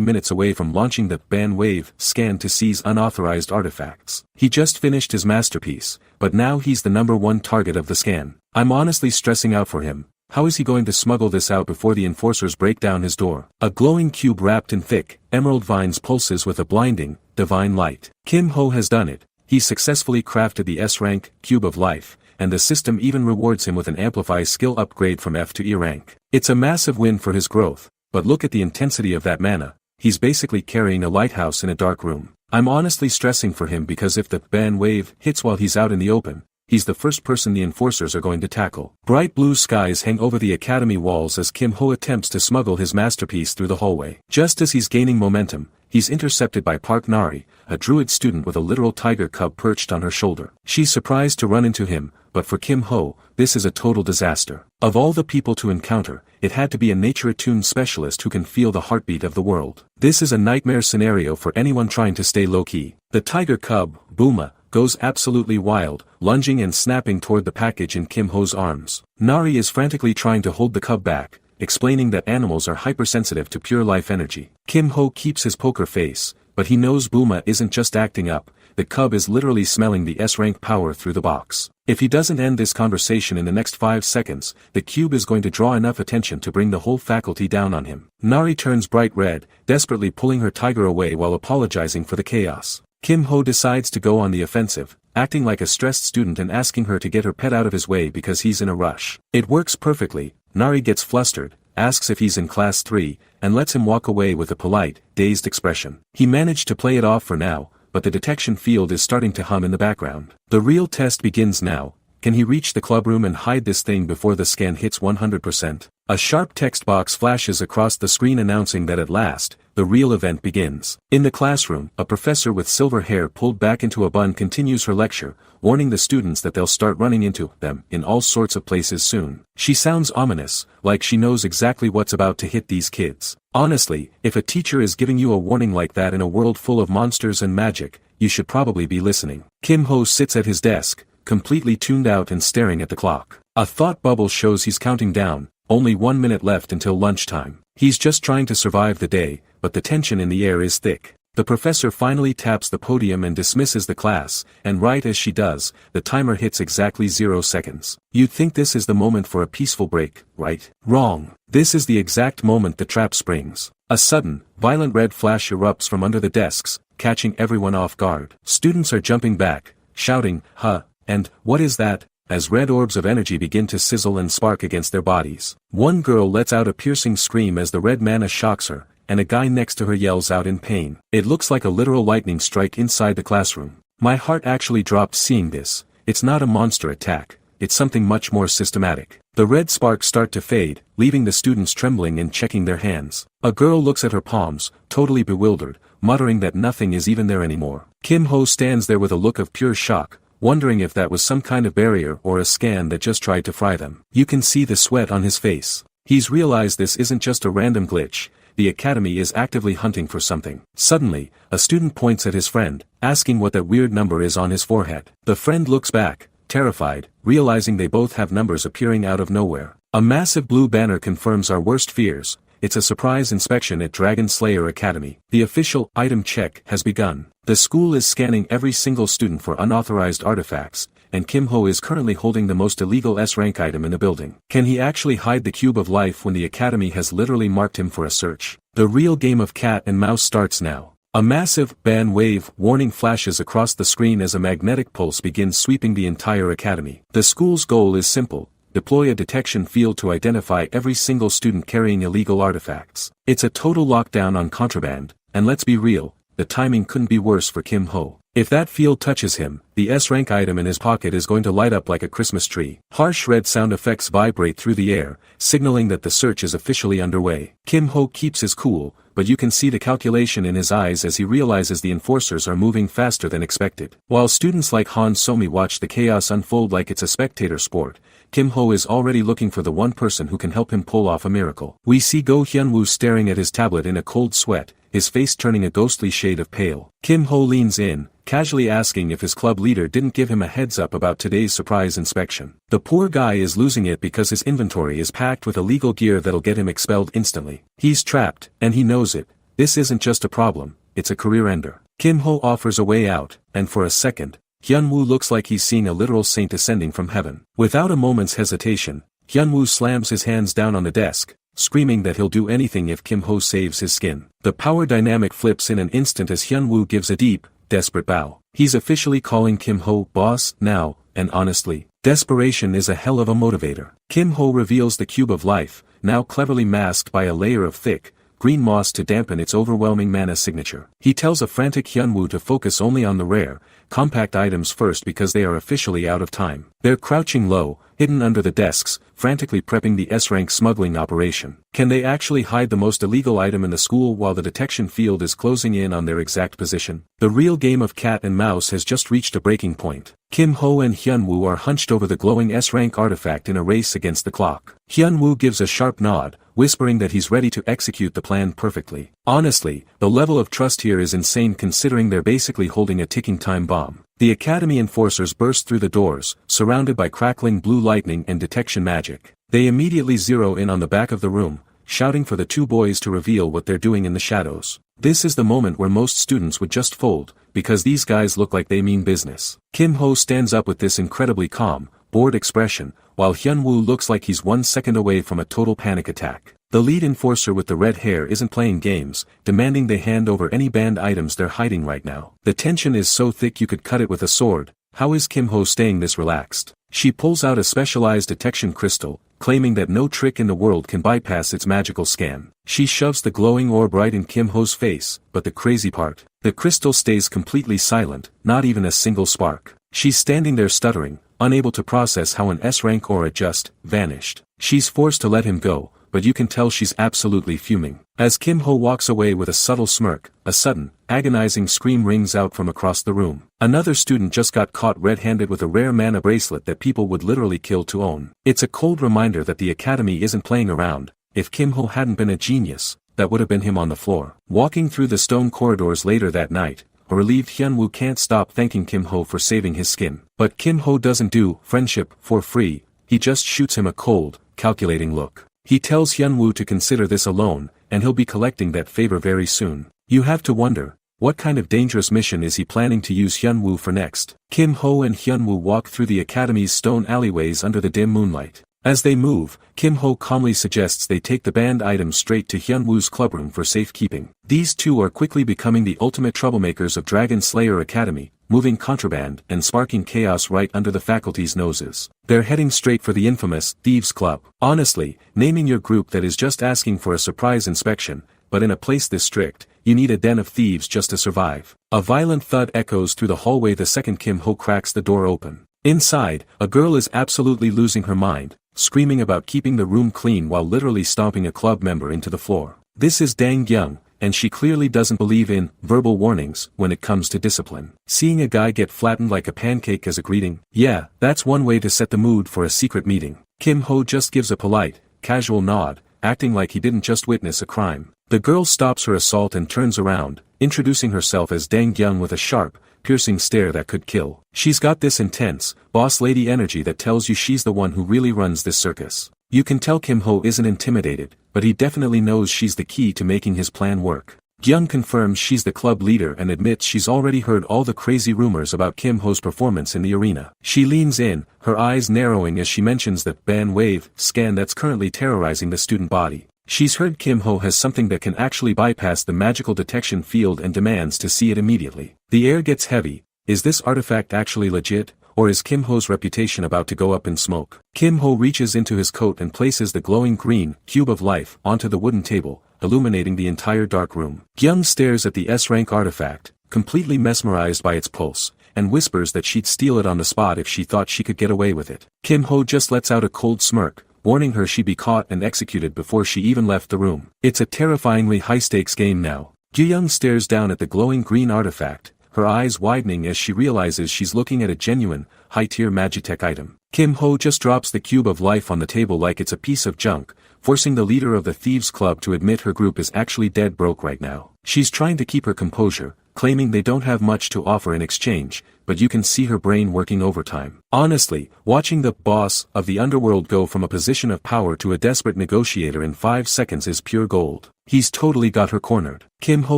Speaker 1: minutes away from launching the ban wave scan to seize unauthorized artifacts. He just finished his masterpiece, but now he's the #1 target of the scan. I'm honestly stressing out for him. How is he going to smuggle this out before the enforcers break down his door? A glowing cube wrapped in thick, emerald vines pulses with a blinding, divine light. Kim Ho has done it. He's successfully crafted the S-rank Cube of Life, and the system even rewards him with an Amplify skill upgrade from F to E rank. It's a massive win for his growth. But look at the intensity of that mana. He's basically carrying a lighthouse in a dark room. I'm honestly stressing for him because if the ban wave hits while he's out in the open, he's the first person the enforcers are going to tackle. Bright blue skies hang over the academy walls as Kim Ho attempts to smuggle his masterpiece through the hallway. Just as he's gaining momentum, he's intercepted by Park Nari, a druid student with a literal tiger cub perched on her shoulder. She's surprised to run into him, but for Kim Ho, this is a total disaster. Of all the people to encounter, it had to be a nature-attuned specialist who can feel the heartbeat of the world. This is a nightmare scenario for anyone trying to stay low-key. The tiger cub, Buma, goes absolutely wild, lunging and snapping toward the package in Kim Ho's arms. Nari is frantically trying to hold the cub back, explaining that animals are hypersensitive to pure life energy. Kim Ho keeps his poker face, but he knows Buma isn't just acting up. The cub is literally smelling the S-rank power through the box. If he doesn't end this conversation in the next 5 seconds, the cube is going to draw enough attention to bring the whole faculty down on him. Nari turns bright red, desperately pulling her tiger away while apologizing for the chaos. Kim Ho decides to go on the offensive, acting like a stressed student and asking her to get her pet out of his way because he's in a rush. It works perfectly. Nari gets flustered, asks if he's in class 3, and lets him walk away with a polite, dazed expression. He managed to play it off for now, but the detection field is starting to hum in the background. The real test begins now. Can he reach the clubroom and hide this thing before the scan hits 100%? A sharp text box flashes across the screen announcing that at last, the real event begins. In the classroom, a professor with silver hair pulled back into a bun continues her lecture, warning the students that they'll start running into them in all sorts of places soon. She sounds ominous, like she knows exactly what's about to hit these kids. Honestly, if a teacher is giving you a warning like that in a world full of monsters and magic, you should probably be listening. Kim Ho sits at his desk, completely tuned out and staring at the clock. A thought bubble shows he's counting down, only 1 minute left until lunchtime. He's just trying to survive the day, but the tension in the air is thick. The professor finally taps the podium and dismisses the class, and right as she does, the timer hits exactly 0 seconds. You'd think this is the moment for a peaceful break, right? Wrong. This is the exact moment the trap springs. A sudden, violent red flash erupts from under the desks, catching everyone off guard. Students are jumping back, shouting, "Huh," and "What is that?" as red orbs of energy begin to sizzle and spark against their bodies. One girl lets out a piercing scream as the red mana shocks her, and a guy next to her yells out in pain. It looks like a literal lightning strike inside the classroom. My heart actually dropped seeing this. It's not a monster attack, it's something much more systematic. The red sparks start to fade, leaving the students trembling and checking their hands. A girl looks at her palms, totally bewildered, muttering that nothing is even there anymore. Kim Ho stands there with a look of pure shock, wondering if that was some kind of barrier or a scan that just tried to fry them. You can see the sweat on his face. He's realized this isn't just a random glitch, the academy is actively hunting for something. Suddenly, a student points at his friend, asking what that weird number is on his forehead. The friend looks back, terrified, realizing they both have numbers appearing out of nowhere. A massive blue banner confirms our worst fears. It's a surprise inspection at Dragon Slayer Academy. The official item check has begun. The school is scanning every single student for unauthorized artifacts, and Kim Ho is currently holding the most illegal S-rank item in the building. Can he actually hide the cube of life when the academy has literally marked him for a search? The real game of cat and mouse starts now. A massive ban wave warning flashes across the screen as a magnetic pulse begins sweeping the entire academy. The school's goal is simple: deploy a detection field to identify every single student carrying illegal artifacts. It's a total lockdown on contraband, and let's be real, the timing couldn't be worse for Kim Ho. If that field touches him, the S-rank item in his pocket is going to light up like a Christmas tree. Harsh red sound effects vibrate through the air, signaling that the search is officially underway. Kim Ho keeps his cool, but you can see the calculation in his eyes as he realizes the enforcers are moving faster than expected. While students like Han Somi watch the chaos unfold like it's a spectator sport, Kim Ho is already looking for the one person who can help him pull off a miracle. We see Go Hyun-woo staring at his tablet in a cold sweat, his face turning a ghostly shade of pale. Kim Ho leans in, casually asking if his club leader didn't give him a heads up about today's surprise inspection. The poor guy is losing it because his inventory is packed with illegal gear that'll get him expelled instantly. He's trapped, and he knows it. This isn't just a problem, it's a career ender. Kim Ho offers a way out, and for a second, Hyun-woo looks like he's seeing a literal saint descending from heaven. Without a moment's hesitation, Hyun-woo slams his hands down on the desk, screaming that he'll do anything if Kim Ho saves his skin. The power dynamic flips in an instant as Hyun-woo gives a deep, desperate bow. He's officially calling Kim Ho boss now, and honestly, desperation is a hell of a motivator. Kim Ho reveals the cube of life, now cleverly masked by a layer of thick, green moss to dampen its overwhelming mana signature. He tells a frantic Hyun-woo to focus only on the rare, compact items first because they are officially out of time. They're crouching low, hidden under the desks, frantically prepping the S-rank smuggling operation. Can they actually hide the most illegal item in the school while the detection field is closing in on their exact position? The real game of cat and mouse has just reached a breaking point. Kim Ho and Hyun-woo are hunched over the glowing S-rank artifact in a race against the clock. Hyun-woo gives a sharp nod, whispering that he's ready to execute the plan perfectly. Honestly, the level of trust here is insane considering they're basically holding a ticking time bomb. The academy enforcers burst through the doors, surrounded by crackling blue lightning and detection magic. They immediately zero in on the back of the room, shouting for the two boys to reveal what they're doing in the shadows. This is the moment where most students would just fold, because these guys look like they mean business. Kim Ho stands up with this incredibly calm, bored expression, while Hyun-woo looks like he's 1 second away from a total panic attack. The lead enforcer with the red hair isn't playing games, demanding they hand over any banned items they're hiding right now. The tension is so thick you could cut it with a sword. How is Kim Ho staying this relaxed? She pulls out a specialized detection crystal, claiming that no trick in the world can bypass its magical scan. She shoves the glowing orb right in Kim Ho's face, but the crazy part, the crystal stays completely silent, not even a single spark. She's standing there stuttering, unable to process how an S-rank aura just vanished. She's forced to let him go, but you can tell she's absolutely fuming. As Kim Ho walks away with a subtle smirk, a sudden, agonizing scream rings out from across the room. Another student just got caught red-handed with a rare mana bracelet that people would literally kill to own. It's a cold reminder that the academy isn't playing around. If Kim Ho hadn't been a genius, that would have been him on the floor. Walking through the stone corridors later that night, a relieved Hyun-woo can't stop thanking Kim Ho for saving his skin. But Kim Ho doesn't do friendship for free, he just shoots him a cold, calculating look. He tells Hyun-woo to consider this alone, and he'll be collecting that favor very soon. You have to wonder, what kind of dangerous mission is he planning to use Hyun-woo for next? Kim Ho and Hyun-woo walk through the academy's stone alleyways under the dim moonlight. As they move, Kim Ho calmly suggests they take the banned items straight to Hyun-woo's clubroom for safekeeping. These two are quickly becoming the ultimate troublemakers of Dragon Slayer Academy, moving contraband and sparking chaos right under the faculty's noses. They're heading straight for the infamous Thieves Club. Honestly, naming your group that is just asking for a surprise inspection, but in a place this strict, you need a den of thieves just to survive. A violent thud echoes through the hallway the second Kim Ho cracks the door open. Inside, a girl is absolutely losing her mind, screaming about keeping the room clean while literally stomping a club member into the floor. This is Dang Young, and she clearly doesn't believe in verbal warnings when it comes to discipline. Seeing a guy get flattened like a pancake as a greeting, yeah, that's one way to set the mood for a secret meeting. Kim Ho just gives a polite, casual nod, acting like he didn't just witness a crime. The girl stops her assault and turns around, introducing herself as Dang Young with a sharp, piercing stare that could kill. She's got this intense, boss lady energy that tells you she's the one who really runs this circus. You can tell Kim Ho isn't intimidated, but he definitely knows she's the key to making his plan work. Young confirms she's the club leader and admits she's already heard all the crazy rumors about Kim Ho's performance in the arena. She leans in, her eyes narrowing as she mentions the ban wave scan that's currently terrorizing the student body. She's heard Kim Ho has something that can actually bypass the magical detection field and demands to see it immediately. The air gets heavy. Is this artifact actually legit, or is Kim Ho's reputation about to go up in smoke? Kim Ho reaches into his coat and places the glowing green cube of life onto the wooden table, illuminating the entire dark room. Young stares at the S-rank artifact, completely mesmerized by its pulse, and whispers that she'd steal it on the spot if she thought she could get away with it. Kim Ho just lets out a cold smirk, warning her she'd be caught and executed before she even left the room. It's a terrifyingly high-stakes game now. Young stares down at the glowing green artifact, her eyes widening as she realizes she's looking at a genuine, high-tier Magitech item. Kim Ho just drops the cube of life on the table like it's a piece of junk, forcing the leader of the Thieves Club to admit her group is actually dead broke right now. She's trying to keep her composure, claiming they don't have much to offer in exchange, but you can see her brain working overtime. Honestly, watching the boss of the underworld go from a position of power to a desperate negotiator in 5 seconds is pure gold. He's totally got her cornered. Kim Ho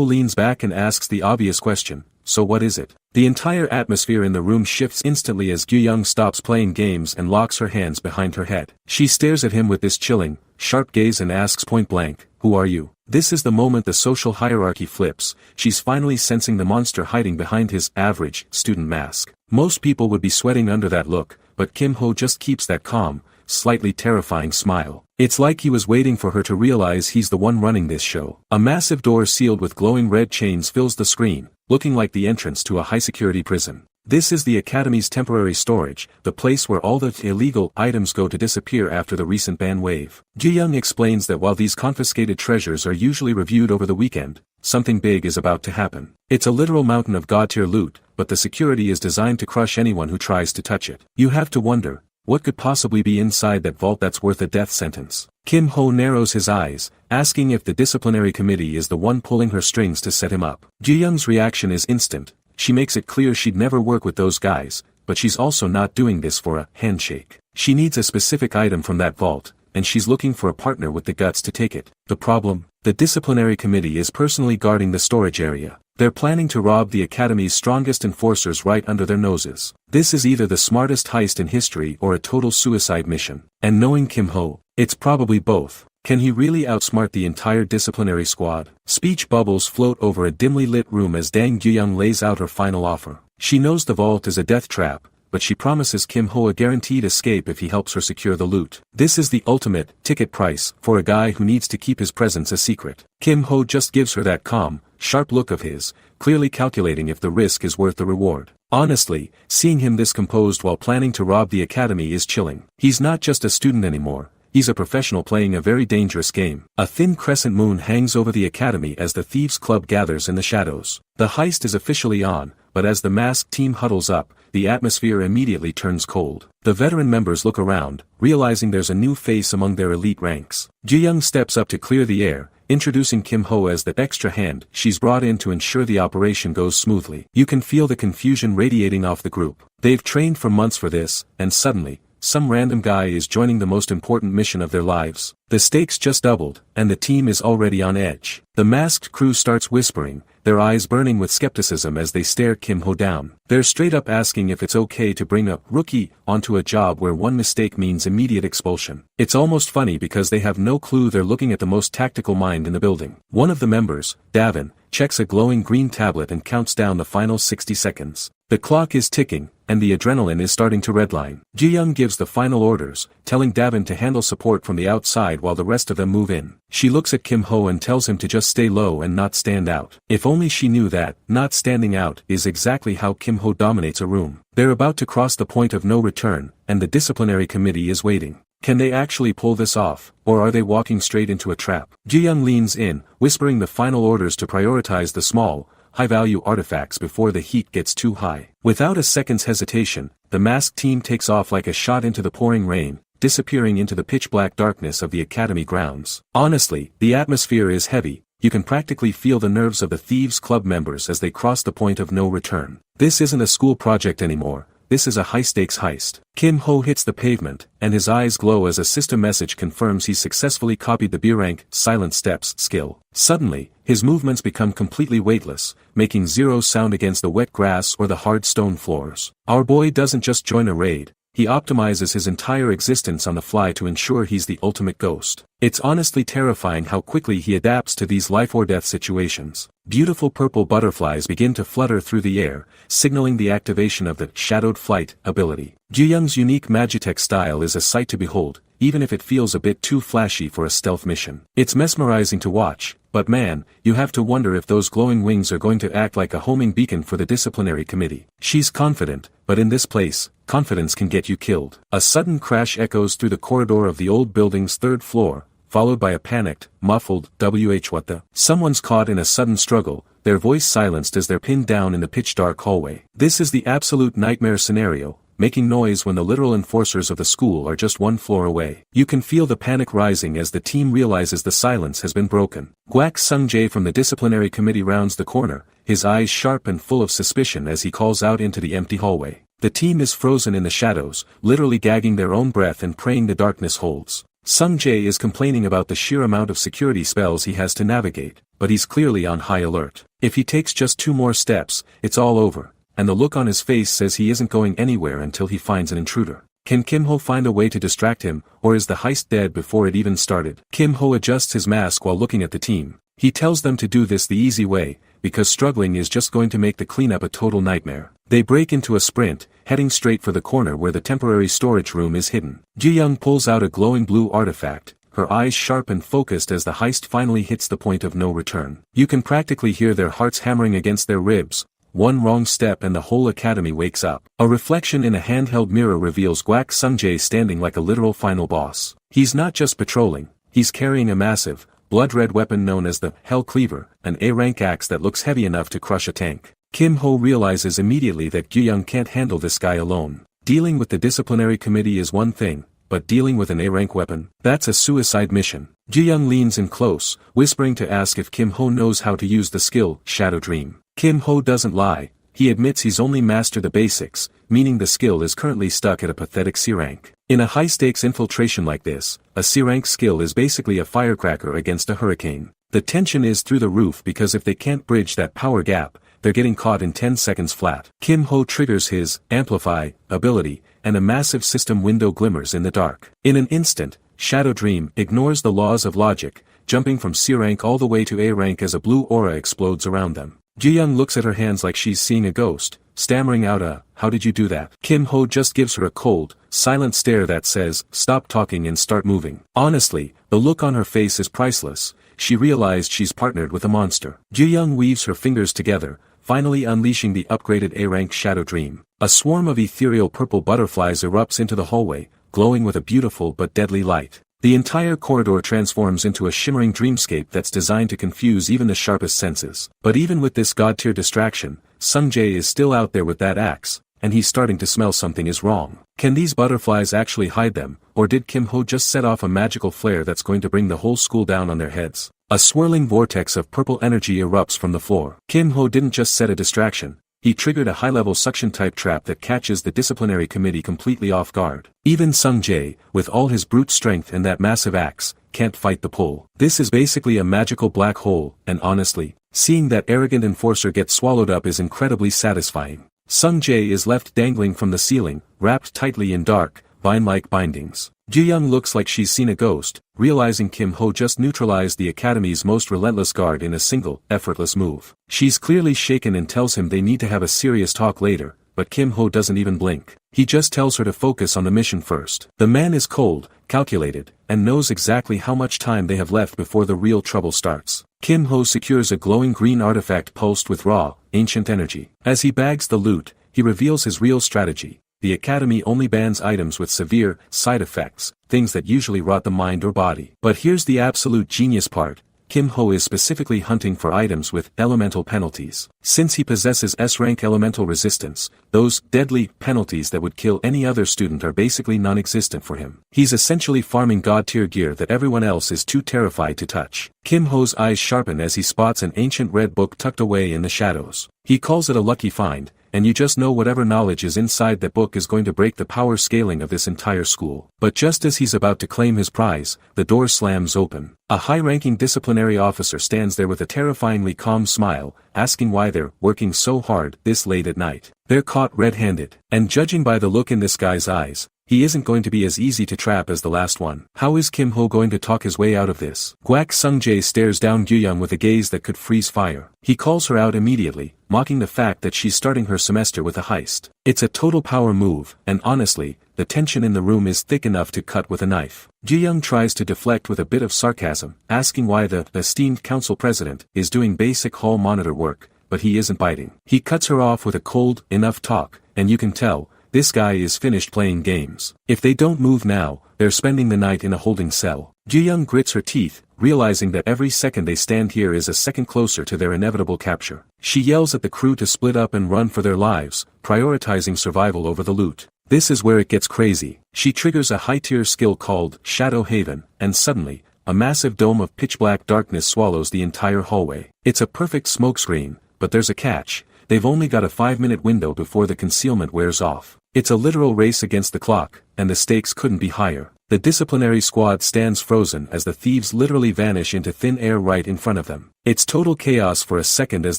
Speaker 1: leans back and asks the obvious question, so what is it? The entire atmosphere in the room shifts instantly as Young stops playing games and locks her hands behind her head. She stares at him with this chilling, sharp gaze and asks point blank, "Who are you?" This is the moment the social hierarchy flips. She's finally sensing the monster hiding behind his average student mask. Most people would be sweating under that look, but Kim Ho just keeps that calm, slightly terrifying smile. It's like he was waiting for her to realize he's the one running this show. A massive door sealed with glowing red chains fills the screen, looking like the entrance to a high-security prison. This is the Academy's temporary storage, the place where all the illegal items go to disappear after the recent ban wave. Young explains that while these confiscated treasures are usually reviewed over the weekend, something big is about to happen. It's a literal mountain of god-tier loot, but the security is designed to crush anyone who tries to touch it. You have to wonder, what could possibly be inside that vault that's worth a death sentence? Kim Ho narrows his eyes, asking if the disciplinary committee is the one pulling her strings to set him up. Young's reaction is instant. She makes it clear she'd never work with those guys, but she's also not doing this for a handshake. She needs a specific item from that vault, and she's looking for a partner with the guts to take it. The problem? The disciplinary committee is personally guarding the storage area. They're planning to rob the Academy's strongest enforcers right under their noses. This is either the smartest heist in history or a total suicide mission. And knowing Kim Ho, it's probably both. Can he really outsmart the entire disciplinary squad? Speech bubbles float over a dimly lit room as Dang Young lays out her final offer. She knows the vault is a death trap, but she promises Kim Ho a guaranteed escape if he helps her secure the loot. This is the ultimate ticket price for a guy who needs to keep his presence a secret. Kim Ho just gives her that calm, sharp look of his, clearly calculating if the risk is worth the reward. Honestly, seeing him this composed while planning to rob the Academy is chilling. He's not just a student anymore. He's a professional playing a very dangerous game. A thin crescent moon hangs over the Academy as the Thieves Club gathers in the shadows. The heist is officially on, but as the masked team huddles up, the atmosphere immediately turns cold. The veteran members look around, realizing there's a new face among their elite ranks. Young steps up to clear the air, introducing Kim Ho as the extra hand she's brought in to ensure the operation goes smoothly. You can feel the confusion radiating off the group. They've trained for months for this, and suddenly, some random guy is joining the most important mission of their lives. The stakes just doubled, and the team is already on edge. The masked crew starts whispering, their eyes burning with skepticism as they stare Kim Ho down. They're straight up asking if it's okay to bring a rookie onto a job where one mistake means immediate expulsion. It's almost funny because they have no clue they're looking at the most tactical mind in the building. One of the members, Davin, checks a glowing green tablet and counts down the final 60 seconds. The clock is ticking, and the adrenaline is starting to redline. Young gives the final orders, telling Davin to handle support from the outside while the rest of them move in. She looks at Kim Ho and tells him to just stay low and not stand out. If only she knew that, not standing out is exactly how Kim Ho dominates a room. They're about to cross the point of no return, and the disciplinary committee is waiting. Can they actually pull this off, or are they walking straight into a trap? Ji-young leans in, whispering the final orders to prioritize the small, high-value artifacts before the heat gets too high. Without a second's hesitation, the masked team takes off like a shot into the pouring rain, disappearing into the pitch-black darkness of the academy grounds. Honestly, the atmosphere is heavy. You can practically feel the nerves of the Thieves' Club members as they cross the point of no return. This isn't a school project anymore. This is a high-stakes heist. Kim Ho hits the pavement, and his eyes glow as a system message confirms he's successfully copied the B-rank silent steps skill. Suddenly, his movements become completely weightless, making zero sound against the wet grass or the hard stone floors. Our boy doesn't just join a raid. He optimizes his entire existence on the fly to ensure he's the ultimate ghost. It's honestly terrifying how quickly he adapts to these life-or-death situations. Beautiful purple butterflies begin to flutter through the air, signaling the activation of the shadowed flight ability. Ji-young's unique Magitech style is a sight to behold, even if it feels a bit too flashy for a stealth mission. It's mesmerizing to watch, but man, you have to wonder if those glowing wings are going to act like a homing beacon for the disciplinary committee. She's confident, but in this place, confidence can get you killed. A sudden crash echoes through the corridor of the old building's third floor, followed by a panicked, muffled, what the? Someone's caught in a sudden struggle, their voice silenced as they're pinned down in the pitch-dark hallway. This is the absolute nightmare scenario, making noise when the literal enforcers of the school are just one floor away. You can feel the panic rising as the team realizes the silence has been broken. Guak Sung-jae from the disciplinary committee rounds the corner, his eyes sharp and full of suspicion as he calls out into the empty hallway. The team is frozen in the shadows, literally gagging their own breath and praying the darkness holds. Sung-jae is complaining about the sheer amount of security spells he has to navigate, but he's clearly on high alert. If he takes just 2 more steps, it's all over, and the look on his face says he isn't going anywhere until he finds an intruder. Can Kim Ho find a way to distract him, or is the heist dead before it even started? Kim Ho adjusts his mask while looking at the team. He tells them to do this the easy way, because struggling is just going to make the cleanup a total nightmare. They break into a sprint, heading straight for the corner where the temporary storage room is hidden. Ji-young pulls out a glowing blue artifact, her eyes sharp and focused as the heist finally hits the point of no return. You can practically hear their hearts hammering against their ribs. One wrong step and the whole academy wakes up. A reflection in a handheld mirror reveals Guak Sung-jae standing like a literal final boss. He's not just patrolling, he's carrying a massive, blood-red weapon known as the Hell Cleaver, an A-rank axe that looks heavy enough to crush a tank. Kim Ho realizes immediately that Ji-young can't handle this guy alone. Dealing with the disciplinary committee is one thing, but dealing with an A-rank weapon, that's a suicide mission. Ji-young leans in close, whispering to ask if Kim Ho knows how to use the skill, Shadow Dream. Kim Ho doesn't lie, he admits he's only mastered the basics, meaning the skill is currently stuck at a pathetic C-rank. In a high-stakes infiltration like this, a C-rank skill is basically a firecracker against a hurricane. The tension is through the roof because if they can't bridge that power gap, they're getting caught in 10 seconds flat. Kim Ho triggers his Amplify ability, and a massive system window glimmers in the dark. In an instant, Shadow Dream ignores the laws of logic, jumping from C-rank all the way to A-rank as a blue aura explodes around them. Ji-young looks at her hands like she's seeing a ghost, stammering out a, "How did you do that?" Kim Ho just gives her a cold, silent stare that says, "Stop talking and start moving." Honestly, the look on her face is priceless. She realized she's partnered with a monster. Ji-young weaves her fingers together, finally unleashing the upgraded A-rank Shadow Dream. A swarm of ethereal purple butterflies erupts into the hallway, glowing with a beautiful but deadly light. The entire corridor transforms into a shimmering dreamscape that's designed to confuse even the sharpest senses. But even with this god-tier distraction, Sung-jae is still out there with that axe, and he's starting to smell something is wrong. Can these butterflies actually hide them, or did Kim Ho just set off a magical flare that's going to bring the whole school down on their heads? A swirling vortex of purple energy erupts from the floor. Kim Ho didn't just set a distraction, he triggered a high-level suction-type trap that catches the disciplinary committee completely off guard. Even Sung-jae, with all his brute strength and that massive axe, can't fight the pull. This is basically a magical black hole, and honestly, seeing that arrogant enforcer get swallowed up is incredibly satisfying. Sung-jae is left dangling from the ceiling, wrapped tightly in dark, vine-like bindings. Ji-young looks like she's seen a ghost, realizing Kim Ho just neutralized the academy's most relentless guard in a single, effortless move. She's clearly shaken and tells him they need to have a serious talk later, but Kim Ho doesn't even blink. He just tells her to focus on the mission first. The man is cold, calculated, and knows exactly how much time they have left before the real trouble starts. Kim Ho secures a glowing green artifact pulsed with raw, ancient energy. As he bags the loot, he reveals his real strategy. the academy only bans items with severe side effects, things that usually rot the mind or body. But here's the absolute genius part. Kim Ho is specifically hunting for items with elemental penalties. Since he possesses S-rank elemental resistance, those deadly penalties that would kill any other student are basically non-existent for him. He's essentially farming god-tier gear that everyone else is too terrified to touch. Kim Ho's eyes sharpen as he spots an ancient red book tucked away in the shadows. He calls it a lucky find, and you just know whatever knowledge is inside that book is going to break the power scaling of this entire school. But just as he's about to claim his prize, the door slams open. A high-ranking disciplinary officer stands there with a terrifyingly calm smile, asking why they're working so hard this late at night. They're caught red-handed, and judging by the look in this guy's eyes, he isn't going to be as easy to trap as the last one. How is Kim Ho going to talk his way out of this? Gwak Sung-jae stares down Gyu-young with a gaze that could freeze fire. He calls her out immediately, mocking the fact that she's starting her semester with a heist. It's a total power move, and honestly, the tension in the room is thick enough to cut with a knife. Gyu-young tries to deflect with a bit of sarcasm, asking why the esteemed council president is doing basic hall monitor work, but he isn't biting. He cuts her off with a cold, enough talk, and you can tell, this guy is finished playing games. If they don't move now, they're spending the night in a holding cell. Gyu-young grits her teeth, realizing that every second they stand here is a second closer to their inevitable capture. She yells at the crew to split up and run for their lives, prioritizing survival over the loot. This is where it gets crazy. She triggers a high-tier skill called Shadow Haven, and suddenly, a massive dome of pitch-black darkness swallows the entire hallway. It's a perfect smokescreen, but there's a catch. They've only got a 5-minute window before the concealment wears off. It's a literal race against the clock, and the stakes couldn't be higher. The disciplinary squad stands frozen as the thieves literally vanish into thin air right in front of them. It's total chaos for a second as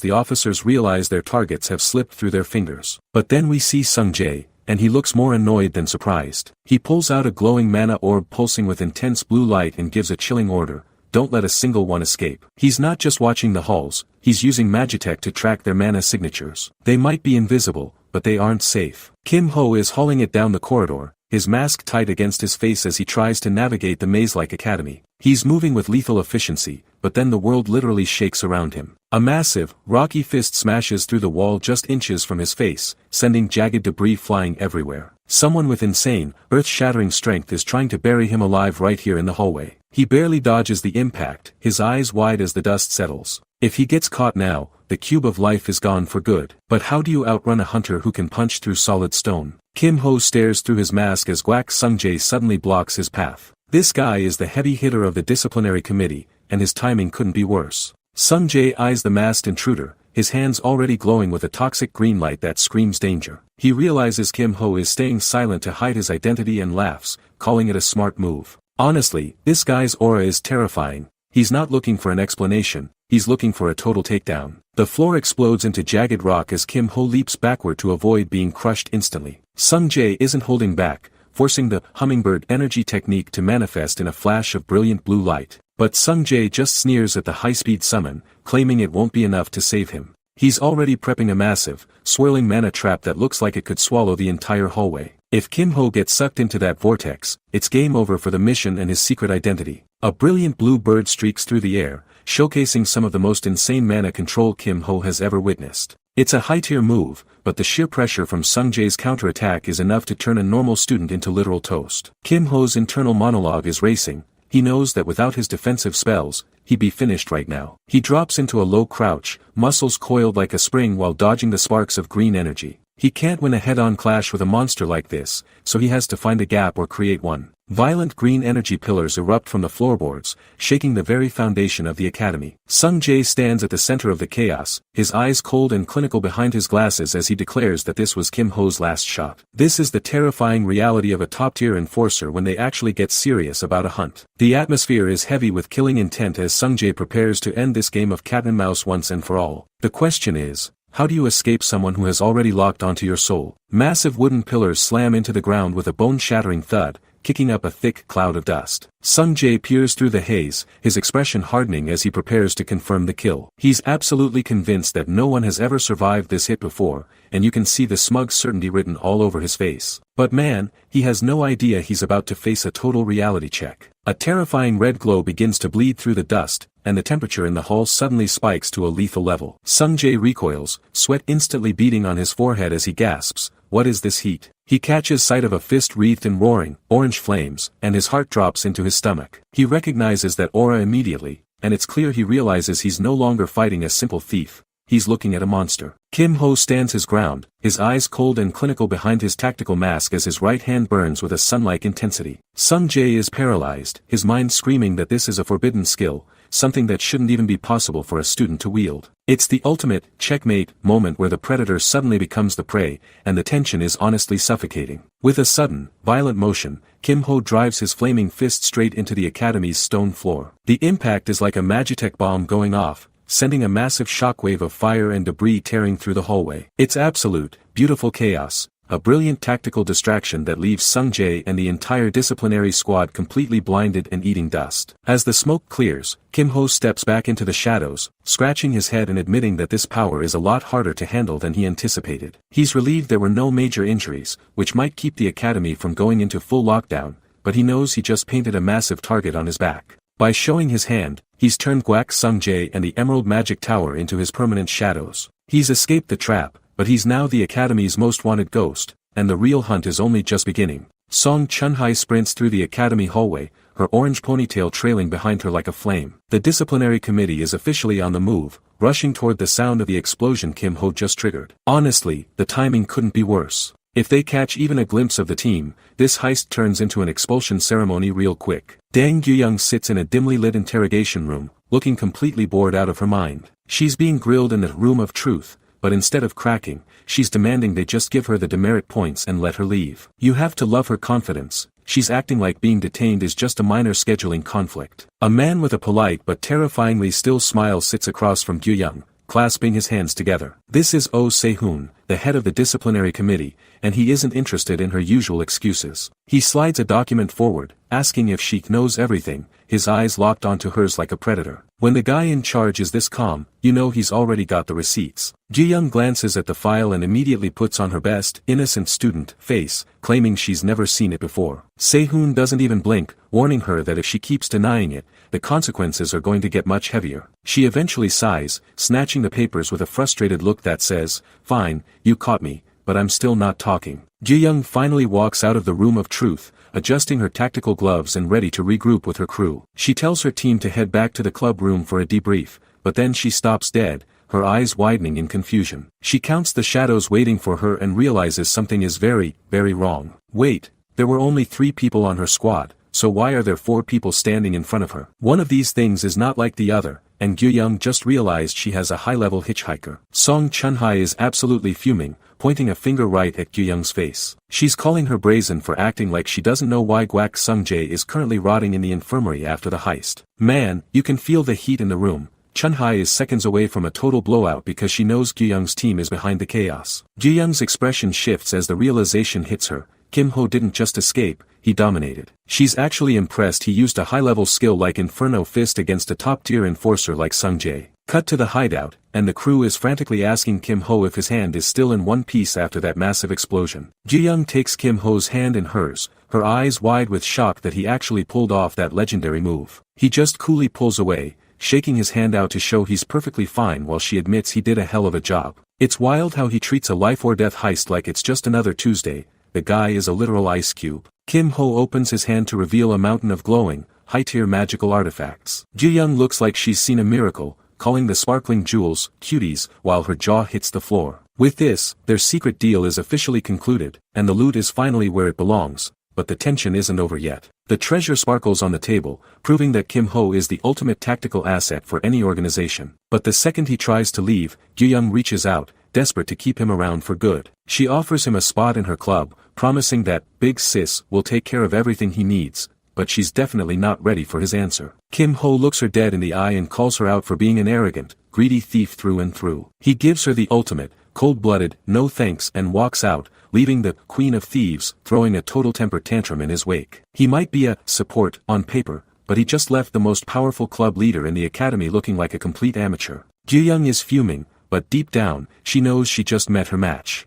Speaker 1: the officers realize their targets have slipped through their fingers. But then we see Sung-jae, and he looks more annoyed than surprised. He pulls out a glowing mana orb pulsing with intense blue light and gives a chilling order. Don't let a single one escape. He's not just watching the halls, he's using Magitech to track their mana signatures. They might be invisible, but they aren't safe. Kim Ho is hauling it down the corridor, his mask tight against his face as he tries to navigate the maze-like academy. He's moving with lethal efficiency, but then the world literally shakes around him. A massive, rocky fist smashes through the wall just inches from his face, sending jagged debris flying everywhere. Someone with insane, earth-shattering strength is trying to bury him alive right here in the hallway. He barely dodges the impact, his eyes wide as the dust settles. If he gets caught now, the cube of life is gone for good. But how do you outrun a hunter who can punch through solid stone? Kim Ho stares through his mask as Gwak Sung-jae suddenly blocks his path. This guy is the heavy hitter of the disciplinary committee, and his timing couldn't be worse. Sung-jae eyes the masked intruder, his hands already glowing with a toxic green light that screams danger. He realizes Kim Ho is staying silent to hide his identity and laughs, calling it a smart move. Honestly, this guy's aura is terrifying. He's not looking for an explanation, he's looking for a total takedown. The floor explodes into jagged rock as Kim Ho leaps backward to avoid being crushed instantly. Sung-jae isn't holding back, forcing the hummingbird energy technique to manifest in a flash of brilliant blue light. But Sung-jae just sneers at the high-speed summon, claiming it won't be enough to save him. He's already prepping a massive, swirling mana trap that looks like it could swallow the entire hallway. If Kim Ho gets sucked into that vortex, it's game over for the mission and his secret identity. A brilliant blue bird streaks through the air, showcasing some of the most insane mana control Kim Ho has ever witnessed. It's a high-tier move, but the sheer pressure from Sung-jae's counterattack is enough to turn a normal student into literal toast. Kim Ho's internal monologue is racing. He knows that without his defensive spells, he'd be finished right now. He drops into a low crouch, muscles coiled like a spring while dodging the sparks of green energy. He can't win a head-on clash with a monster like this, so he has to find a gap or create one. Violent green energy pillars erupt from the floorboards, shaking the very foundation of the academy. Sung-jae stands at the center of the chaos, his eyes cold and clinical behind his glasses as he declares that this was Kim Ho's last shot. This is the terrifying reality of a top-tier enforcer when they actually get serious about a hunt. The atmosphere is heavy with killing intent as Sung-jae prepares to end this game of cat and mouse once and for all. The question is, how do you escape someone who has already locked onto your soul? Massive wooden pillars slam into the ground with a bone-shattering thud, kicking up a thick cloud of dust. Sung-jae peers through the haze, his expression hardening as he prepares to confirm the kill. He's absolutely convinced that no one has ever survived this hit before, and you can see the smug certainty written all over his face. But man, he has no idea he's about to face a total reality check. A terrifying red glow begins to bleed through the dust, and the temperature in the hall suddenly spikes to a lethal level. Sung-jae recoils, sweat instantly beading on his forehead as he gasps, "What is this heat?" He catches sight of a fist wreathed in roaring, orange flames, and his heart drops into his stomach. He recognizes that aura immediately, and it's clear he realizes he's no longer fighting a simple thief. He's looking at a monster. Kim Ho stands his ground, his eyes cold and clinical behind his tactical mask as his right hand burns with a sun-like intensity. Sung Jae is paralyzed, his mind screaming that this is a forbidden skill, something that shouldn't even be possible for a student to wield. It's the ultimate checkmate moment where the predator suddenly becomes the prey, and the tension is honestly suffocating. With a sudden, violent motion, Kim Ho drives his flaming fist straight into the academy's stone floor. The impact is like a magitech bomb going off, sending a massive shockwave of fire and debris tearing through the hallway. It's absolute, beautiful chaos, a brilliant tactical distraction that leaves Sung Jae and the entire disciplinary squad completely blinded and eating dust. As the smoke clears, Kim Ho steps back into the shadows, scratching his head and admitting that this power is a lot harder to handle than he anticipated. He's relieved there were no major injuries, which might keep the academy from going into full lockdown, but he knows he just painted a massive target on his back. By showing his hand, he's turned Guak Sung Jae and the Emerald Magic Tower into his permanent shadows. He's escaped the trap, but he's now the Academy's most wanted ghost, and the real hunt is only just beginning. Song Chun-hai sprints through the Academy hallway, her orange ponytail trailing behind her like a flame. The disciplinary committee is officially on the move, rushing toward the sound of the explosion Kim Ho just triggered. Honestly, the timing couldn't be worse. If they catch even a glimpse of the team, this heist turns into an expulsion ceremony real quick. Dang Gyuyang sits in a dimly lit interrogation room, looking completely bored out of her mind. She's being grilled in the room of truth, but instead of cracking, she's demanding they just give her the demerit points and let her leave. You have to love her confidence. She's acting like being detained is just a minor scheduling conflict. A man with a polite but terrifyingly still smile sits across from Gyuyang, clasping his hands together. This is Oh Se-hoon, the head of the disciplinary committee, and he isn't interested in her usual excuses. He slides a document forward, asking if she knows everything, his eyes locked onto hers like a predator. When the guy in charge is this calm, you know he's already got the receipts. Ji-young glances at the file and immediately puts on her best, innocent student face, claiming she's never seen it before. Se-hoon doesn't even blink, warning her that if she keeps denying it, the consequences are going to get much heavier. She eventually sighs, snatching the papers with a frustrated look that says, "Fine, you caught me, but I'm still not talking." Ji-young finally walks out of the room of truth, adjusting her tactical gloves and ready to regroup with her crew. She tells her team to head back to the club room for a debrief, but then she stops dead, her eyes widening in confusion. She counts the shadows waiting for her and realizes something is very, very wrong. Wait, there were only 3 people on her squad, so why are there 4 people standing in front of her? One of these things is not like the other, and Gyuyang just realized she has a high-level hitchhiker. Song Chun-hai is absolutely fuming, pointing a finger right at Gyuyang's face. She's calling her brazen for acting like she doesn't know why Guak Sung-jae is currently rotting in the infirmary after the heist. Man, you can feel the heat in the room. Chun-hai is seconds away from a total blowout because she knows Gyuyang's team is behind the chaos. Gyuyang's expression shifts as the realization hits her. Kim Ho didn't just escape, he dominated. She's actually impressed he used a high-level skill like Inferno Fist against a top-tier enforcer like Sung-jae. Cut to the hideout, and the crew is frantically asking Kim Ho if his hand is still in one piece after that massive explosion. Ji-young takes Kim Ho's hand in hers, her eyes wide with shock that he actually pulled off that legendary move. He just coolly pulls away, shaking his hand out to show he's perfectly fine while she admits he did a hell of a job. It's wild how he treats a life-or-death heist like it's just another Tuesday. The guy is a literal ice cube. Kim Ho opens his hand to reveal a mountain of glowing, high-tier magical artifacts. Ji-young looks like she's seen a miracle, calling the sparkling jewels cuties while her jaw hits the floor. With this, their secret deal is officially concluded, and the loot is finally where it belongs, but the tension isn't over yet. The treasure sparkles on the table, proving that Kim Ho is the ultimate tactical asset for any organization. But the second he tries to leave, Gyuyang reaches out, desperate to keep him around for good. She offers him a spot in her club, promising that Big Sis will take care of everything he needs, but she's definitely not ready for his answer. Kim Ho looks her dead in the eye and calls her out for being an arrogant, greedy thief through and through. He gives her the ultimate, cold-blooded, no thanks and walks out, leaving the Queen of Thieves throwing a total temper tantrum in his wake. He might be a support on paper, but he just left the most powerful club leader in the academy looking like a complete amateur. Gyuyang is fuming, but deep down, she knows she just met her match.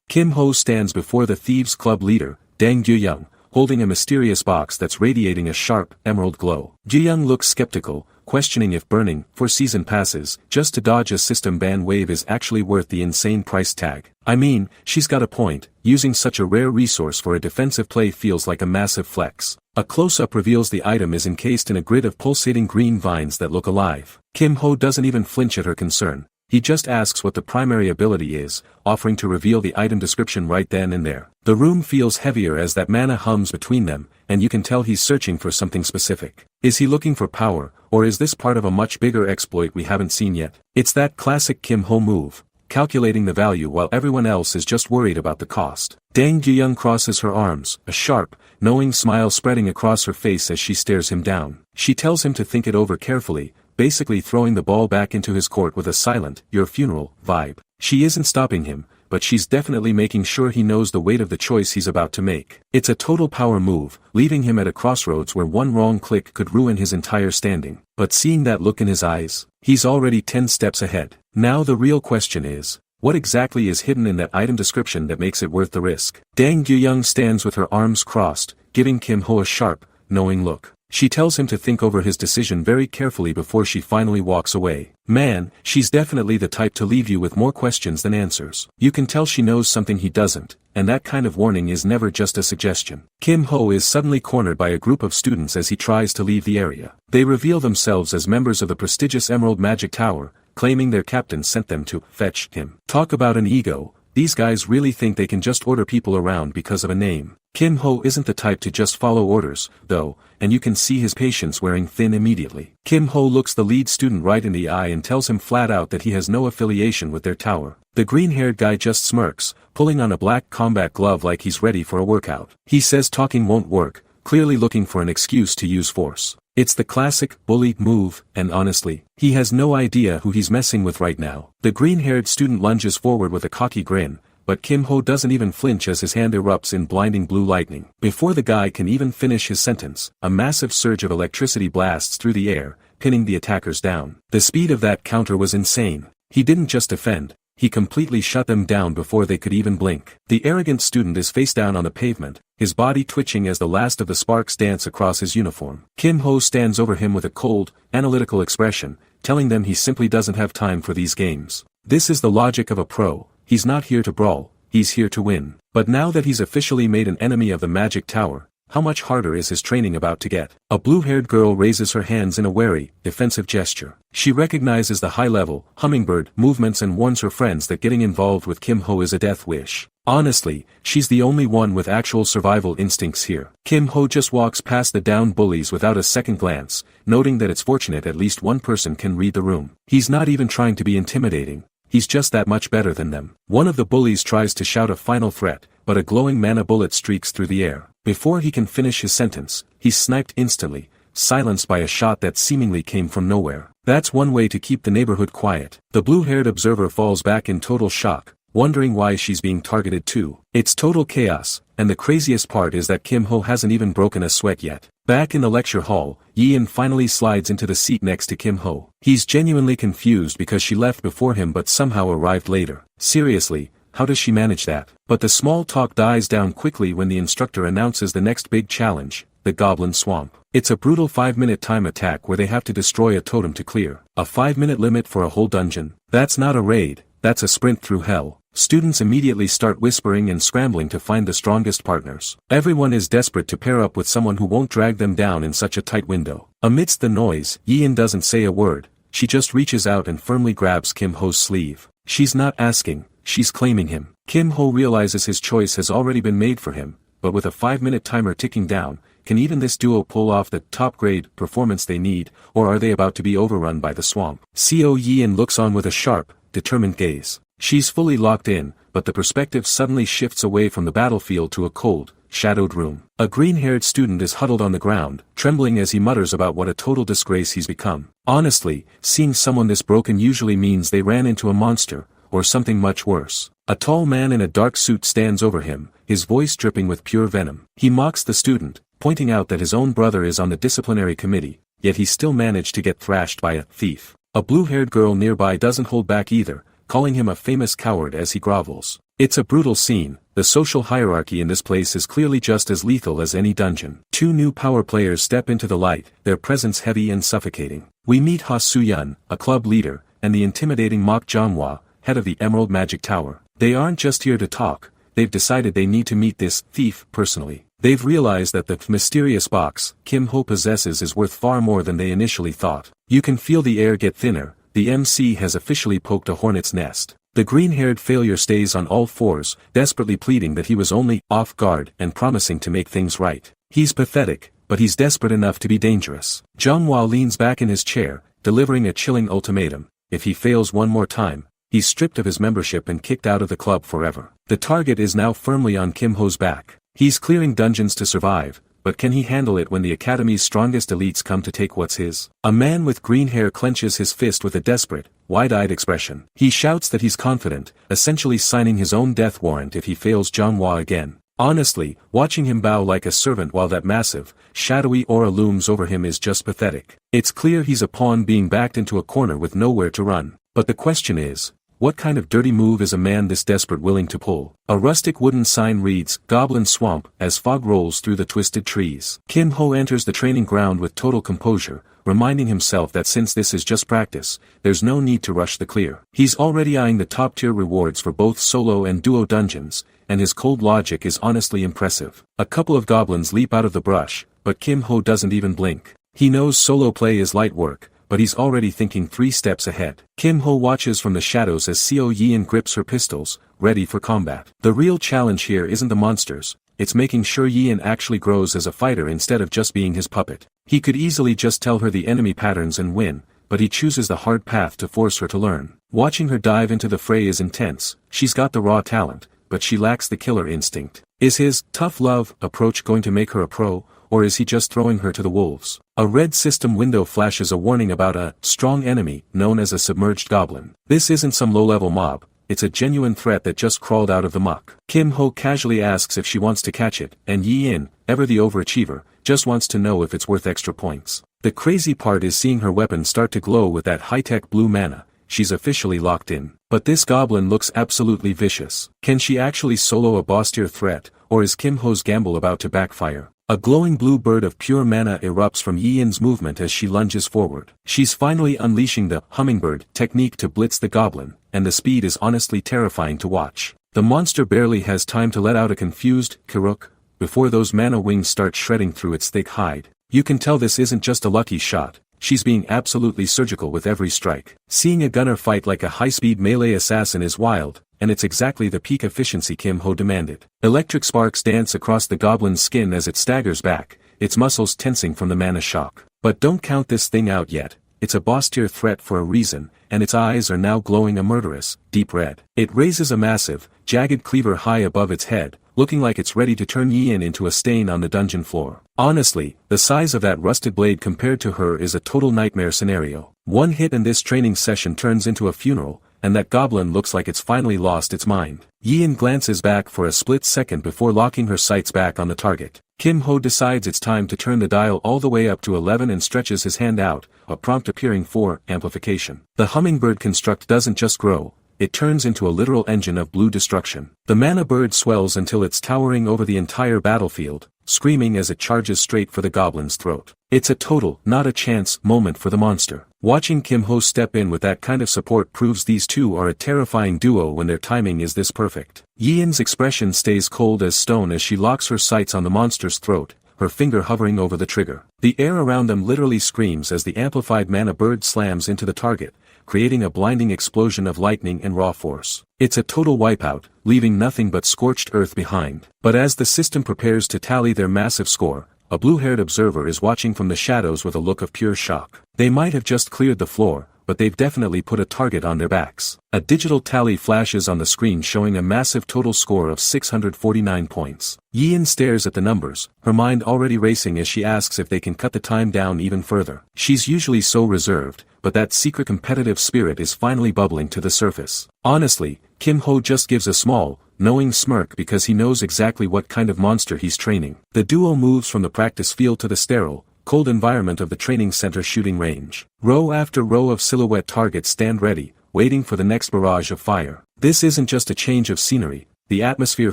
Speaker 1: Kim Ho stands before the Thieves Club leader, Dang Gyuyang, holding a mysterious box that's radiating a sharp, emerald glow. Ji-young looks skeptical, questioning if burning 4 season passes just to dodge a system ban wave is actually worth the insane price tag. I mean, she's got a point, using such a rare resource for a defensive play feels like a massive flex. A close-up reveals the item is encased in a grid of pulsating green vines that look alive. Kim-ho doesn't even flinch at her concern. He just asks what the primary ability is, offering to reveal the item description right then and there. The room feels heavier as that mana hums between them, and you can tell he's searching for something specific. Is he looking for power, or is this part of a much bigger exploit we haven't seen yet? It's that classic Kim-ho move, calculating the value while everyone else is just worried about the cost. Dang Ji-young crosses her arms, a sharp, knowing smile spreading across her face as she stares him down. She tells him to think it over carefully, basically throwing the ball back into his court with a silent, your funeral, vibe. She isn't stopping him, but she's definitely making sure he knows the weight of the choice he's about to make. It's a total power move, leaving him at a crossroads where one wrong click could ruin his entire standing. But seeing that look in his eyes, he's already 10 steps ahead. Now the real question is, what exactly is hidden in that item description that makes it worth the risk? Dang Ji-young stands with her arms crossed, giving Kim-ho a sharp, knowing look. She tells him to think over his decision very carefully before she finally walks away. Man, she's definitely the type to leave you with more questions than answers. You can tell she knows something he doesn't, and that kind of warning is never just a suggestion. Kim-ho is suddenly cornered by a group of students as he tries to leave the area. They reveal themselves as members of the prestigious Emerald Magic Tower, claiming their captain sent them to fetch him. Talk about an ego. These guys really think they can just order people around because of a name. Kim-ho isn't the type to just follow orders, though, and you can see his patience wearing thin immediately. Kim-ho looks the lead student right in the eye and tells him flat out that he has no affiliation with their tower. The green-haired guy just smirks, pulling on a black combat glove like he's ready for a workout. He says talking won't work, clearly looking for an excuse to use force. It's the classic bully move, and honestly, he has no idea who he's messing with right now. The green-haired student lunges forward with a cocky grin, but Kim-ho doesn't even flinch as his hand erupts in blinding blue lightning. Before the guy can even finish his sentence, a massive surge of electricity blasts through the air, pinning the attackers down. The speed of that counter was insane. He didn't just defend, he completely shut them down before they could even blink. The arrogant student is face down on the pavement, his body twitching as the last of the sparks dance across his uniform. Kim-ho stands over him with a cold, analytical expression, telling them he simply doesn't have time for these games. This is the logic of a pro. He's not here to brawl, he's here to win. But now that he's officially made an enemy of the Magic Tower, how much harder is his training about to get? A blue-haired girl raises her hands in a wary, defensive gesture. She recognizes the high-level, hummingbird movements and warns her friends that getting involved with Kim-ho is a death wish. Honestly, she's the only one with actual survival instincts here. Kim-ho just walks past the downed bullies without a second glance, noting that it's fortunate at least one person can read the room. He's not even trying to be intimidating. He's just that much better than them. One of the bullies tries to shout a final threat, but a glowing mana bullet streaks through the air. Before he can finish his sentence, he's sniped instantly, silenced by a shot that seemingly came from nowhere. That's one way to keep the neighborhood quiet. The blue-haired observer falls back in total shock, wondering why she's being targeted too. It's total chaos, and the craziest part is that Kim-ho hasn't even broken a sweat yet. Back in the lecture hall, Yi-in finally slides into the seat next to Kim-ho. He's genuinely confused because she left before him but somehow arrived later. Seriously, how does she manage that? But the small talk dies down quickly when the instructor announces the next big challenge, the Goblin Swamp. It's a brutal 5-minute time attack where they have to destroy a totem to clear. A 5-minute limit for a whole dungeon. That's not a raid, that's a sprint through hell. Students immediately start whispering and scrambling to find the strongest partners. Everyone is desperate to pair up with someone who won't drag them down in such a tight window. Amidst the noise, Yi-in doesn't say a word, she just reaches out and firmly grabs Kim-ho's sleeve. She's not asking, she's claiming him. Kim-ho realizes his choice has already been made for him, but with a 5-minute timer ticking down, can even this duo pull off the top-grade performance they need, or are they about to be overrun by the swamp? Co Yi-in looks on with a sharp, determined gaze. She's fully locked in, but the perspective suddenly shifts away from the battlefield to a cold, shadowed room. A green-haired student is huddled on the ground, trembling as he mutters about what a total disgrace he's become. Honestly, seeing someone this broken usually means they ran into a monster, or something much worse. A tall man in a dark suit stands over him, his voice dripping with pure venom. He mocks the student, pointing out that his own brother is on the disciplinary committee, yet he still managed to get thrashed by a thief. A blue-haired girl nearby doesn't hold back either, calling him a famous coward as he grovels. It's a brutal scene. The social hierarchy in this place is clearly just as lethal as any dungeon. Two new power players step into the light, their presence heavy and suffocating. We meet Ha Soo-yun, a club leader, and the intimidating Mok Jong-hwa, head of the Emerald Magic Tower. They aren't just here to talk, they've decided they need to meet this thief personally. They've realized that the mysterious box Kim Ho possesses is worth far more than they initially thought. You can feel the air get thinner. The MC has officially poked a hornet's nest. The green-haired failure stays on all fours, desperately pleading that he was only off guard and promising to make things right. He's pathetic, but he's desperate enough to be dangerous. Jong-hwa leans back in his chair, delivering a chilling ultimatum. If he fails one more time, he's stripped of his membership and kicked out of the club forever. The target is now firmly on Kim Ho's back. He's clearing dungeons to survive, but can he handle it when the Academy's strongest elites come to take what's his? A man with green hair clenches his fist with a desperate, wide-eyed expression. He shouts that he's confident, essentially signing his own death warrant if he fails Jong-hwa again. Honestly, watching him bow like a servant while that massive, shadowy aura looms over him is just pathetic. It's clear he's a pawn being backed into a corner with nowhere to run. But the question is, what kind of dirty move is a man this desperate willing to pull? A rustic wooden sign reads, Goblin Swamp, as fog rolls through the twisted trees. Kim Ho enters the training ground with total composure, reminding himself that since this is just practice, there's no need to rush the clear. He's already eyeing the top-tier rewards for both solo and duo dungeons, and his cold logic is honestly impressive. A couple of goblins leap out of the brush, but Kim Ho doesn't even blink. He knows solo play is light work, but he's already thinking 3 steps ahead. Kim Ho watches from the shadows as Seo Yin grips her pistols, ready for combat. The real challenge here isn't the monsters, it's making sure Yin actually grows as a fighter instead of just being his puppet. He could easily just tell her the enemy patterns and win, but he chooses the hard path to force her to learn. Watching her dive into the fray is intense. She's got the raw talent, but she lacks the killer instinct. Is his tough love approach going to make her a pro, or is he just throwing her to the wolves? A red system window flashes a warning about a strong enemy known as a submerged goblin. This isn't some low-level mob, it's a genuine threat that just crawled out of the muck. Kim Ho casually asks if she wants to catch it, and Yin, ever the overachiever, just wants to know if it's worth extra points. The crazy part is seeing her weapon start to glow with that high-tech blue mana. She's officially locked in. But this goblin looks absolutely vicious. Can she actually solo a boss-tier threat, or is Kim Ho's gamble about to backfire? A glowing blue bird of pure mana erupts from Yin's movement as she lunges forward. She's finally unleashing the hummingbird technique to blitz the goblin, and the speed is honestly terrifying to watch. The monster barely has time to let out a confused kiruk before those mana wings start shredding through its thick hide. You can tell this isn't just a lucky shot. She's being absolutely surgical with every strike. Seeing a gunner fight like a high-speed melee assassin is wild, and it's exactly the peak efficiency Kim Ho demanded. Electric sparks dance across the goblin's skin as it staggers back, its muscles tensing from the mana shock. But don't count this thing out yet. It's a boss-tier threat for a reason, and its eyes are now glowing a murderous, deep red. It raises a massive, jagged cleaver high above its head, looking like it's ready to turn Yin into a stain on the dungeon floor. Honestly, the size of that rusted blade compared to her is a total nightmare scenario. One hit and this training session turns into a funeral, and that goblin looks like it's finally lost its mind. Yin glances back for a split second before locking her sights back on the target. Kim Ho decides it's time to turn the dial all the way up to 11 and stretches his hand out, a prompt appearing for amplification. The hummingbird construct doesn't just grow, it turns into a literal engine of blue destruction. The mana bird swells until it's towering over the entire battlefield, screaming as it charges straight for the goblin's throat. It's a total, not a chance, moment for the monster. Watching Kim Ho step in with that kind of support proves these two are a terrifying duo when their timing is this perfect. Yin's expression stays cold as stone as she locks her sights on the monster's throat, her finger hovering over the trigger. The air around them literally screams as the amplified mana bird slams into the target, creating a blinding explosion of lightning and raw force. It's a total wipeout, leaving nothing but scorched earth behind. But as the system prepares to tally their massive score, a blue-haired observer is watching from the shadows with a look of pure shock. They might have just cleared the floor, but they've definitely put a target on their backs. A digital tally flashes on the screen showing a massive total score of 649 points. Yin stares at the numbers, her mind already racing as she asks if they can cut the time down even further. She's usually so reserved, but that secret competitive spirit is finally bubbling to the surface. Honestly, Kim Ho just gives a small, knowing smirk because he knows exactly what kind of monster he's training. The duo moves from the practice field to the sterile, cold environment of the training center shooting range. Row after row of silhouette targets stand ready, waiting for the next barrage of fire. This isn't just a change of scenery. The atmosphere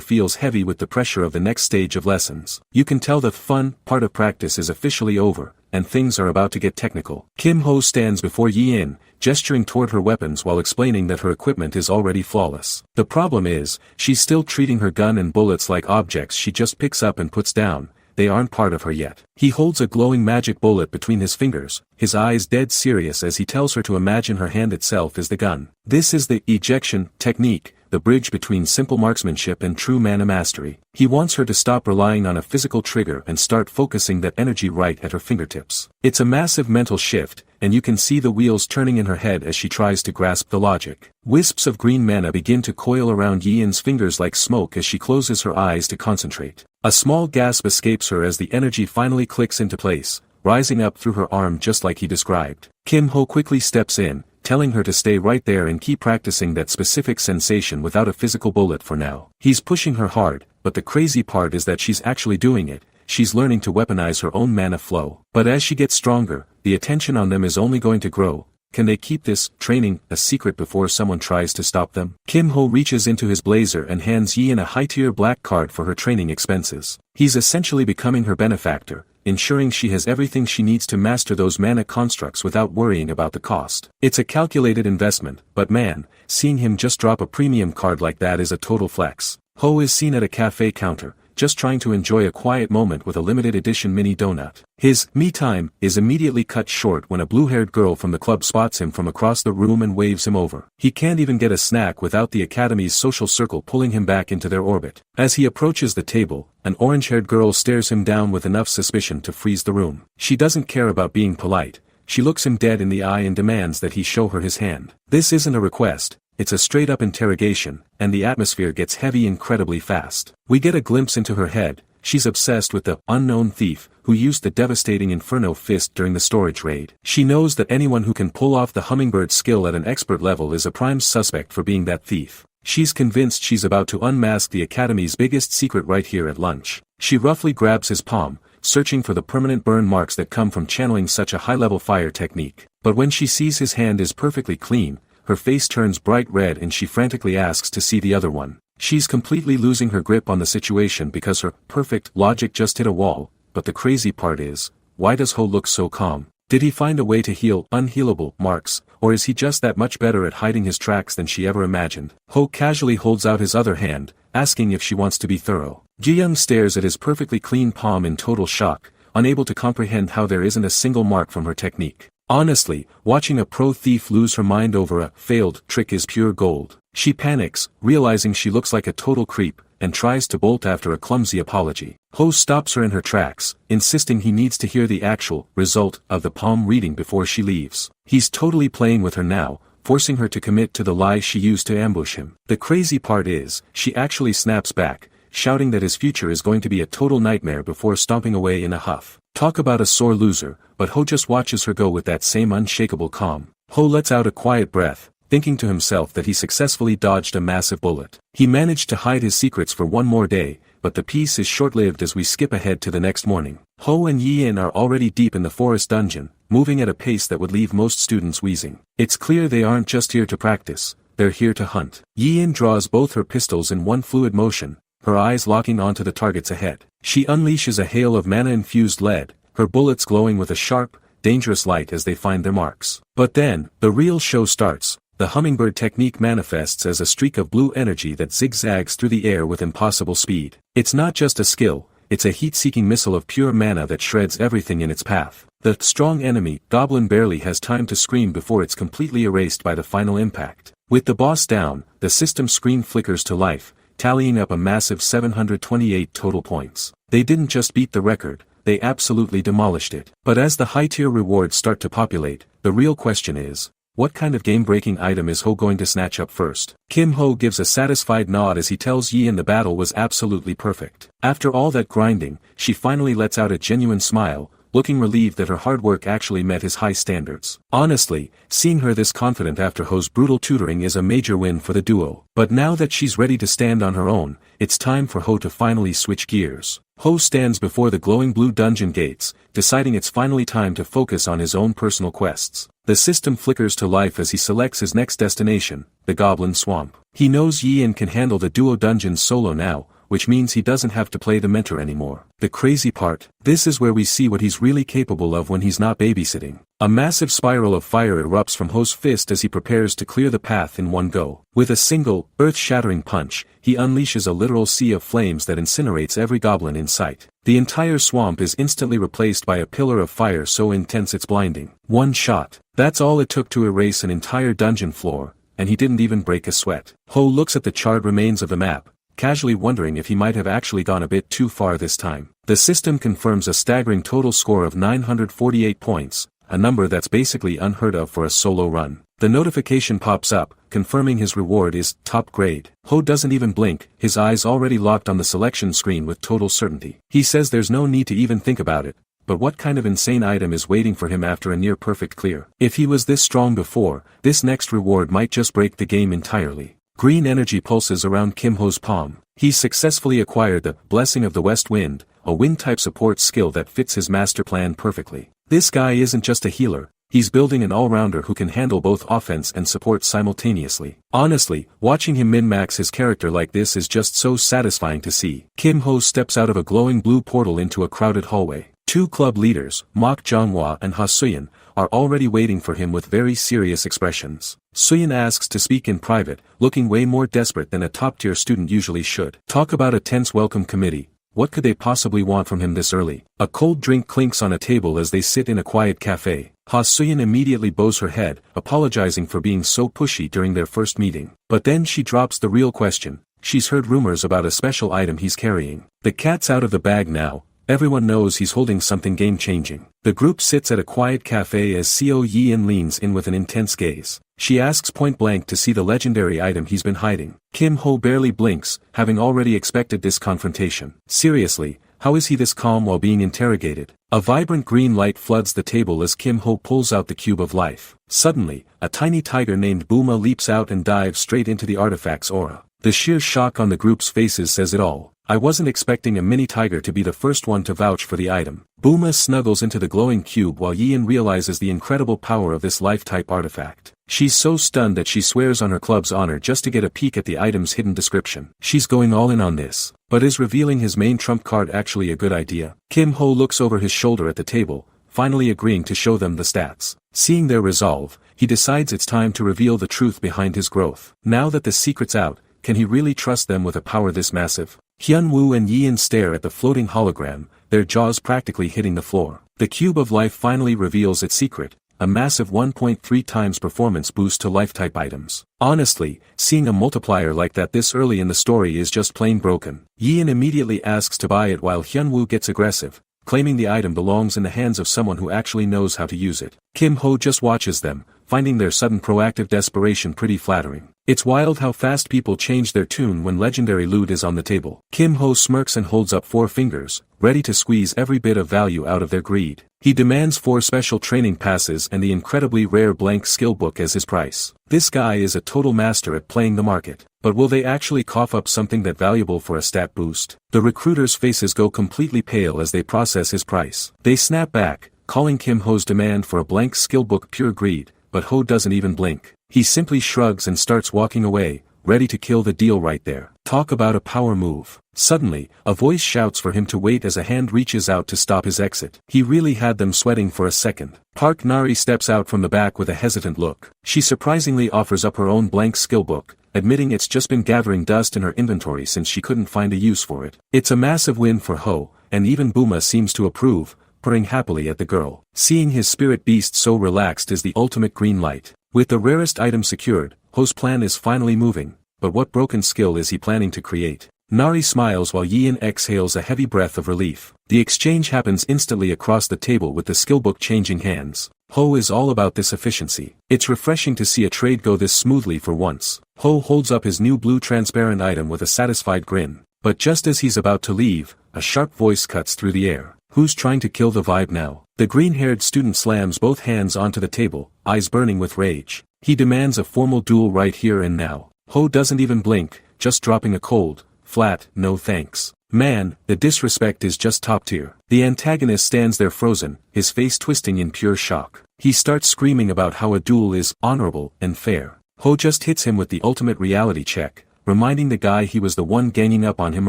Speaker 1: feels heavy with the pressure of the next stage of lessons. You can tell the fun part of practice is officially over, and things are about to get technical. Kim Ho stands before Yi-in, gesturing toward her weapons while explaining that her equipment is already flawless. The problem is, she's still treating her gun and bullets like objects she just picks up and puts down. They aren't part of her yet. He holds a glowing magic bullet between his fingers, his eyes dead serious as he tells her to imagine her hand itself is the gun. This is the ejection technique, the bridge between simple marksmanship and true mana mastery. He wants her to stop relying on a physical trigger and start focusing that energy right at her fingertips. It's a massive mental shift, and you can see the wheels turning in her head as she tries to grasp the logic. Wisps of green mana begin to coil around Yi-in's fingers like smoke as she closes her eyes to concentrate. A small gasp escapes her as the energy finally clicks into place, rising up through her arm just like he described. Kim Ho quickly steps in, telling her to stay right there and keep practicing that specific sensation without a physical bullet for now. He's pushing her hard, but the crazy part is that she's actually doing it. She's learning to weaponize her own mana flow. But as she gets stronger, the attention on them is only going to grow. Can they keep this training a secret before someone tries to stop them? Kim Ho reaches into his blazer and hands Yi-in a high-tier black card for her training expenses. He's essentially becoming her benefactor, ensuring she has everything she needs to master those mana constructs without worrying about the cost. It's a calculated investment, but man, seeing him just drop a premium card like that is a total flex. Ho is seen at a cafe counter, just trying to enjoy a quiet moment with a limited edition mini donut. His me time is immediately cut short when a blue-haired girl from the club spots him from across the room and waves him over. He can't even get a snack without the academy's social circle pulling him back into their orbit. As he approaches the table, an orange-haired girl stares him down with enough suspicion to freeze the room. She doesn't care about being polite. She looks him dead in the eye and demands that he show her his hand. This isn't a request. It's a straight-up interrogation, and the atmosphere gets heavy incredibly fast. We get a glimpse into her head. She's obsessed with the unknown thief who used the devastating Inferno Fist during the storage raid. She knows that anyone who can pull off the hummingbird skill at an expert level is a prime suspect for being that thief. She's convinced she's about to unmask the Academy's biggest secret right here at lunch. She roughly grabs his palm, searching for the permanent burn marks that come from channeling such a high-level fire technique. But when she sees his hand is perfectly clean, her face turns bright red and she frantically asks to see the other one. She's completely losing her grip on the situation because her perfect logic just hit a wall, but the crazy part is, why does Ho look so calm? Did he find a way to heal unhealable marks, or is he just that much better at hiding his tracks than she ever imagined? Ho casually holds out his other hand, asking if she wants to be thorough. Ji-young stares at his perfectly clean palm in total shock, unable to comprehend how there isn't a single mark from her technique. Honestly, watching a pro thief lose her mind over a failed trick is pure gold. She panics, realizing she looks like a total creep, and tries to bolt after a clumsy apology. Ho stops her in her tracks, insisting he needs to hear the actual result of the palm reading before she leaves. He's totally playing with her now, forcing her to commit to the lie she used to ambush him. The crazy part is, she actually snaps back, shouting that his future is going to be a total nightmare before stomping away in a huff. Talk about a sore loser, but Ho just watches her go with that same unshakable calm. Ho lets out a quiet breath, thinking to himself that he successfully dodged a massive bullet. He managed to hide his secrets for one more day, but the peace is short-lived as we skip ahead to the next morning. Ho and Yi-in are already deep in the forest dungeon, moving at a pace that would leave most students wheezing. It's clear they aren't just here to practice, they're here to hunt. Yi-in draws both her pistols in one fluid motion, her eyes locking onto the targets ahead. She unleashes a hail of mana-infused lead, her bullets glowing with a sharp, dangerous light as they find their marks. But then, the real show starts. The hummingbird technique manifests as a streak of blue energy that zigzags through the air with impossible speed. It's not just a skill, it's a heat-seeking missile of pure mana that shreds everything in its path. The strong enemy, Goblin, barely has time to scream before it's completely erased by the final impact. With the boss down, the system screen flickers to life, tallying up a massive 728 total points. They didn't just beat the record, they absolutely demolished it. But as the high-tier rewards start to populate, the real question is, what kind of game-breaking item is Ho going to snatch up first? Kim Ho gives a satisfied nod as he tells Yi-in the battle was absolutely perfect. After all that grinding, she finally lets out a genuine smile, looking relieved that her hard work actually met his high standards. Honestly, seeing her this confident after Ho's brutal tutoring is a major win for the duo. But now that she's ready to stand on her own, it's time for Ho to finally switch gears. Ho stands before the glowing blue dungeon gates, deciding it's finally time to focus on his own personal quests. The system flickers to life as he selects his next destination, the Goblin Swamp. He knows Yin can handle the duo dungeons solo now, which means he doesn't have to play the mentor anymore. The crazy part, this is where we see what he's really capable of when he's not babysitting. A massive spiral of fire erupts from Ho's fist as he prepares to clear the path in one go. With a single, earth-shattering punch, he unleashes a literal sea of flames that incinerates every goblin in sight. The entire swamp is instantly replaced by a pillar of fire so intense it's blinding. One shot. That's all it took to erase an entire dungeon floor, and he didn't even break a sweat. Ho looks at the charred remains of the map, casually wondering if he might have actually gone a bit too far this time. The system confirms a staggering total score of 948 points, a number that's basically unheard of for a solo run. The notification pops up, confirming his reward is top grade. Ho doesn't even blink, his eyes already locked on the selection screen with total certainty. He says there's no need to even think about it, but what kind of insane item is waiting for him after a near-perfect clear? If he was this strong before, this next reward might just break the game entirely. Green energy pulses around Kim Ho's palm. He's successfully acquired the Blessing of the West Wind, a wind-type support skill that fits his master plan perfectly. This guy isn't just a healer, he's building an all-rounder who can handle both offense and support simultaneously. Honestly, watching him min-max his character like this is just so satisfying to see. Kim Ho steps out of a glowing blue portal into a crowded hallway. Two club leaders, Mok Jonghwa and Ha Suyin, are already waiting for him with very serious expressions. Suyin asks to speak in private, looking way more desperate than a top-tier student usually should. Talk about a tense welcome committee. What could they possibly want from him this early? A cold drink clinks on a table as they sit in a quiet cafe. Ha Suyin immediately bows her head, apologizing for being so pushy during their first meeting. But then she drops the real question. She's heard rumors about a special item he's carrying. The cat's out of the bag now. Everyone knows he's holding something game-changing. The group sits at a quiet cafe as Co Yin leans in with an intense gaze. She asks point-blank to see the legendary item he's been hiding. Kim Ho barely blinks, having already expected this confrontation. Seriously, how is he this calm while being interrogated? A vibrant green light floods the table as Kim Ho pulls out the cube of life. Suddenly, a tiny tiger named Buma leaps out and dives straight into the artifact's aura. The sheer shock on the group's faces says it all. I wasn't expecting a mini tiger to be the first one to vouch for the item. Buma snuggles into the glowing cube while Yin realizes the incredible power of this life-type artifact. She's so stunned that she swears on her club's honor just to get a peek at the item's hidden description. She's going all in on this. But is revealing his main trump card actually a good idea? Kim Ho looks over his shoulder at the table, finally agreeing to show them the stats. Seeing their resolve, he decides it's time to reveal the truth behind his growth. Now that the secret's out, can he really trust them with a power this massive? Hyun-woo and Yin stare at the floating hologram, their jaws practically hitting the floor. The Cube of Life finally reveals its secret, a massive 1.3 times performance boost to life-type items. Honestly, seeing a multiplier like that this early in the story is just plain broken. Yin immediately asks to buy it while Hyun-woo gets aggressive, claiming the item belongs in the hands of someone who actually knows how to use it. Kim Ho just watches them, finding their sudden proactive desperation pretty flattering. It's wild how fast people change their tune when legendary loot is on the table. Kim Ho smirks and holds up 4 fingers, ready to squeeze every bit of value out of their greed. He demands 4 special training passes and the incredibly rare blank skill book as his price. This guy is a total master at playing the market. But will they actually cough up something that valuable for a stat boost? The recruiters' faces go completely pale as they process his price. They snap back, calling Kim Ho's demand for a blank skill book pure greed, but Ho doesn't even blink. He simply shrugs and starts walking away, ready to kill the deal right there. Talk about a power move. Suddenly, a voice shouts for him to wait as a hand reaches out to stop his exit. He really had them sweating for a second. Park Nari steps out from the back with a hesitant look. She surprisingly offers up her own blank skill book, admitting it's just been gathering dust in her inventory since she couldn't find a use for it. It's a massive win for Ho, and even Buma seems to approve, purring happily at the girl. Seeing his spirit beast so relaxed is the ultimate green light. With the rarest item secured, Ho's plan is finally moving, but what broken skill is he planning to create? Nari smiles while Yin exhales a heavy breath of relief. The exchange happens instantly across the table with the skillbook changing hands. Ho is all about this efficiency. It's refreshing to see a trade go this smoothly for once. Ho holds up his new blue transparent item with a satisfied grin. But just as he's about to leave, a sharp voice cuts through the air. Who's trying to kill the vibe now? The green-haired student slams both hands onto the table, eyes burning with rage. He demands a formal duel right here and now. Ho doesn't even blink, just dropping a cold, flat, no thanks. Man, the disrespect is just top tier. The antagonist stands there frozen, his face twisting in pure shock. He starts screaming about how a duel is honorable and fair. Ho just hits him with the ultimate reality check, reminding the guy he was the one ganging up on him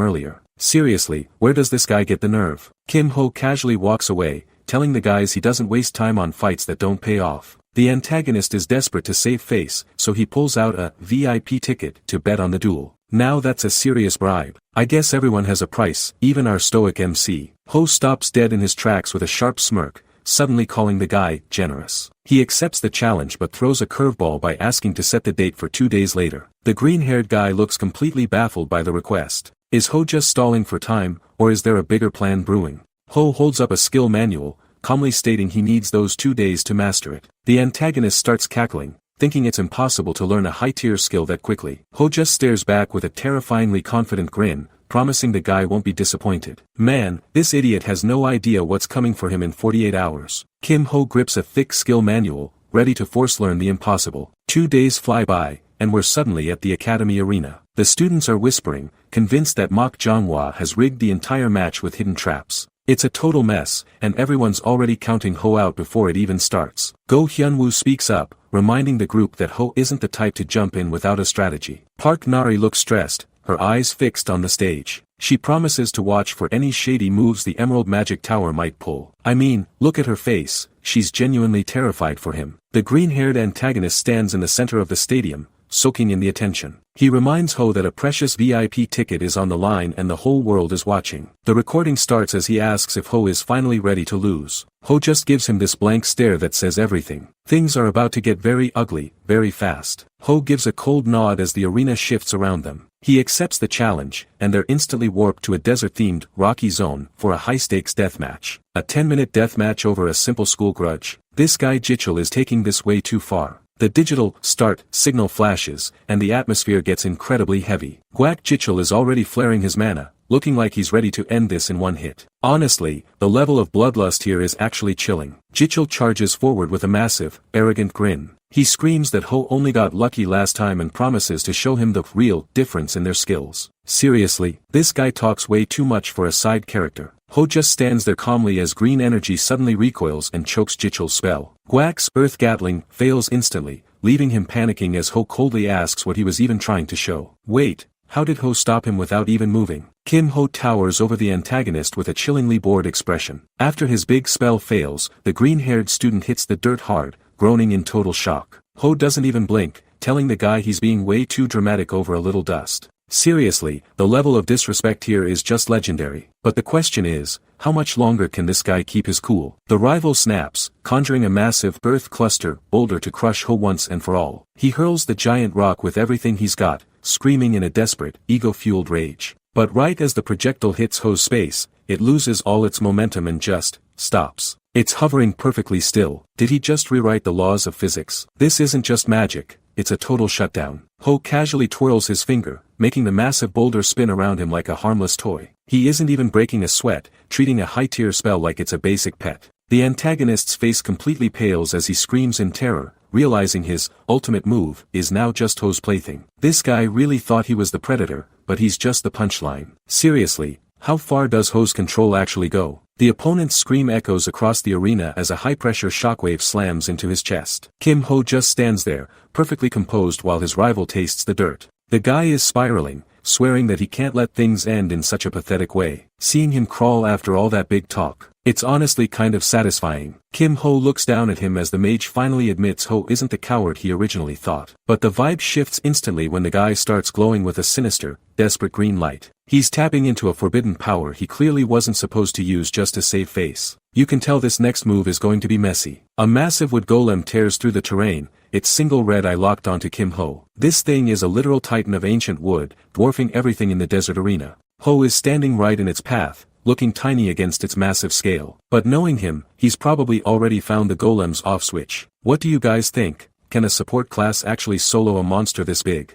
Speaker 1: earlier. Seriously, where does this guy get the nerve? Kim Ho casually walks away, telling the guys he doesn't waste time on fights that don't pay off. The antagonist is desperate to save face, so he pulls out a VIP ticket to bet on the duel. Now that's a serious bribe. I guess everyone has a price, even our stoic MC. Ho stops dead in his tracks with a sharp smirk, suddenly calling the guy generous. He accepts the challenge but throws a curveball by asking to set the date for 2 days later. The green-haired guy looks completely baffled by the request. Is Ho just stalling for time, or is there a bigger plan brewing? Ho holds up a skill manual, calmly stating he needs those 2 days to master it. The antagonist starts cackling, thinking it's impossible to learn a high-tier skill that quickly. Ho just stares back with a terrifyingly confident grin, promising the guy won't be disappointed. Man, this idiot has no idea what's coming for him in 48 hours. Kim Ho grips a thick skill manual, ready to force learn the impossible. 2 days fly by, and we're suddenly at the academy arena. The students are whispering, convinced that Manhwa has rigged the entire match with hidden traps. It's a total mess, and everyone's already counting Ho out before it even starts. Go Hyunwoo speaks up, reminding the group that Ho isn't the type to jump in without a strategy. Park Nari looks stressed, her eyes fixed on the stage. She promises to watch for any shady moves the Emerald Magic Tower might pull. I mean, look at her face, she's genuinely terrified for him. The green-haired antagonist stands in the center of the stadium, soaking in the attention. He reminds Ho that a precious VIP ticket is on the line and the whole world is watching. The recording starts as he asks if Ho is finally ready to lose. Ho just gives him this blank stare that says everything. Things are about to get very ugly, very fast. Ho gives a cold nod as the arena shifts around them. He accepts the challenge, and they're instantly warped to a desert-themed, rocky zone for a high-stakes deathmatch. A 10-minute deathmatch over a simple school grudge. This guy Jichul is taking this way too far. The digital start signal flashes, and the atmosphere gets incredibly heavy. Guak Jichul is already flaring his mana, looking like he's ready to end this in one hit. Honestly, the level of bloodlust here is actually chilling. Jichul charges forward with a massive, arrogant grin. He screams that Ho only got lucky last time and promises to show him the real difference in their skills. Seriously, this guy talks way too much for a side character. Ho just stands there calmly as green energy suddenly recoils and chokes Jichul's spell. Guak's Earth Gatling fails instantly, leaving him panicking as Ho coldly asks what he was even trying to show. Wait, how did Ho stop him without even moving? Kim Ho towers over the antagonist with a chillingly bored expression. After his big spell fails, the green-haired student hits the dirt hard, groaning in total shock. Ho doesn't even blink, telling the guy he's being way too dramatic over a little dust. Seriously, the level of disrespect here is just legendary. But the question is, how much longer can this guy keep his cool? The rival snaps, conjuring a massive earth cluster boulder to crush Ho once and for all. He hurls the giant rock with everything he's got, screaming in a desperate, ego-fueled rage. But right as the projectile hits Ho's space, it loses all its momentum and just stops. It's hovering perfectly still. Did he just rewrite the laws of physics? This isn't just magic, it's a total shutdown. Ho casually twirls his finger, making the massive boulder spin around him like a harmless toy. He isn't even breaking a sweat, treating a high-tier spell like it's a basic pet. The antagonist's face completely pales as he screams in terror, realizing his ultimate move is now just Ho's plaything. This guy really thought he was the predator, but he's just the punchline. Seriously, how far does Ho's control actually go? The opponent's scream echoes across the arena as a high-pressure shockwave slams into his chest. Kim Ho just stands there, perfectly composed while his rival tastes the dirt. The guy is spiraling, swearing that he can't let things end in such a pathetic way. Seeing him crawl after all that big talk, it's honestly kind of satisfying. Kim Ho looks down at him as the mage finally admits Ho isn't the coward he originally thought. But the vibe shifts instantly when the guy starts glowing with a sinister, desperate green light. He's tapping into a forbidden power he clearly wasn't supposed to use just to save face. You can tell this next move is going to be messy. A massive wood golem tears through the terrain, its single red eye locked onto Kim Ho. This thing is a literal titan of ancient wood, dwarfing everything in the desert arena. Ho is standing right in its path, looking tiny against its massive scale. But knowing him, he's probably already found the golem's off switch. What do you guys think? Can a support class actually solo a monster this big?